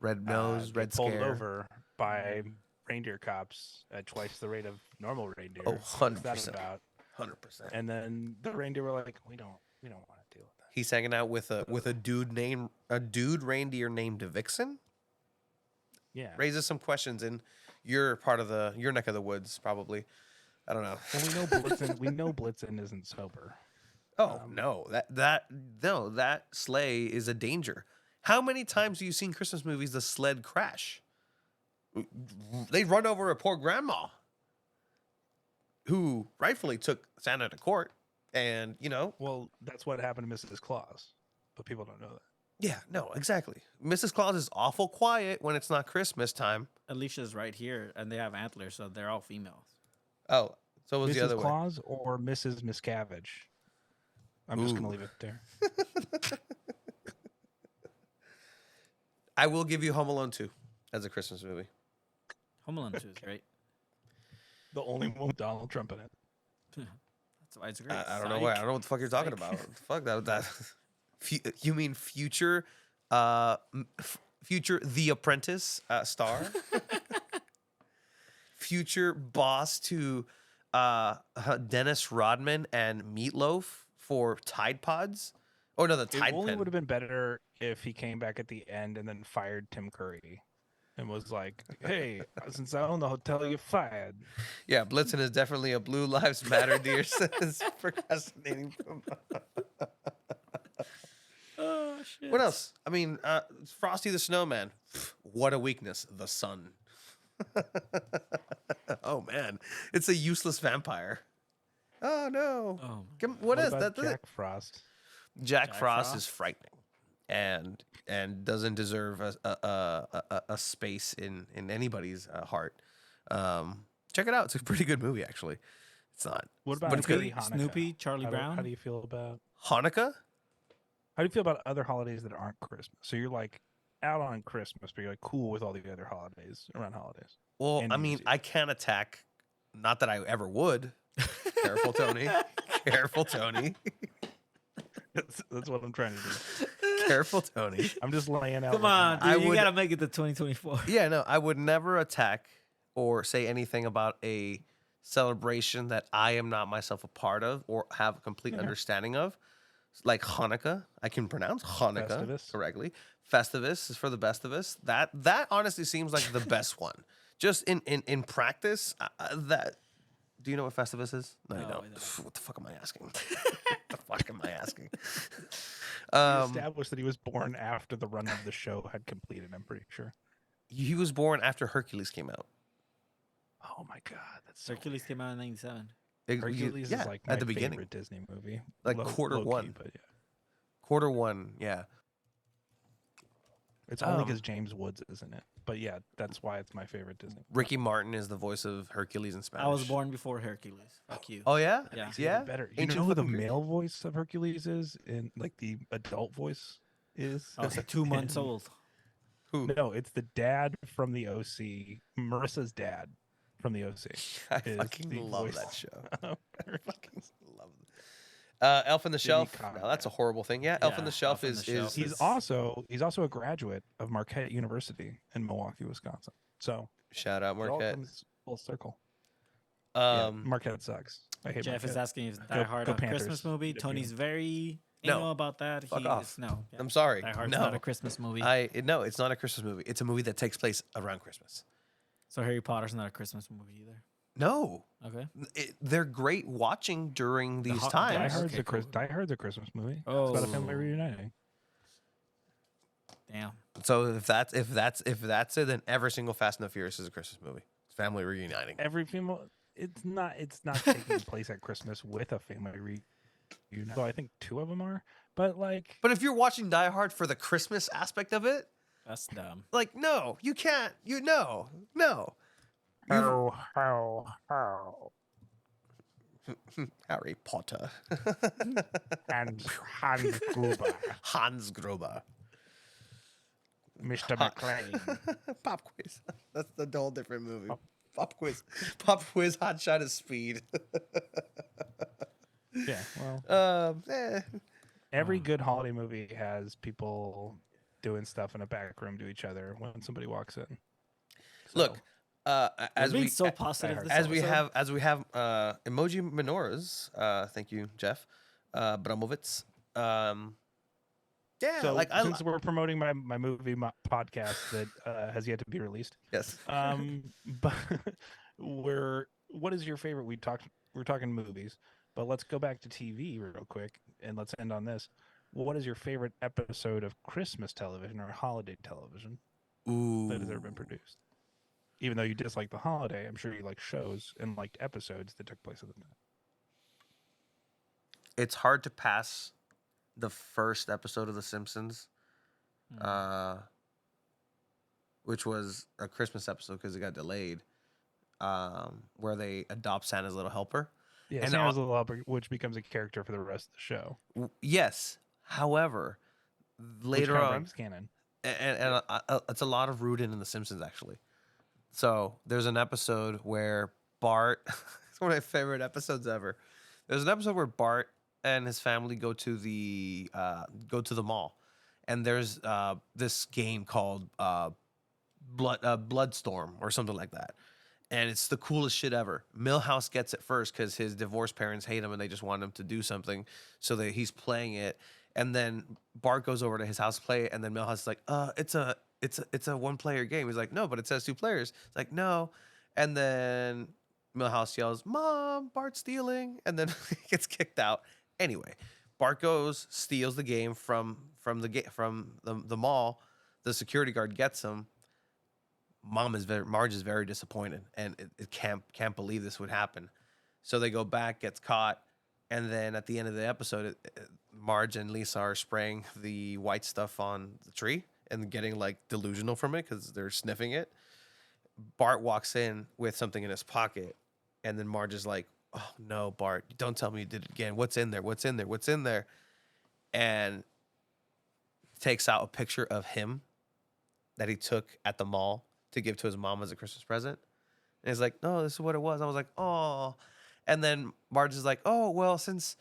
Red nose, get red pulled scare. over by reindeer cops at twice the rate of normal reindeer." Oh, What's that 100%. about? 100%. And then the reindeer were like, "We don't want to deal with that." He's hanging out with a dude reindeer named Vixen. Yeah. Raises some questions in your part of your neck of the woods, probably. I don't know. Well, we know Blitzen isn't sober. Oh no, that sleigh is a danger. How many times have you seen Christmas movies the sled crash? They run over a poor grandma who rightfully took Santa to court. And, Well, that's what happened to Mrs. Claus, but people don't know that. yeah, no, exactly. Mrs. Claus is awful quiet when it's not Christmas time. Alicia's right here, and they have antlers, so they're all females. Oh, so it was the other Mrs. way. Claus or Mrs. Miscavige? I'm just gonna leave it there. I will give you Home Alone 2 as a Christmas movie. Home Alone 2 is great. The only one with Donald Trump in it. That's why it's great. I don't know why. I don't know what the fuck you're talking about. Fuck that. You mean future, future The Apprentice star, future boss to Dennis Rodman and Meatloaf for Tide Pods. Oh no, the It Tide only Pen. would have been better if he came back at the end and then fired Tim Curry, and was like, "Hey, since I own the hotel, you're fired." Yeah, Blitzen is definitely a Blue Lives Matter deer says procrastinating from. Oh shit. What else? I mean, Frosty the Snowman. What a weakness. The sun. Oh man, it's a useless vampire. Oh no. Oh, What is about that? Jack Frost? Jack Frost Frost? is frightening, and doesn't deserve a space in anybody's heart. Check it out. It's a pretty good movie, actually. It's not. What about But it's good. Harry Hanukkah? Snoopy, Charlie How Brown. do you feel about? Hanukkah. How do you feel about other holidays that aren't Christmas? So you're like out on Christmas, but you're like cool with all the other holidays around holidays. Well, And I New mean, Year's Eve. I can't attack. Not that I ever would. Careful, Tony. Careful, Tony. That's what I'm trying to do. Careful, Tony. I'm just laying out. Come like, on, dude. I You would- gotta make it to 2024. Yeah, no, I would never attack or say anything about a celebration that I am not myself a part of or have a complete understanding of. Like Hanukkah, I can pronounce Hanukkah Festivus. correctly. Festivus is for the best of us. That honestly seems like the best one. Just in practice, that. Do you know what Festivus is? No, you No, I don't. don't. What the fuck am I asking? What the fuck am I asking? he established that he was born after the run of the show had completed. I'm pretty sure. He was born after Hercules came out. Oh my god, that's so Hercules came out in '97. Hercules yeah, is like my at the beginning. favorite Disney movie. Like quarter low-key, one. but yeah, Quarter one, yeah. it's only Um, because James Woods is in it. But yeah, that's why it's my favorite Disney. Ricky Martin is the voice of Hercules in Spanish. I was born before Hercules. Fuck you. Oh yeah, Yeah. Makes it yeah. even better. You Ancient know who the fucking Greek. male voice of Hercules is, and like the adult voice is? I was 2 months old. Who? No, it's the dad from the OC. Marissa's dad from the OC. I is fucking the love voice that show. of I fucking love it. Elf on the Shelf. Conrad. Now, that's a horrible thing. Yeah, Elf on Yeah, the Shelf Elf on is the Shelf is He's also a graduate of Marquette University in Milwaukee, Wisconsin. So shout out it all Marquette. comes full circle. Yeah, Um, Marquette sucks. I hate Jeff is Marquette. asking if Die Hard go a Christmas Panthers. movie. Good Tony's feeling. very No. anal about that. Fuck He off. is- no. yeah. I'm sorry. Die Hard's No, not a Christmas movie. no, it's not a Christmas movie. It's a movie that takes place around Christmas. So Harry Potter's not a Christmas movie either. No, Okay. they're great watching during these Ho- Die Die times. Hard's, Okay, cool. Die Hard's a Christmas movie. It's about a family Oh. reuniting. Damn. So if that's it, then every single Fast and the Furious is a Christmas movie. It's family reuniting. Every female, it's not taking place at Christmas with a family reunion. So I think 2 of them are, but like But if you're watching Die Hard for the Christmas aspect of it, That's dumb. like no, you can't. You no. how Harry Potter, and Hans Gruber, Hans Gruber, Mr. McLean. Pop Quiz. That's the whole different movie. Pop Quiz, Hot Shot of Speed. Yeah, well, eh. every good holiday movie has people doing stuff in a back room to each other when somebody walks in. Look, We're as being we so positive this as we episode. have emoji menorahs. Thank you, Jeff Bramovitz. Yeah, So like I since we're promoting my movie podcast that has yet to be released, yes. but what is your favorite? We're talking movies, but let's go back to TV real quick and let's end on this. what is your favorite episode of Christmas television or holiday television Ooh. that has ever been produced? Even though you dislike the holiday, I'm sure you like shows and liked episodes that took place at the time. It's hard to pass the first episode of The Simpsons, which was a Christmas episode because it got delayed, where they adopt Santa's little helper. Yeah, And Santa's Little Helper, which becomes a character for the rest of the show. Yes. However, Which later kind of on, breaks canon. and it's a lot of rooted in The Simpsons, actually. So there's an episode where Bart, it's one of my favorite episodes ever. There's an episode where Bart and his family go to the mall, and there's this game called Bloodstorm or something like that, and it's the coolest shit ever. Milhouse gets it first because his divorced parents hate him and they just want him to do something, so that he's playing it, and then Bart goes over to his house to play it, and then Milhouse is like, it's a one-player game. He's like, no, but it says 2 players. It's like, no, and then Milhouse yells, "Mom, Bart's stealing," and then he gets kicked out. Anyway, Bart goes, steals the game from the mall. The security guard gets him. Marge is very disappointed, and it can't believe this would happen. So they go back, gets caught, and then at the end of the episode, Marge and Lisa are spraying the white stuff on the tree and getting like delusional from it because they're sniffing it. Bart walks in with something in his pocket, and then Marge is like, "Oh no, Bart! Don't tell me you did it again. What's in there? What's in there? What's in there?" And takes out a picture of him that he took at the mall to give to his mom as a Christmas present. And he's like, "No, this is what it was." I was like, "Oh." And then Marge is like, "Oh, well, since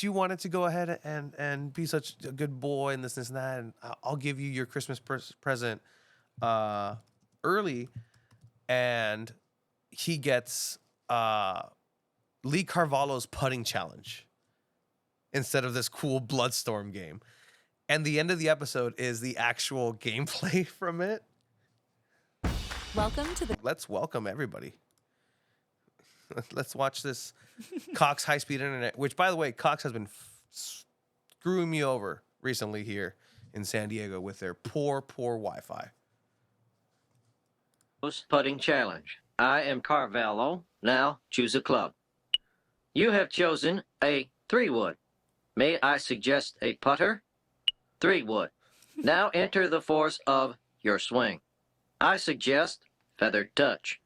you wanted to go ahead and be such a good boy and this and that, and I'll give you your Christmas present early." And he gets Lee Carvalho's putting challenge instead of this cool Bloodstorm game. And the end of the episode is the actual gameplay from it. Welcome to the Let's welcome everybody. Let's watch this Cox high-speed internet, which, by the way, Cox has been screwing me over recently here in San Diego with their poor Wi-Fi. Putting challenge. I am Carvalho. Now choose a club. You have chosen a 3-wood. May I suggest a putter? 3-wood. Now enter the force of your swing. I suggest feathered touch.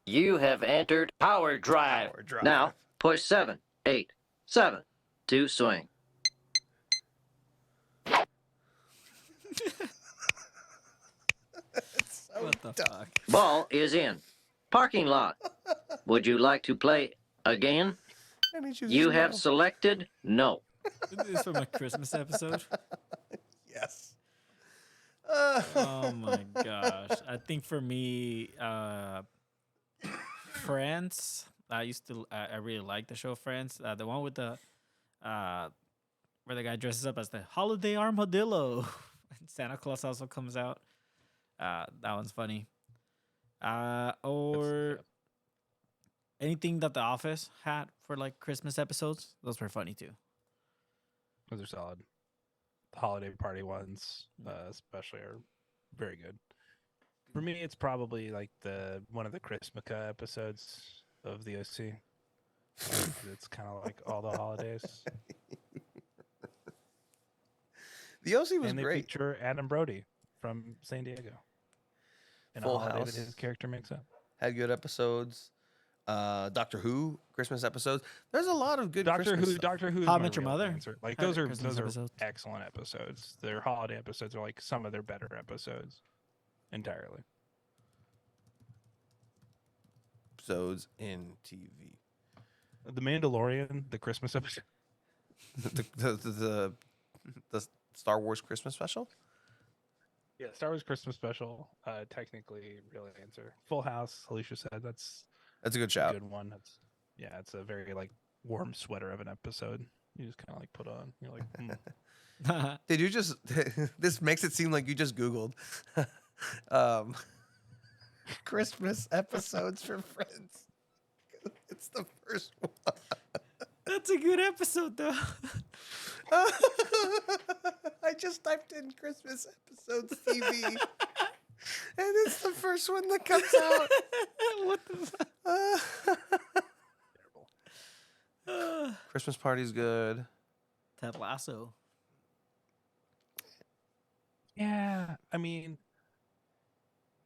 You have entered power drive. Power drive. Now push 7, 8, 7 to swing. What the fuck? Ball is in. Parking lot. Would you like to play again? And he chooses You have no. selected no. This is from a Christmas episode. Yes. Oh my gosh. I think for me, Friends. I really like the show Friends. The one with the where the guy dresses up as the holiday armadillo. And Santa Claus also comes out. That one's funny. Or anything that The Office had for like Christmas episodes. Those were funny too. Those are solid. The holiday party ones, especially, are very good. For me, it's probably like one of the Christmas episodes of the OC. It's kind of like all the holidays. The OC was And they great. feature Adam Brody from San Diego. And Full a holiday House. that his character makes up. Had good episodes. Doctor Who Christmas episodes. There's a lot of good Doctor Christmas Who, stuff. Doctor Who. How I Met Your Mother Like had those are Christmas those are episodes. excellent episodes. Their holiday episodes are like some of their better episodes, entirely. Episodes in TV. The Mandalorian, the Christmas episode. The Star Wars Christmas special. Yeah, Star Wars Christmas special. Technically, real answer. Full House. Alicia said that's That's a good a shout. good one. It's a very like warm sweater of an episode. You just kind of like put on. You're like, Did you just? This makes it seem like you just Googled Christmas episodes for Friends. It's the first one. That's a good episode, though. I just typed in Christmas episodes TV, and it's the first one that comes out. What the fuck? Christmas Party's good. Ted Lasso. Yeah, I mean,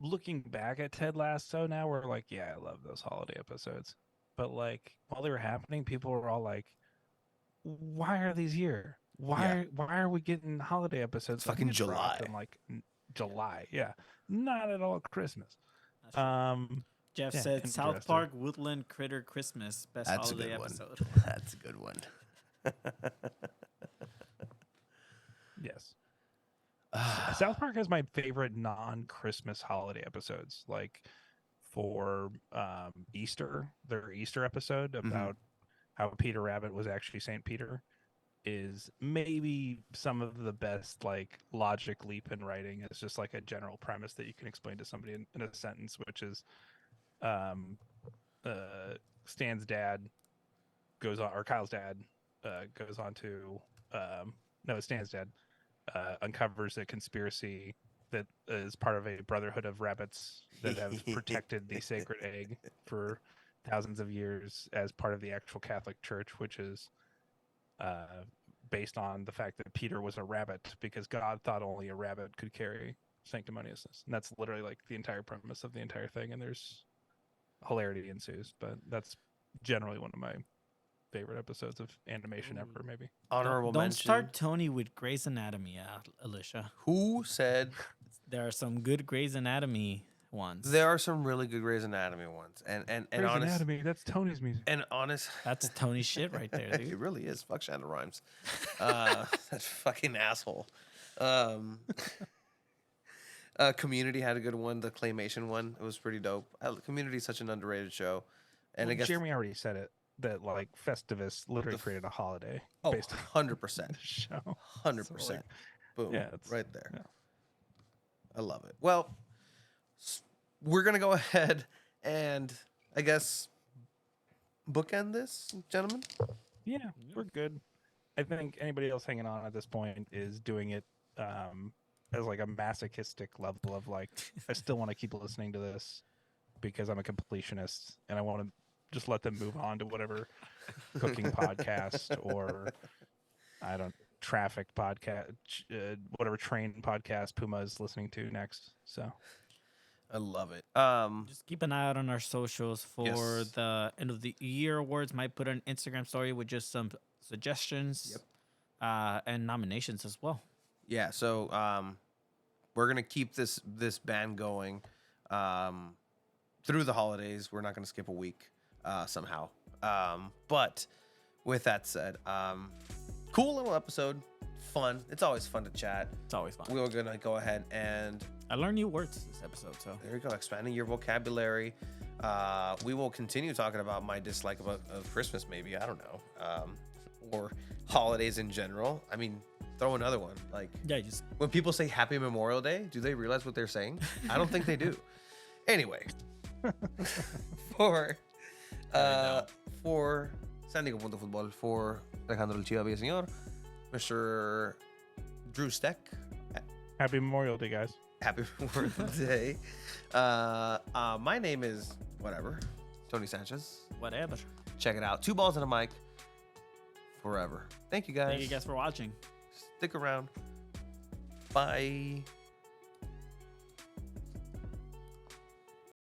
looking back at Ted Lasso now, we're like, yeah, I love those holiday episodes. But like while they were happening, people were all like, "Why are these here? Why are we getting holiday episodes? Fucking It dropped July. in like July, yeah, not at all Christmas." That's right. Jeff yeah, said South interesting. Park Woodland Critter Christmas best That's a holiday good one. episode. That's a good one. Yes. South Park has my favorite non-Christmas holiday episodes, like for Easter, their Easter episode about how Peter Rabbit was actually Saint Peter is maybe some of the best like logic leap in writing. It's just like a general premise that you can explain to somebody in a sentence, which is Stan's dad goes on, or Kyle's dad goes on to no, it's Stan's dad uncovers a conspiracy that is part of a brotherhood of rabbits that have protected the sacred egg for thousands of years as part of the actual Catholic Church, which is based on the fact that Peter was a rabbit because God thought only a rabbit could carry sanctimoniousness. And that's literally like the entire premise of the entire thing. And there's hilarity ensues, but that's generally one of my favorite episodes of animation ever, maybe. Honorable Don't mention. start Tony with Grey's Anatomy, Alicia. Who said There are some good Grey's Anatomy ones. there are some really good Grey's Anatomy ones, and Grey's honest, Anatomy, that's Tony's music. and honest. That's Tony shit right there, It dude. really is. Fuck Shonda Rhimes. That fucking asshole. Community had a good one. The claymation one. It was pretty dope. Community is such an underrated show. And I Well, guess Jeremy already said it that like Festivus literally created a holiday oh, based on 100%. the show. 100%. Boom. yeah, it's- right there. yeah. I love it. Well, we're going to go ahead and I guess bookend this, gentlemen. Yeah, we're good. I think anybody else hanging on at this point is doing it as like a masochistic level of like, I still want to keep listening to this because I'm a completionist and I want to just let them move on to whatever cooking podcast or traffic podcast, whatever train podcast Puma is listening to next. So I love it. Just keep an eye out on our socials for Yes. the end of the year awards. Might put an Instagram story with just some suggestions and nominations as well. Yeah, so we're gonna keep this band going through the holidays. We're not gonna skip a week somehow. But with that said, cool little episode, fun. It's always fun to chat. It's always fun. We were gonna go ahead and I learned new words this episode, so there you go, expanding your vocabulary. We will continue talking about my dislike of Christmas, maybe, I don't know, or holidays in general. I mean, throw another one. Like yeah, just when people say Happy Memorial Day, do they realize what they're saying? I don't think they do. Anyway, for San Diego Punto Football, for Alejandro El Chiva Villaseñor, Mr. Drew Steck, happy Memorial Day, guys. Happy Memorial Day. My name is whatever, Tony Sanchez. whatever. Check it out. 2 balls and a mic forever. Thank you guys. Thank you guys for watching. Stick around. Bye.